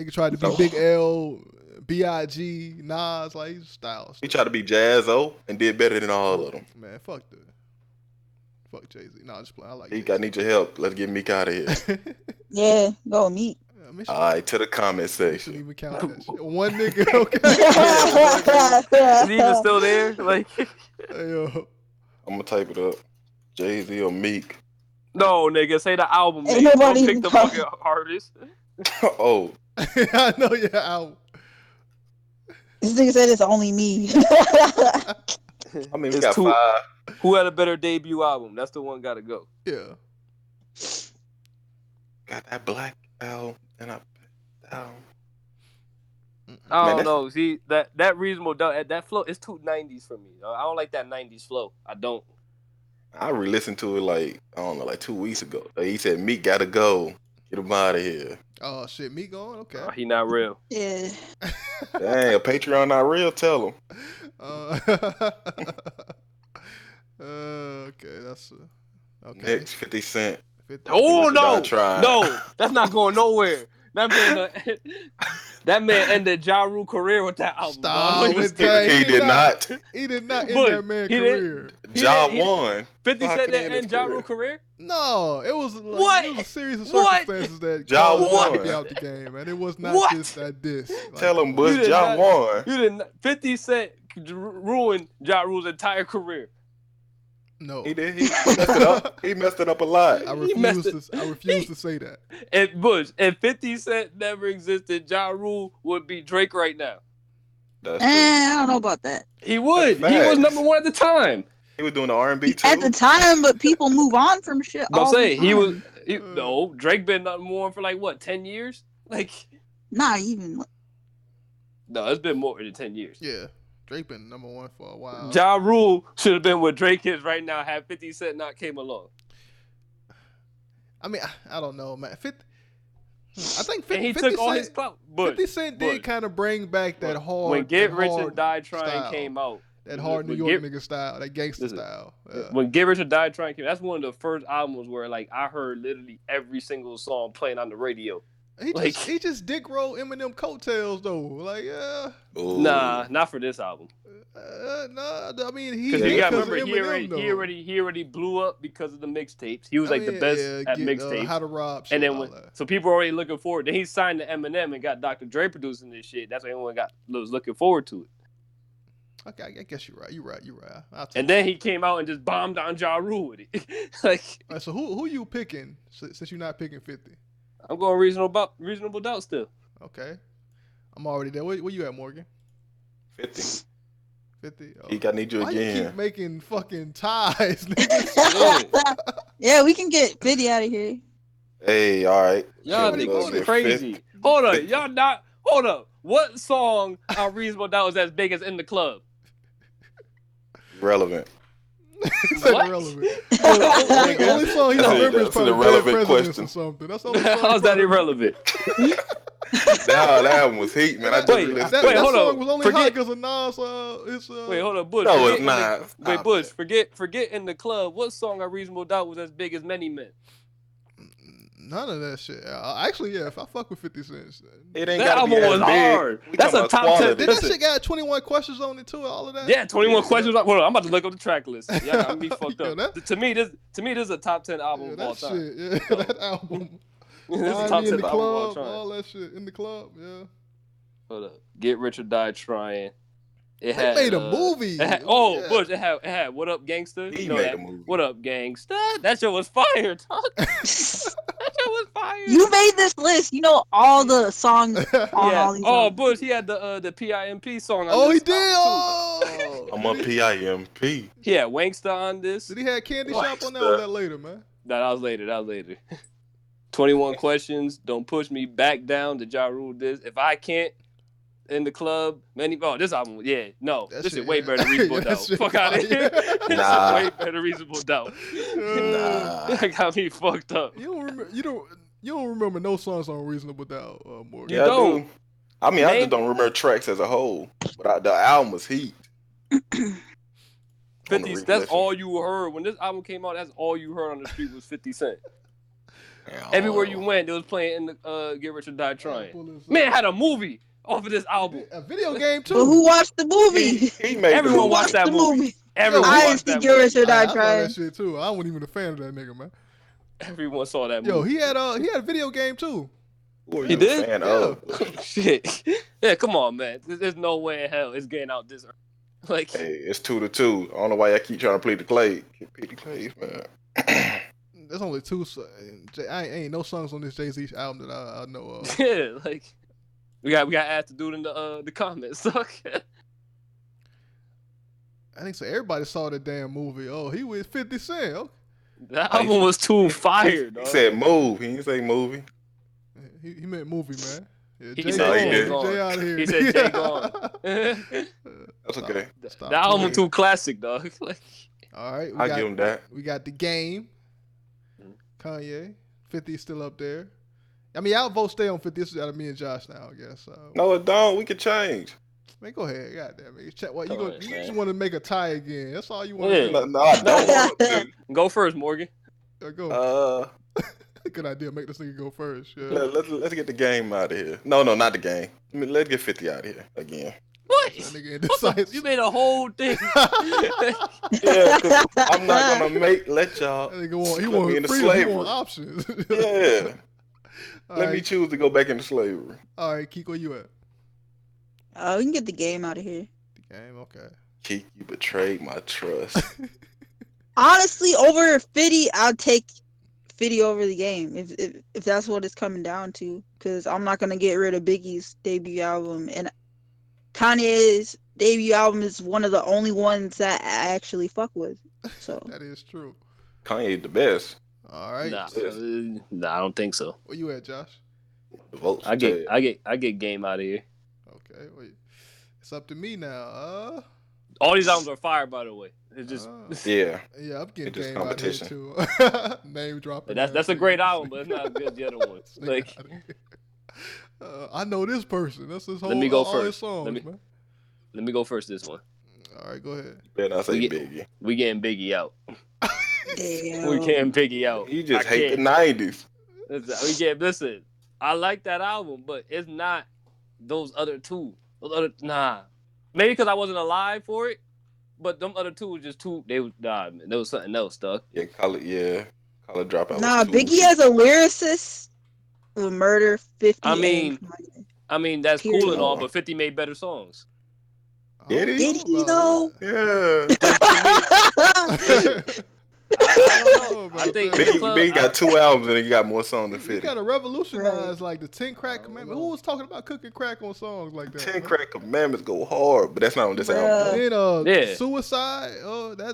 Nigga tried to be Big L, B.I.G., Nas, like he's a style. He tried to be Jazz-O and did better than all of them. Man, fuck Jay-Z. Nah, just playing. I like. I need your help. Let's get Meek out of here. Yeah, go Meek. All right, to the comment Shouldn't section. even count that shit. One nigga, okay. Is he even still there? Like, Hey, yo. I'm gonna type it up. Jay-Z or Meek. no, nigga, say the album Ain't name. Don't nobody pick the know. fucking artist. Oh, I know you're out. This nigga said it's only me. I mean, we It's got two- 5. Who had a better debut album? That's the one gotta go. Yeah. Got that Black album and I. I Man, don't know. See that reasonable doubt that flow. It's too 90s for me. I don't like that 90s flow. I don't. I re-listened to it like 2 weeks ago. He said Meek gotta go. Get him out of here. Oh shit, Meek going? Okay. He not real. Yeah. Dang, a Patreon not real. Tell him. Okay, that's okay. Next 50 Cent. Oh no, trying. no, that's not going nowhere. That man ended Ja Rule's career with that album. Stop dog. with that. He did not. He did not end But that man's he career. Ja won. 50 How Cent can he that end his end Ja career? Rule's career? No, it was like, What? It was a series of What? circumstances that Ja caused him to won. be out the game, man. It was not What? just that diss. Like, Tell him, You Bush, did Ja not- won. You didn't. 50 Cent ruined Ja Rule's entire career. No, He did. He messed it up. He messed it up a lot. I messed refuse to say that. If Bush, if 50 Cent never existed, Ja Rule would be Drake right now. That's true. I don't know about that. He would. That's He was facts. #1 at the time. He was doing the R&B too. At the time, but people move on from shit. But I'm all the saying he time. was. No, Drake been #1 for like what, 10 years? Like, Not even. no, it's been more than 10 years. Yeah, Drake been #1 for a while. Ja Rule should have been what Drake is right now had 50 Cent not came along. I mean, I don't know, man. I think 50, And he 50 took all Cent, his clout. But 50 Cent did kind of bring back that hard. when Get that Rich hard or Die Trying style. came out, That hard New when York Get- nigga style, that gangster Listen, style. Yeah. when Get Rich or Die Trying came, that's one of the first albums where like I heard literally every single song playing on the radio. He just dick roll Eminem coattails though. Like, Nah, not for this album. nah. I mean, he Because you got to because of remember, Eminem, he already blew up because of the mixtapes. He was like the mean, best yeah, at get, mixtapes. How to Rob, and then all when, that. so people were already looking forward. Then he signed to Eminem and got Dr. Dre producing this shit. That's why everyone was looking forward to it. Okay, I guess you're right. You're right. And then he came out and just bombed on Ja Rule with it. Like, all right, so who you picking since you're not picking 50? I'm going reasonable doubt still. Okay, I'm already there. Where you at, Morgan? 50. 50. Oh. He got need you Why again. you keep making fucking ties, nigga? Yeah, we can get 50 out of here. Hey, all right. Y'all niggas crazy. Hold on, y'all not. Hold up. What song on Reasonable Doubt was as big as In the Club? Relevant. It's irrelevant. The only song he remembers is That's an probably irrelevant Dead Presidents question. or something. That's the only song. How's that irrelevant? That album was heat, man. I just Wait, re-listened That to it. hold song on. was only hot because of Nas. Wait, hold on, Bush. No, Forget it's In not. Wait, Stop Bush. Forget In the Club. What song on Reasonable Doubt was as big as Many Men? None of that shit. Actually, yeah, if I fuck with 50 Cent. It ain't That gotta be album as was big. hard. We That's talking a about top 10. quality. Did Listen. that shit got 21 questions on it too? All of that? Yeah, 21 questions. Hold on, I'm about to look up the track list. Yeah, I'm be fucked Yo, up. that- To me, this is a top 10 album Yeah, of all that time. shit. Yeah, that album. This is a Find top Me in 10 the album of all club, time. all that shit in the club. Yeah. Hold up. Get Rich or Die Trying. It They had, made a movie. It had, Yeah. Bush. It had What Up Gangsta. He You know made that. a movie. What Up Gangsta. That shit was fire, dog. That shit was fire. You made this list. You know all the songs on all these. Oh, albums. Bush. He had the PIMP song on Oh, he this did. album, too. Oh. I'm a PIMP. He had Wanksta on this. Did he have Candy What? Shop on that? Or was that later, man? No, that was later. 21 questions. Don't push me back down to Ja Rule this. If I can't in the club. This album, yeah, no, That this shit, is way yeah. better than Reasonable Yeah, that Doubt. shit Fuck out of fire. here. This Nah. is way better than Reasonable Doubt. That got me fucked up. You don't remember no songs on Reasonable Doubt, Morgan. Yeah, I do. I mean, I Name- just don't remember tracks as a whole, but the album was heat. 50. That's all you heard when this album came out. That's all you heard on the street was 50 Cent. Everywhere you went, they was playing in the Get Rich or Die Trying. Man had a movie off of this album. A video game too. But who watched the movie? He made Everyone watched that movie. Everyone I watched didn't see that Get Rich or movie. Die I saw Trying. that shit too. I wasn't even a fan of that nigga, man. Everyone saw that Yo, movie. he had a video game too. He did? Fan Yeah. of. Shit. Yeah, come on, man. There's no way in hell it's getting out this early. Like, Hey, it's 2-2. I don't know why I keep trying to plead the clay. Plead the clays, man. There's only two. Ain't no songs on this Jay-Z album that I know of. yeah, like we got asked to do it in the comments. So. I think so. Everybody saw the damn movie. Oh, he was 50 Cent. Okay. That album was too fire, He dog. said move. He didn't say movie. He meant movie, man. Yeah, He Jay said Jay gone. Jay out of here. He said Jay gone. That's okay. Stop That album playing. too classic, dog. Like, All right, I'll give him that. We got The Game. Kanye. 50 is still up there. I mean, I'll vote stay on 50. This is out of me and Josh now, I guess. No, it don't. We can change. Man, go ahead. Goddamn it. Check what you Go gonna. ahead, You man. just want to make a tie again. That's all you want Yeah. to No, I don't want to. go first, Morgan. do. Go. Uh, Good idea. Make this nigga go first. Yeah. let's get the game out of here. No, not the game. I mean, let's get 50 out of here again. What? That nigga indecisive. You made a whole thing. Yeah, 'cause I'm not gonna let y'all. That nigga want. He put me into want freedom. He slavery. want options. Yeah. All Let me right. choose to go back into slavery. All right, Kiko, you at? We can get The Game out of here. The Game. Okay. Keith, you betrayed my trust. Honestly, over 50, I'll take 50 over The Game if that's what it's coming down to. Because I'm not gonna get rid of Biggie's debut album, and Kanye's debut album is one of the only ones that I actually fuck with. So That is true. Kanye's the best. All right. Nah, I don't think so. Where you at, Josh? The votes. I get Game out of here. Okay. Wait. It's up to me now. All these albums are fire, by the way. It's just Yeah. Yeah, I'm getting It's just Game out here competition. too. Name dropping. that's a great album, but it's not as good as the other ones. Like, I know this person. That's his whole. let me go all his first. songs, Let man. me go first. This one. All right, go ahead. Better not say Biggie. We getting Biggie out. damn. We getting Biggie out. You just I hate the can't. 90s. Listen. I like that album, but it's not those other two. Nah. Maybe because I wasn't alive for it, but them other two was just too. They was man. There was something else stuck. Yeah, College Dropout. Nah, was too- Biggie as a lyricist will murder 50. I mean that's cool and all, Period. but 50 made better songs. Did he? Did he though? Yeah. I think Biggie got 2 albums and he got more songs than You 50. gotta revolutionize like the 10 Crack Commandments. Who was talking about cooking crack on songs like that? 10 Crack Commandments go hard, but that's not on this album. Then Yeah. Suicide.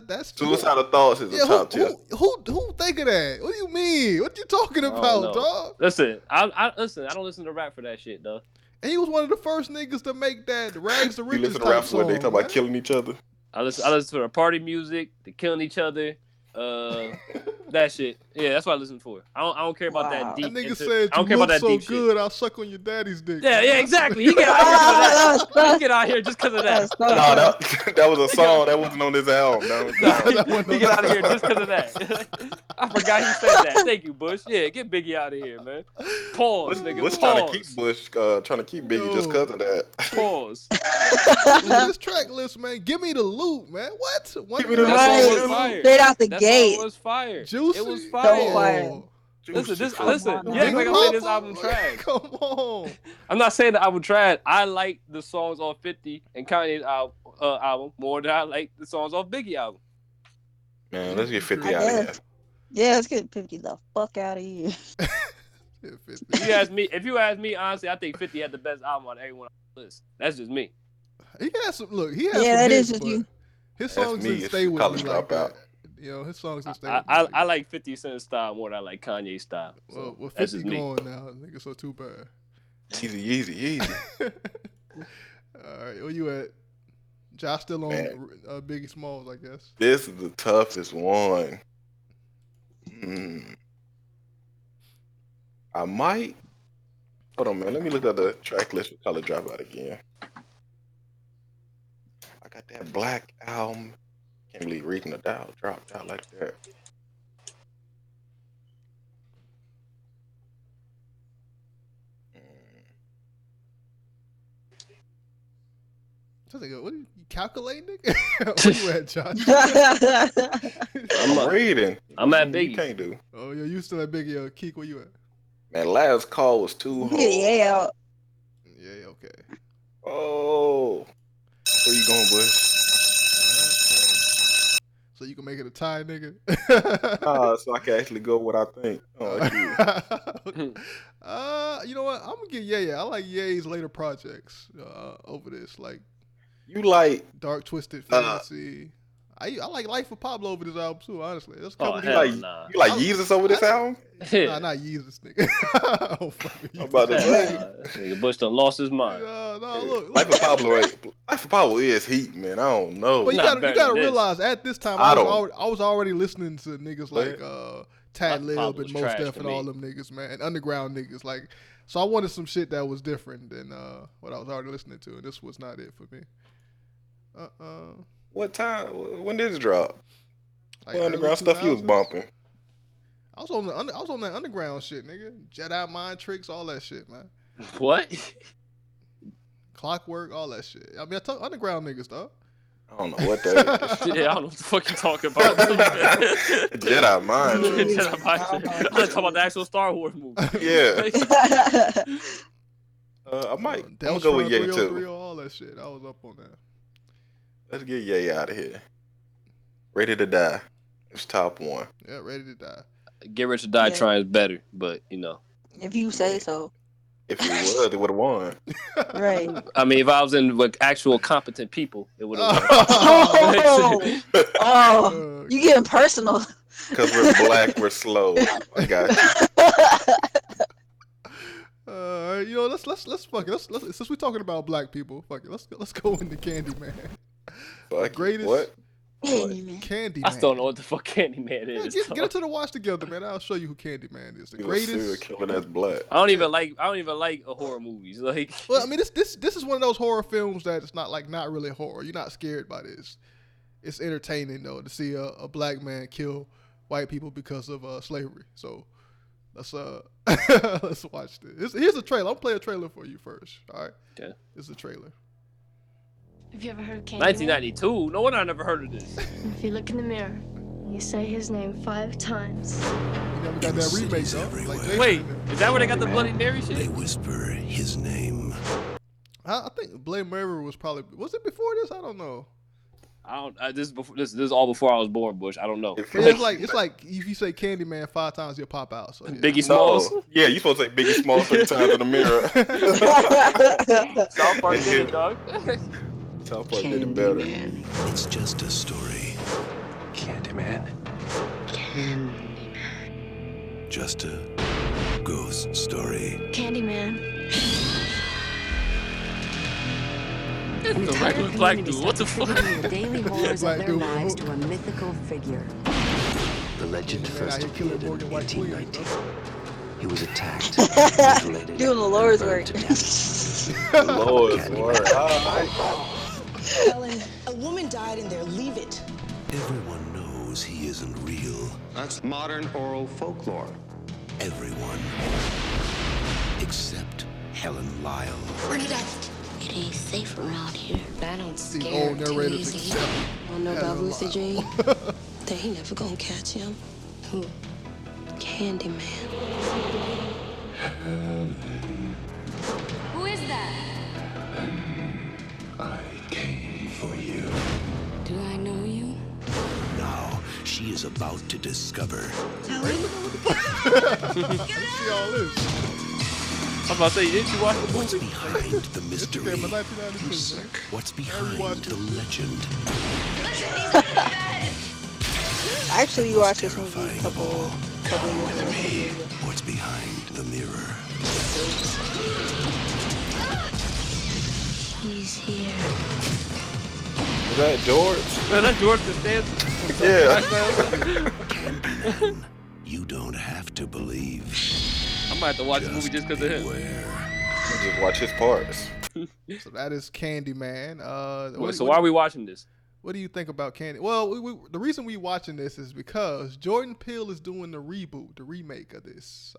That's Suicidal Thoughts is a top tier. Who think of that? What do you mean? What you talking I don't about, know. dog? Listen, I don't listen to rap for that shit, though. And he was one of the first niggas to make that Rags to You Riches listen to rap type when they song, talk about man. killing each other. I listen to the party music, the killing each other, that shit. Yeah, that's what I listen for. I don't care about that deep. That nigga inter- said I don't you care about look that so deep good, I'll suck on your daddy's dick. Yeah, exactly. He get out here for that. He get out here just because of that. No, that was a song that wasn't on this album. He get out of here just because of that. I forgot he said that. Thank you, Bush. Yeah, get Biggie out of here, man. Pause, nigga. Bush Pause. trying to keep Bush, trying to keep Biggie just because of that. Pause. This track list, man. Give me the loot, man. What? Give me the That song was loot. fire. Straight out the That gate. song was fire. Juicy. It was So fire. fire. Listen, Come listen. on, Yeah, like I say this Papa. album trash. Come on. I'm not saying the album trash. I like the songs off 50 and Kanye's album more than I like the songs off Biggie album. Man, let's get 50 I out of here. guess. Yeah, let's get 50 the fuck out of here. If you ask me, honestly, I think 50 had the best album on everyone on the list. That's just me. He has some. Look, he has Yeah, some that hits, is just but you. His That's songs me. didn't It's stay with College me like Dropout. that. You know, his songs didn't stay I, with me. I, like I like 50 Cent's style more than I like Kanye's style. So well, that's 50 just me. going now, nigga, so too bad. Easy. All right, where you at? Josh still on Biggie Smalls, I guess. This is the toughest one. I might. Hold on, man. Let me look at the track list for Color Dropout again. I got that Black album. Can't believe Reaching the Dial dropped out like that. So they go, what are you calculating, nigga? Where you at, Josh? I'm reading. I'm at You Biggie. can't do. Oh, yeah, you still at Biggie. Keek, where you at? Man, Last Call was too hard. Yeah. Yeah, okay. Oh. Where you going, Bush? So you can make it a tie, nigga? So I can actually go what I think. You know what? I'm gonna get Ye. I like Ye's later projects over this. Like, you like Dark Twisted Fantasy. I like Life of Pablo over this album too. Honestly, that's you like Yeezus over this album? Nah, not Yeezus, nigga. Oh, fuck I'm about to say. Nigga Bush done lost his mind. No, look. Life of Pablo is heat, man. I don't know. But you gotta realize at this time I was already listening to niggas like Tad Lib and Mos Def and all them niggas, man, and underground niggas. Like, so I wanted some shit that was different than what I was already listening to, and this was not it for me. What time? When did it drop? Like what underground stuff you was bumping? I was on that underground shit, nigga. Jedi Mind Tricks, all that shit, man. What? Clockwork, all that shit. I mean, I talk underground niggas, though. I don't know what that is. Yeah, I don't know what the fuck you talking about. Jedi Mind Tricks. Jedi Mind Tricks. I'm talking about the actual Star Wars movie. Yeah. I might. I'm gonna go with Ye too. All that shit. I was up on that. Let's get Ye out of here. Ready to Die. It's top one. Yeah, Ready to Die. Get Rich or Die Trying is better, but you know. If you say so. If it was, it would have won. Right. I mean, if I was in with actual competent people, it would have won. Oh, you getting personal. Because we're black, we're slow. I got you. You know, let's fuck it. Let's since we're talking about black people, fuck it. Let's go into Candyman. Fuck greatest. What? Candyman. I still don't know what the fuck Candyman is. Get into the watch together, man. I'll show you who Candyman is. The He greatest. was serial killing that's black. I don't even like horror movies. Like, well, I mean, this is one of those horror films that it's not really horror. You're not scared by this. It's entertaining though to see a black man kill white people because of slavery. So let's let's watch this. Here's a trailer. I'll play a trailer for you first. All right. Okay. This is a trailer. Have you ever heard of Candyman? 1992. No wonder I never heard of this. If you look in the mirror, you say his name 5 times. You never got that remake though. Like Wait, is that where they got the Bloody Mary shit? They whisper his name. I think Blade Murray was it before this? I don't know. This is all before I was born, Bush. I don't know. It's like if you say Candyman 5 times, you'll pop out. So, yeah. Biggie Smalls. No. Yeah, you supposed to say Biggie Smalls 3 times in the mirror. South Park did it, dog. South Park did it better. It's just a story. Candyman. Just a ghost story. Candyman. The regular black dude. What the fuck? The daily horrors of their lives to a mythical figure. The legend first appeared in 1819. He was attacked, mutilated, Doing the Lord's and work. burned to death. The Lord's work. Helen, a woman died in there. Leave it. Everyone knows he isn't real. That's modern oral folklore. Everyone. Except Helen Lyle. Bring it up. It ain't safe around here. I don't The scare old too narrator's easy. accept. Wanna know about Helen Lucy Lyle. Jean? They ain't never gonna catch him. Who? Candyman. Who is that? I came for you. Do I know you? Now she is about to discover See all this. I'm about to say, didn't you watch the what's movie? behind the mystery. Okay, but 1992, man. What's behind the legend. I actually watched this movie a couple years ago. What's behind the mirror. that George? Man, that's George Costanza. Yeah. You don't have to believe. I might have to watch the movie just because of him. Just watch his parts. So that is Candyman. So why are we watching this? What do you think about Candy? Well, the reason we watching this is because Jordan Peele is doing the reboot, the remake of this.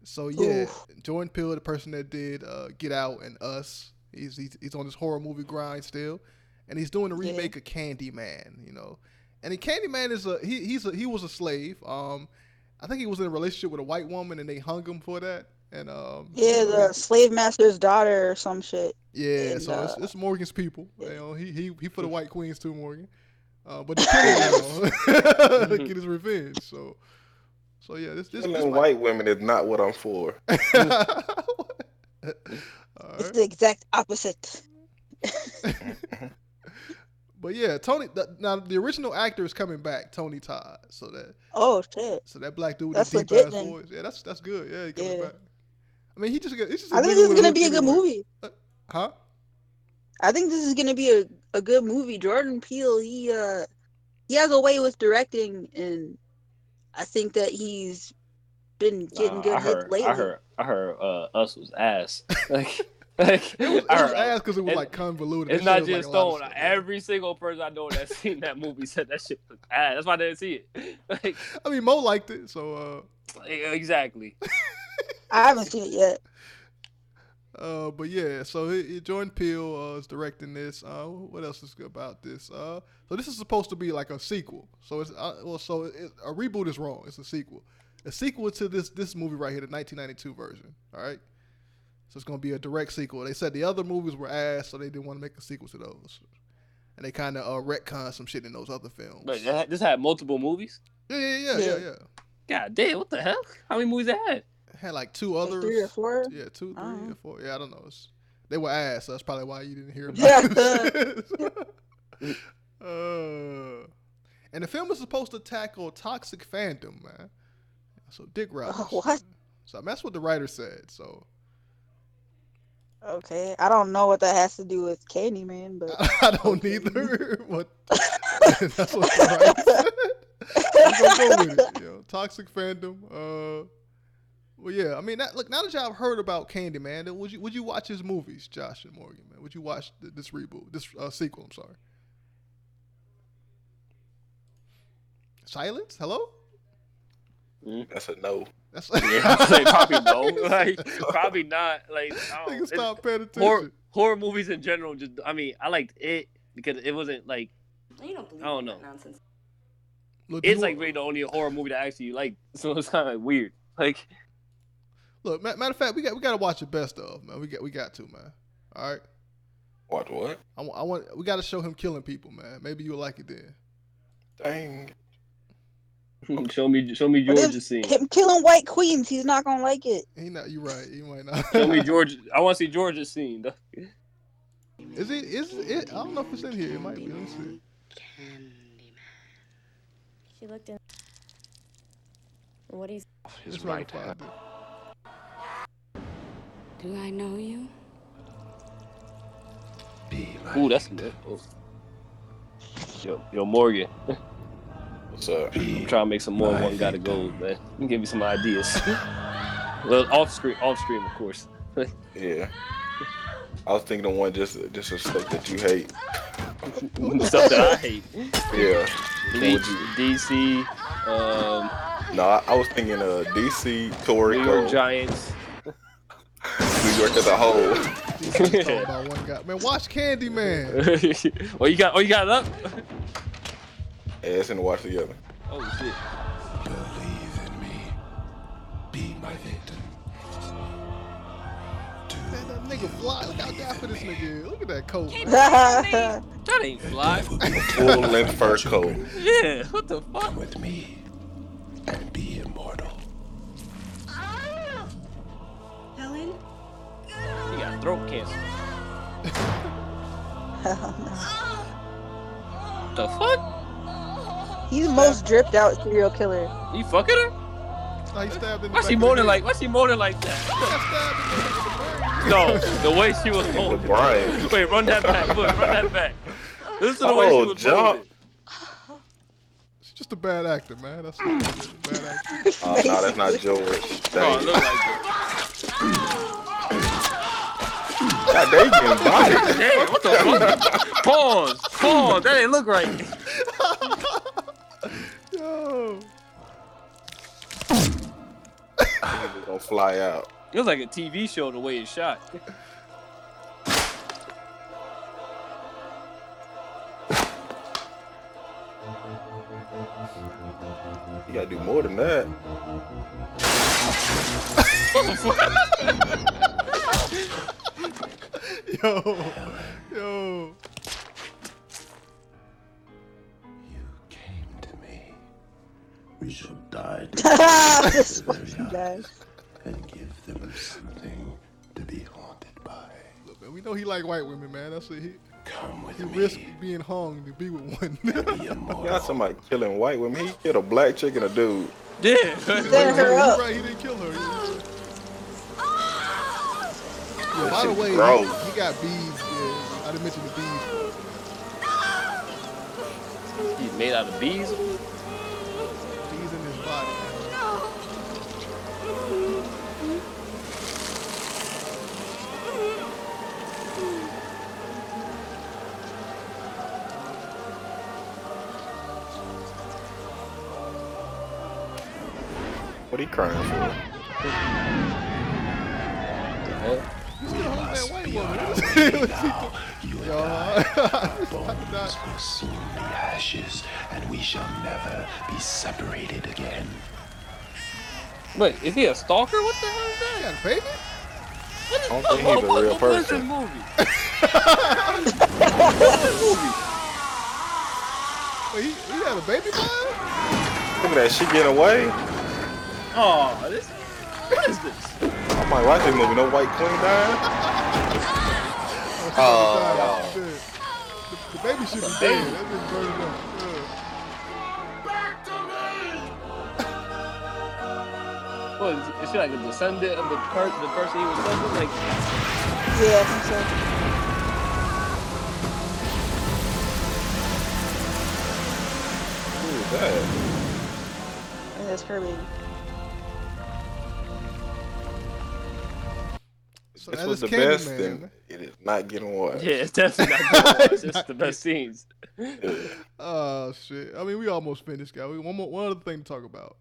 So yeah, Jordan Peele, the person that did Get Out and Us, he's on this horror movie grind still, and he's doing the remake of Candyman. You know, and Candyman is he was a slave. I think he was in a relationship with a white woman, and they hung him for that. And the slave master's daughter or some shit. Yeah, and, so it's Morgan's people. You know, he for the white queens too, Morgan. But the killing now get his revenge. So yeah, this white women is not what I'm for. It's the exact opposite. But yeah, now the original actor is coming back, Tony Todd. So that shit. So that black dude with that's the deep ass voice. Yeah, that's good. Yeah, he coming back. I mean, it's just. I think this is gonna be a good movie. Huh? I think this is gonna be a good movie. Jordan Peele, he has a way with directing, and I think that he's been getting good hits lately. I heard Us was ass. Like it was ass because it was like convoluted. It's not just Stone. Every single person I know that's seen that movie said that shit was ass. That's why I didn't see it. Like, I mean, Mo liked it, so exactly. I haven't seen it yet. But yeah, so Jordan Peele is directing this. What else is good about this? So this is supposed to be like a sequel. So it's a reboot is wrong. It's a sequel. A sequel to this movie right here, the 1992 version. All right. So it's gonna be a direct sequel. They said the other movies were ass, so they didn't want to make a sequel to those. And they kind of retconned some shit in those other films. Wait, this had multiple movies? Yeah. God damn, what the hell? How many movies it had? It had like two others. Like 3 or 4? Yeah, 2, 3, or 4. Yeah, I don't know. They were ass, so that's probably why you didn't hear about it. And the film is supposed to tackle toxic fandom, man. So dick riders. What? So that's what the writer said. So. Okay, I don't know what that has to do with Candyman, but I don't either. That's what the writer said. I'm gonna go with it. You know, toxic fandom. Well, yeah. I mean, now that y'all have heard about Candyman, then would you watch his movies, Josh and Morgan? Man, would you watch this reboot, this sequel? I'm sorry. Silence. Hello. That's a no. That's probably no. Like probably not. Like I don't, stop paying attention. Horror movies in general. Just I mean, I liked it because it wasn't like You don't believe I don't know. that nonsense. Look, it's like really the only horror movie that I actually like, so it's kind of weird. Like, look, matter of fact, we got to watch the best of, man. We got to, man. All right. Watch what? We got to show him killing people, man. Maybe you'll like it then. Dang. Show me George's scene. Him killing white queens, he's not gonna like it. You're right. He might not. Show me George. I want to see George's scene. Is it? I don't know if it's in here. It might be. Let me see. She looked in. What is? His right. Do I know you? Ooh, that's good. Yo, Morgan. What's up? I'm trying to make some more One Gotta Go, man. You give me some ideas. Well, off stream, of course. Yeah. I was thinking of one just stuff that you hate. Stuff that I hate. Yeah. DC. No, I was thinking DC, Puerto Rico, New York Giants. New York as a whole. About one guy. Man, watch Candyman. Oh, you got it up? Yeah, it's in the watch together. Oh shit. Believe in me. Be my victim. Man, that nigga fly. Look how dapper this nigga is. Look at that coat. That ain't fly. Full length fur coat. Yeah, what the fuck? Come with me and be immortal. Helen? You got throat cancer. The fuck? He's the most dripped out serial killer. You fucking her? Oh, he stabbed in the Why she moaning like that? No, the way she was moaning. Brian. Wait, run that back. Look, run that back. Listen to the way she was John. moving. She's just a bad actor, man. That's bad actor. Oh, no, that's not George. Oh, it look like God, they getting bodied. Damn, what the fuck? Pause. That ain't look right. Yo. He's gonna fly out. It was like a TV show the way it's shot. You gotta do more than that. Yo. We shall die This fucking guy. and give them something to be haunted by. Look, man, we know he like white women, man. That's what he. Come with he me. risked being hung to be with one. Got somebody killing white women. He killed a black chick and a dude. Yeah. Set her up. Right, he didn't kill her. Yeah, That by the shit way, gross. he got bees. Yeah, I didn't mention the bees. He's made out of bees. Bees in his body. What he crying for? You still hold that white woman. Bones will soon be ashes, and we shall never be separated again. Wait, is he a stalker? What the hell is that? He got a baby? What is I don't think he's a real What is this person. movie? Wait, he had a baby by Look at that, she getting away. Oh, what is this? I might watch this movie. No white queen dying. Oh, The baby should be dead. That bitch burned up. What is she like a descendant of the person he was fucking? Like, Yeah, I think so. who is that? I think that's her baby. So This that was is the best, Candyman, and man. it is not getting watched. yeah, it's definitely not good. It's just the best scenes. Oh shit! I mean, we almost finished, guys. One other thing to talk about.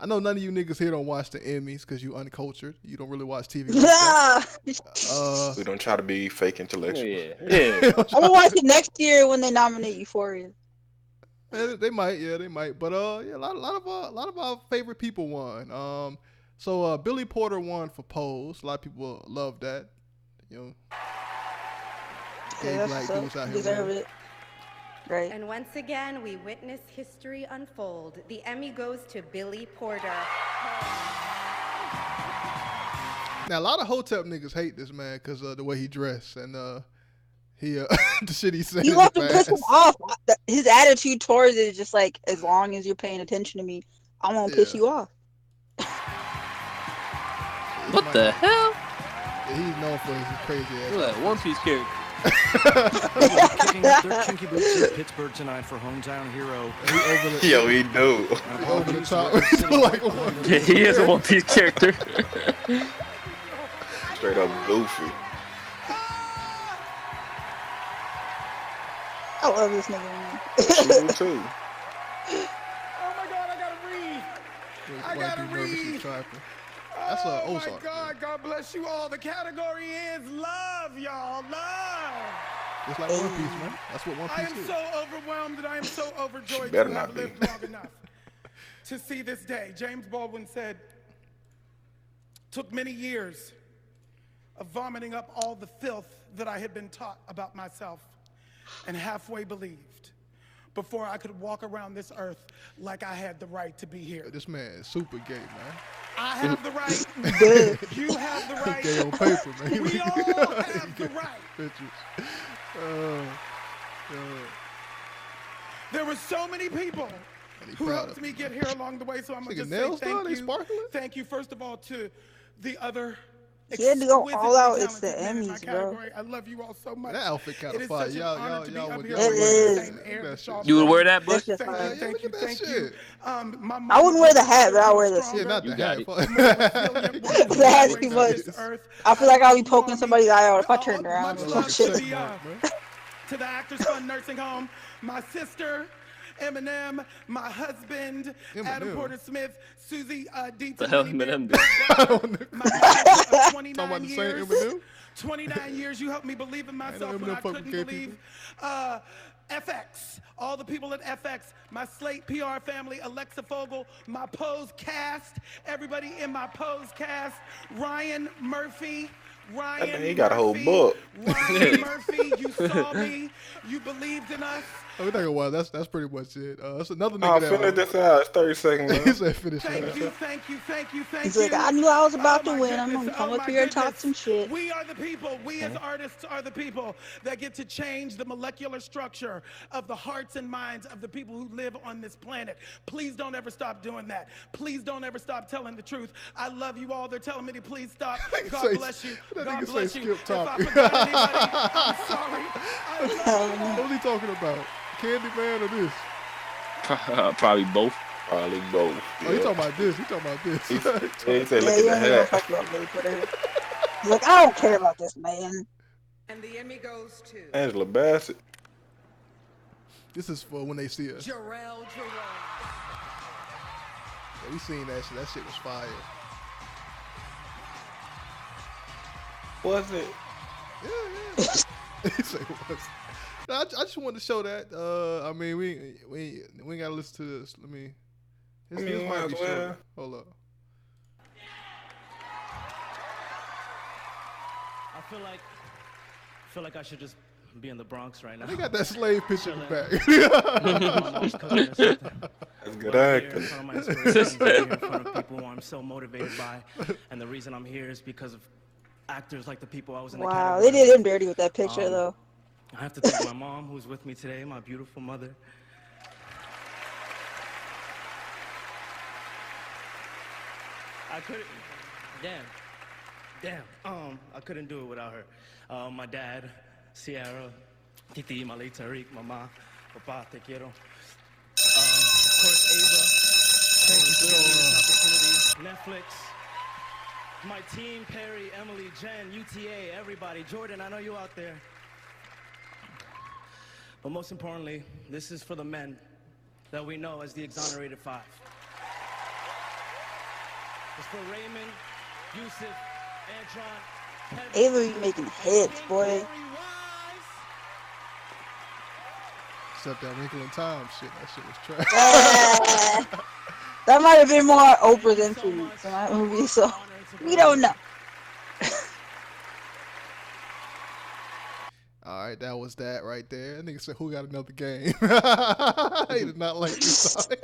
I know none of you niggas here don't watch the Emmys because you uncultured. You don't really watch TV. Like that. We don't try to be fake intellectuals. Yeah. I'm gonna watch it next year when they nominate Euphoria. They might. But yeah, a lot of our favorite people won. So Billy Porter won for Pose. A lot of people love that. You know, gay black dudes out here. Deserve winning. it. Right. And once again, we witness history unfold. The Emmy goes to Billy Porter. Now a lot of Hotep niggas hate this man because the way he dressed and he the shit he said. You want to piss him off. His attitude towards it is just like, as long as you're paying attention to me, I won't piss you off. What the hell? Yeah, he's known for his crazy ass. Look at that One Piece character. Kicking up their chunky boots in Pittsburgh tonight for hometown hero. Yo, he do. Over the top. Like one. Yeah, he is a One Piece character. Straight up goofy. I love this nigga, man. She do too. Oh my God, I gotta breathe. I gotta breathe. That's a Oh Ozark. my God, God bless you all. The category is love, y'all. Love. Just like One Piece, man. That's what One I Piece am is. so overwhelmed and I am so overjoyed better to not have be. lived long enough to see this day. James Baldwin said, took many years of vomiting up all the filth that I had been taught about myself and halfway believed before I could walk around this earth like I had the right to be here. This man is super gay, man. I have the right. You have the right. Gay on paper, man. We all have the right. Pictures. There were so many people who proud helped of me get here along the way, so I'm going to Nigga, just say nails done? thank They you. sparkling? Thank you, first of all, to the other He had to go all out. exquisitely It's the talented men in my Emmys, bro. category. I love you all so much. That outfit kind It of is fire. such an honor to be up here It breathing the is. same air that y'all You would breathe. wear that, Bush? That's just Thank fire. you, thank you, Look at that thank you. shit. My I mama wouldn't wear the told me hat, but I'll grow wear the stronger, Yeah, not You the got hat. it. more resilient, one of The hat's the too great much. this earth. I feel like I'll be poking You somebody's eye out if I all- turned around much or love some to shit. to the Actors Fund Nursing Home, my sister, Eminem, my husband, Adam Porter Smith, Susie D. The hell Timothy Eminem Bear, did. my marriage of 29 Talking about the same years. Eminem? 29 years, you helped me believe in myself when I Eminem fuck with couldn't gay believe. FX, all the people at FX, my Slate PR family, Alexa Fogel, my Pose cast, everybody in my Pose cast, Ryan Murphy. That man, he got a whole book. Ryan Murphy, you saw me, you believed in us. Oh, we talking about that's pretty much it. That's another nigga I'll that finish this out. It's 30 seconds he left. said finish it. Thank you, thank you, thank you, thank He's you. like, I knew I was about to my win. I'm goodness, gonna come oh up my here and talk goodness. some shit. We are the people, we as artists are the people that get to change the molecular structure of the hearts and minds of the people who live on this planet. Please don't ever stop doing that. Please don't ever stop telling the truth. I love you all. They're telling me to please stop. God bless you. God bless you. If I forgot anybody, I'm sorry. What's he talking about? Candyman or this? Probably both. Probably both. Oh, he talking about this. He talking about this. He said, look Yeah, at you the don't hat. talk about me, whatever. He's like, I don't care about this, man. And the Emmy goes to Angela Bassett. This is for when they see us. Jarrell Jerome. Yeah, we seen that shit. That shit was fire. Was it? Yeah. He said it was. No, I just wanted to show that. I mean, we ain't gotta listen to this. Let me. This might be short. Hold up. I feel like I should just be in the Bronx right now. They got that slave picture in the back. That's good acting. In front of my inspirations, I'm here in front of people who I'm so motivated by, and the reason I'm here is because of actors like the people I was in the Wow, category. they did him dirty with that picture, though. I have to thank my mom, who's with me today, my beautiful mother. I couldn't. Damn. I couldn't do it without her. My dad, Sierra, Titi, my late Tariq, Mama, Papa, te quiero. Of course, Ava. Thank you for giving me this opportunity. Netflix. My team, Perry, Emily, Jen, UTA, everybody. Jordan, I know you out there. But most importantly, this is for the men that we know as the Exonerated Five. It's for Raymond, Yusuf, Antron, Ava be making hits, boy. Except that Wrinkle in Time shit. That shit was trash. That might have been more Oprah's influence in that movie, so we don't know. All right, that was that right there. That nigga said, "Who got another game?" He did not like this song.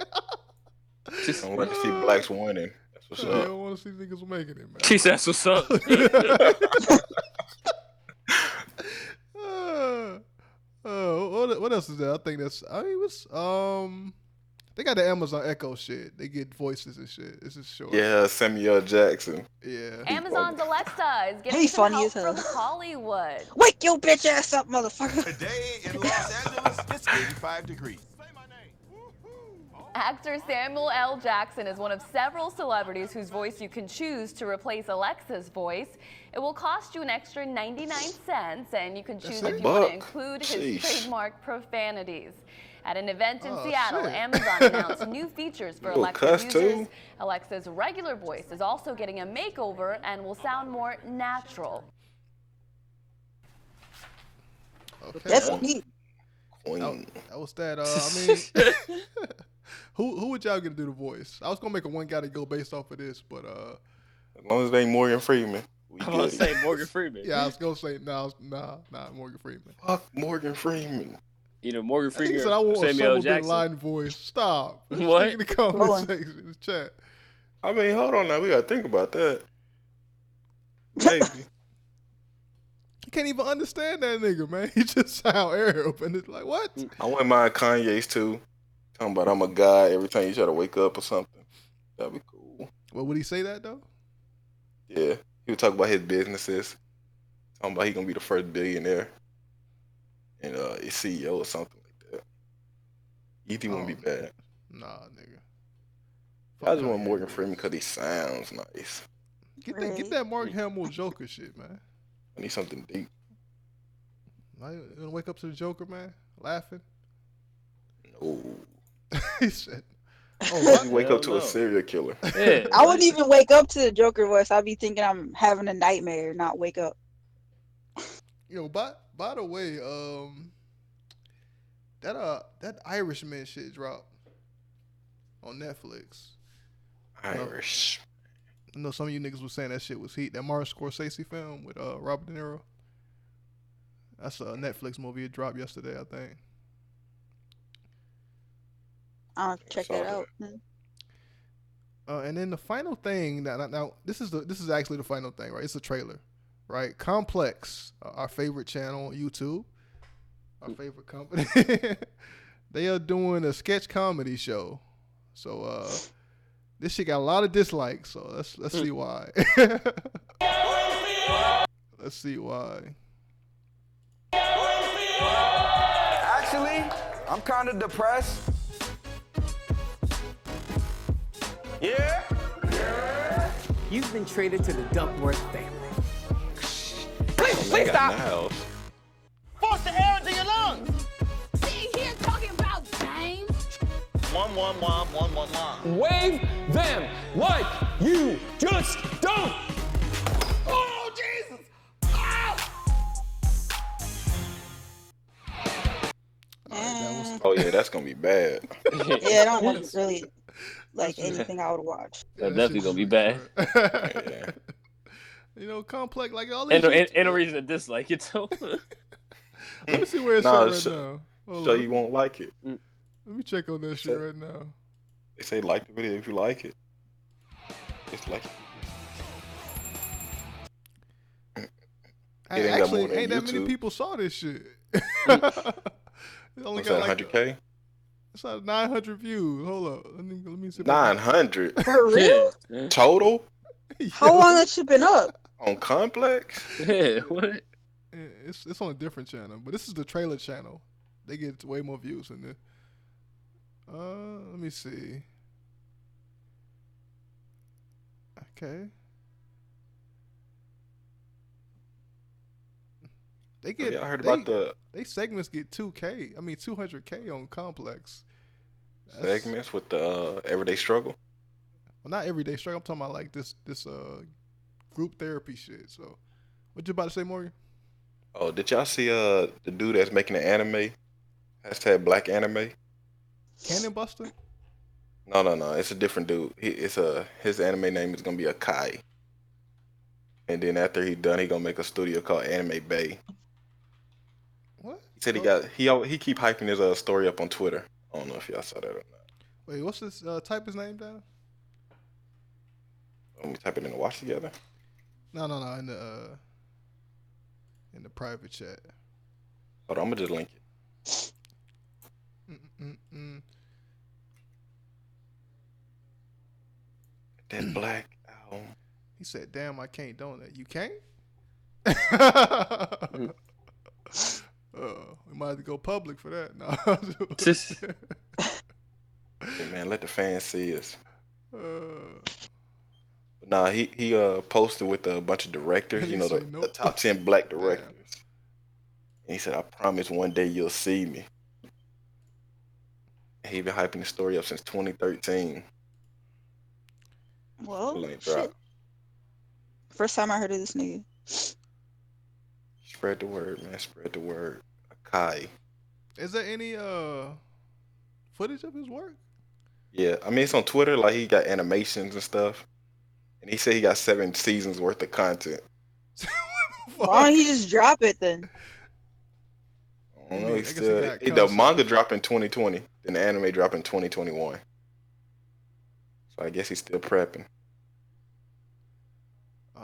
Just don't like to see blacks winning. That's what's I up. don't want to see niggas making it, man. She said, "That's what's up." What else is there? I think that's. I mean, what's they got the Amazon Echo shit. They get voices and shit. This is short. Yeah, Samuel Jackson. Yeah. Amazon's Alexa is getting Hey, some funny help as hell. from Hollywood. Wake your bitch ass up, motherfucker. Today in Los Angeles, it's 85 degrees. Actor Samuel L. Jackson is one of several celebrities whose voice you can choose to replace Alexa's voice. It will cost you an extra 99 cents, and you can choose if you want to include his trademark profanities. At an event in Seattle, Amazon announced new features for Alexa users. Alexa's regular voice is also getting a makeover and will sound more natural. Okay. That's neat. That was that. I mean, who would y'all get to do the voice? I was gonna make a one guy to go based off of this, but as long as they ain't Morgan Freeman. I was gonna say Morgan Freeman. Yeah, I was gonna say nah, Morgan Freeman. Fuck Morgan Freeman. Either Morgan He Freeman said I or want Samuel Osama bin Jackson. Laden voice. Stop. What? In the conversation, in the chat. I mean, hold on now. We gotta think about that. Maybe. You can't even understand that nigga, man. He just sound Arab, and it's like, what? I wouldn't mind Kanye's too. Talking about I'm a guy every time you try to wake up or something. That'd be cool. Well, would he say that though? Yeah. He was talking about his businesses. Talking about he gonna be the first billionaire and his CEO or something like that. E.T. won't be bad. Nah, nigga. I just want Morgan Freeman because he sounds nice. Get that Mark Hamill Joker shit, man. I need something deep. You gonna wake up to the Joker, man? Laughing? No. He said, "Oh, you wake up to a serial killer." Yeah. I wouldn't even wake up to the Joker voice. I'd be thinking I'm having a nightmare, not wake up. Yo, by the way, that Irishman shit dropped on Netflix. Irish. I know some of you niggas was saying that shit was heat. That Martin Scorsese film with Robert De Niro. That's a Netflix movie. It dropped yesterday, I think. I'll check that out. And then the final thing now this is actually the final thing, right? It's a trailer, right? Complex, our favorite channel on YouTube, our favorite company. They are doing a sketch comedy show. So this shit got a lot of dislikes. So let's see why. Let's see why. Actually, I'm kind of depressed. Yeah? You've been traded to the Duckworth family. Please stop. Force the air into your lungs. See here talking about James. One. Wave them like you just don't. Oh, Jesus. Oh yeah, that's gonna be bad. Yeah, I don't want really like anything I would watch. That's definitely gonna be bad. Yeah. You know, Complex, like all these. Ain't no reason to dislike it, so. Let me see where it's at right now. Hold So on. you won't like it. Let me check on that shit right now. They say like the video if you like it. Just like it. It ain't got Actually, more than ain't that many YouTube. people saw this shit. It only What's got that, like 100K? It's like 900 views. Hold up, let me see. 900 For real? total How long that shit been up? on Complex. Yeah, what? It's on a different channel, but this is the trailer channel. They get way more views than this. Let me see. Okay. They get. Yeah, I heard about they segments get 2K. I mean 200K on Complex. segments with the everyday struggle. Well, not everyday struggle. I'm talking about like this group therapy shit. So, what you about to say, Morgan? Oh, did y'all see the dude that's making the anime? # Black Anime. Cannon Buster? No. It's a different dude. His anime name is gonna be Akai. And then after he done, he gonna make a studio called Anime Bay. What? He said he keep hyping his story up on Twitter. I don't know if y'all saw that or not. Wait, what's this? Type his name down. Let me type it in the watch together. No. In the private chat. Hold on, I'm gonna just link it. That Black album. He said, "Damn, I can't donate. You can't." We might have to go public for that. No. Hey, man, let the fans see us. Nah, he posted with a bunch of directors. You know, the top 10 black directors. And he said, "I promise one day you'll see me." And he been hyping the story up since 2013. Well, shit. First time I heard of this nigga. Spread the word, man. Spread the word. Akai. Is there any footage of his work? Yeah, I mean it's on Twitter. Like he got animations and stuff, and he said he got 7 seasons worth of content. Why don't he just drop it then? I don't know. The manga dropped in 2020, then the anime dropped in 2021. So I guess he's still prepping.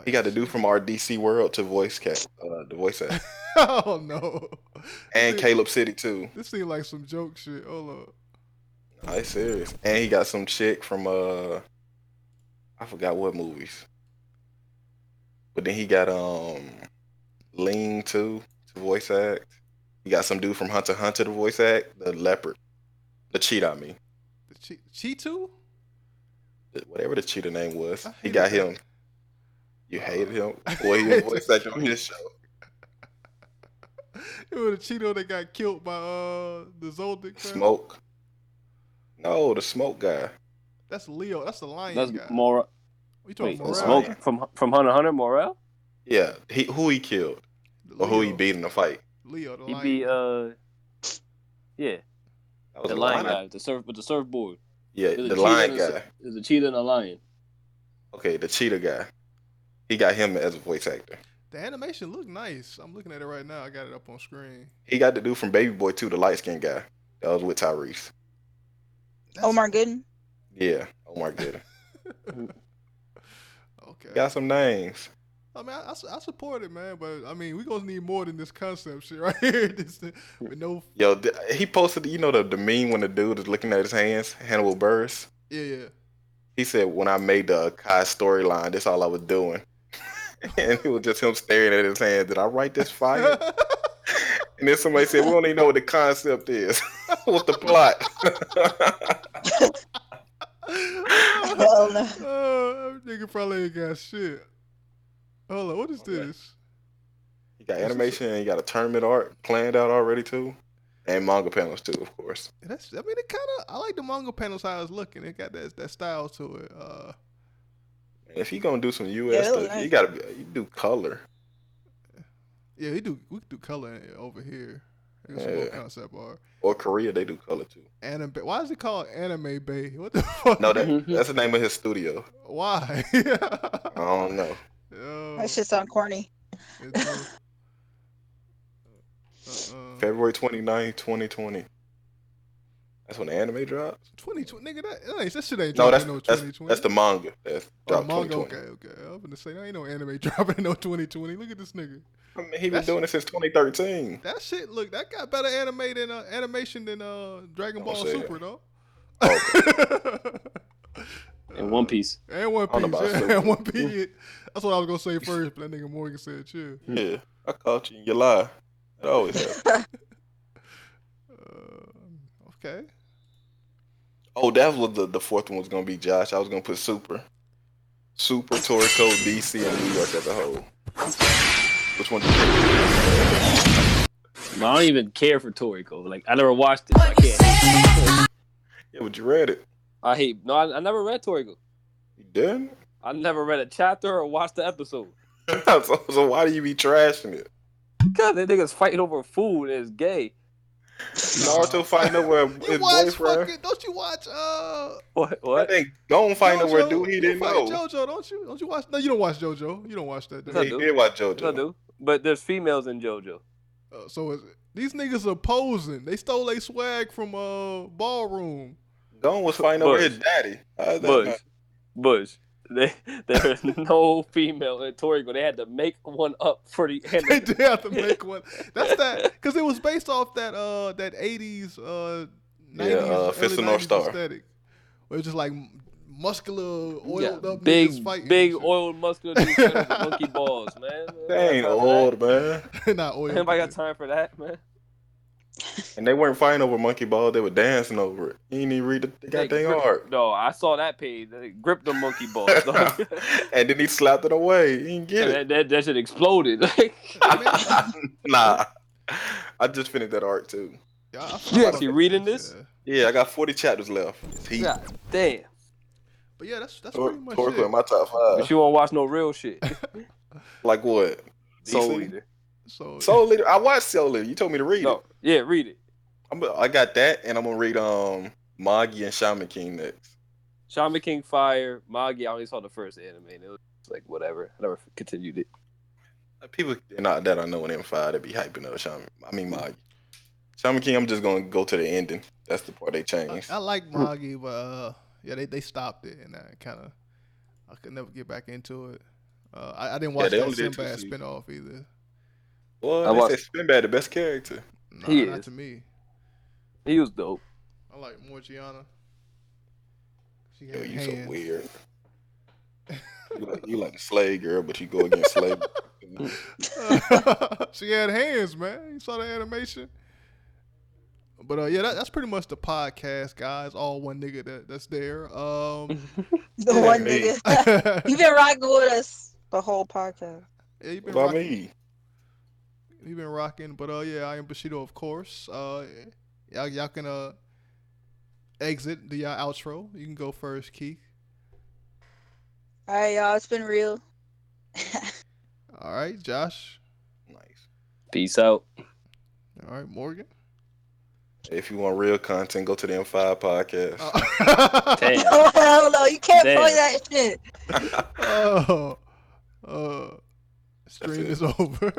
He got the dude from our DC World to voice the voice actor. Oh no! And Caleb City too. This seems like some joke shit. Hold up. No, it's serious. And he got some chick from I forgot what movies. But then he got Ling too to voice act. He got some dude from Hunter x Hunter to voice act. The leopard, the cheetah. I mean, The Cheetu? whatever the cheetah name was. He hated got that. him. You hated him. Well, he was voice acting on his show. It was a Cheeto that got killed by the Zoldyck. Smoke. No, the smoke guy. That's Leo. That's the lion That's guy. Morel. You talking Wait, Morel? Smoke from Hunter x Hunter, Morel? Yeah, who he killed or who he beat in the fight. Leo, the He lion. beat yeah, That was the a lion lion. guy with the surfboard. Yeah, There's a the cheetah lion and a- guy. There's a cheetah and a lion. Okay, the cheetah guy. He got him as a voice actor. The animation looked nice. I'm looking at it right now. I got it up on screen. He got the dude from Baby Boy too, the light skinned guy. That was with Tyrese. Omar Gooden. Yeah. Oh my goodness. Okay. Got some names. I mean, I support it, man. But I mean, we gonna need more than this concept shit right here. With no. Yo, he posted, the meme when the dude is looking at his hands, Hannibal Buress. Yeah. He said, when I made the Kai storyline, that's all I was doing. And it was just him staring at his hands. Did I write this fire? And then somebody said, we don't even know what the concept is. What's the plot? Hell no. That nigga probably ain't got shit. Hold on, what is this? You got animation and you got a tournament art planned out already too. And manga panels too, of course. It kind of. I like the manga panels how it's looking. It got that style to it. If you gonna do some US stuff, nice. you do color. Yeah, we could do color over here. There's some more concept art. Or Korea, they do color too. Anime. Why is it called Anime Bay? What the fuck? No, that's the name of his studio. Why? I don't know. That shit sound corny. February 29th, 2020. That's when the anime drops? 2020, nigga, that shit ain't No, dropping no 2020. that's the manga. That's dropped manga, 2020. okay. I was gonna say, there ain't no anime dropping no 2020. Look at this nigga. I mean, he been doing it since 2013. That shit, look, that got better animation than Dragon Ball say Super, though. And One Piece. And One I don't know Piece, about yeah, Super. One Piece. That's what I was gonna say first, but that nigga Morgan said chill. Yeah, I caught you in your lie. It always happens. Okay. Oh, that was the fourth one was gonna be Josh. I was gonna put Super, Toriko, DC, and New York as a whole. Which one? I don't even care for Toriko. Like, I never watched it. So I can't. Yeah, but you read it. I never read Toriko. You didn't? I never read a chapter or watched the episode. so why do you be trashing it? God, they niggas fighting over food and it's gay. Naruto fighting over his boyfriend. Don't you watch What? They don't fighting over a dude he you didn't fight know. JoJo, don't you? Don't you watch? No, you don't watch JoJo. You don't watch that. Yes, Do I He do. did watch JoJo. Yes, I do. But there's females in JoJo. So these niggas are posing. They stole a swag from ballroom. Gon was fighting over his daddy. Bush. There's no female in Toriko. They had to make one up for the anime. They did have to make one. That's that because it was based off that 80s 90s Fist early of North 90s Star. aesthetic. Where it's just like muscular oiled up big niggas fighting. big oiled muscular dudes fighting with monkey balls, man. They ain't old, man. Not oiled. Anybody got time for that, man? And they weren't fighting over monkey ball. They were dancing over it. You didn't even read the goddamn art. No, I saw that page. They gripped the monkey balls. And then he slapped it away. He didn't get it. That shit exploded. Nah. I just finished that art too. You actually reading this? Yeah, I got 40 chapters left. It's heat. God damn. But yeah, that's pretty much Toriko it. in my top 5. But you won't watch no real shit. Like what? Soul DC? Eater. Soul Eater. I watched Soul Eater. You told me to read it. Yeah, read it. I got that, and I'm gonna read Magi and Shaman King next. Shaman King Fire, Magi. I only saw the first anime. And it was like whatever. I never continued it. People not that I know in M5 they be hyping up Magi. Shaman King, I'm just gonna go to the ending. That's the part they changed. I like Magi, but yeah, they stopped it, and I could never get back into it. I didn't watch that Sinbad spinoff either. Well, they said Sinbad the best character. Nah, He not is. to me. He was dope. I like Morgiana. She Yo, had you hands. so weird. You like the slave girl, but you go against slave. She had hands, man. You saw the animation. But yeah, that's pretty much the podcast, guys. All one nigga that's there. The one nigga. You've been rocking with us the whole podcast. Yeah, you've been What about rocking. me? You've been rocking. But yeah, I am Bushido, of course. Y'all can exit the outro. You can go first, Keith. All right, y'all. It's been real. All right, Josh. Nice. Peace out. All right, Morgan. If you want real content, go to the M5 podcast. Damn. Oh, hell no. You can't Damn. play that shit. Stream is over.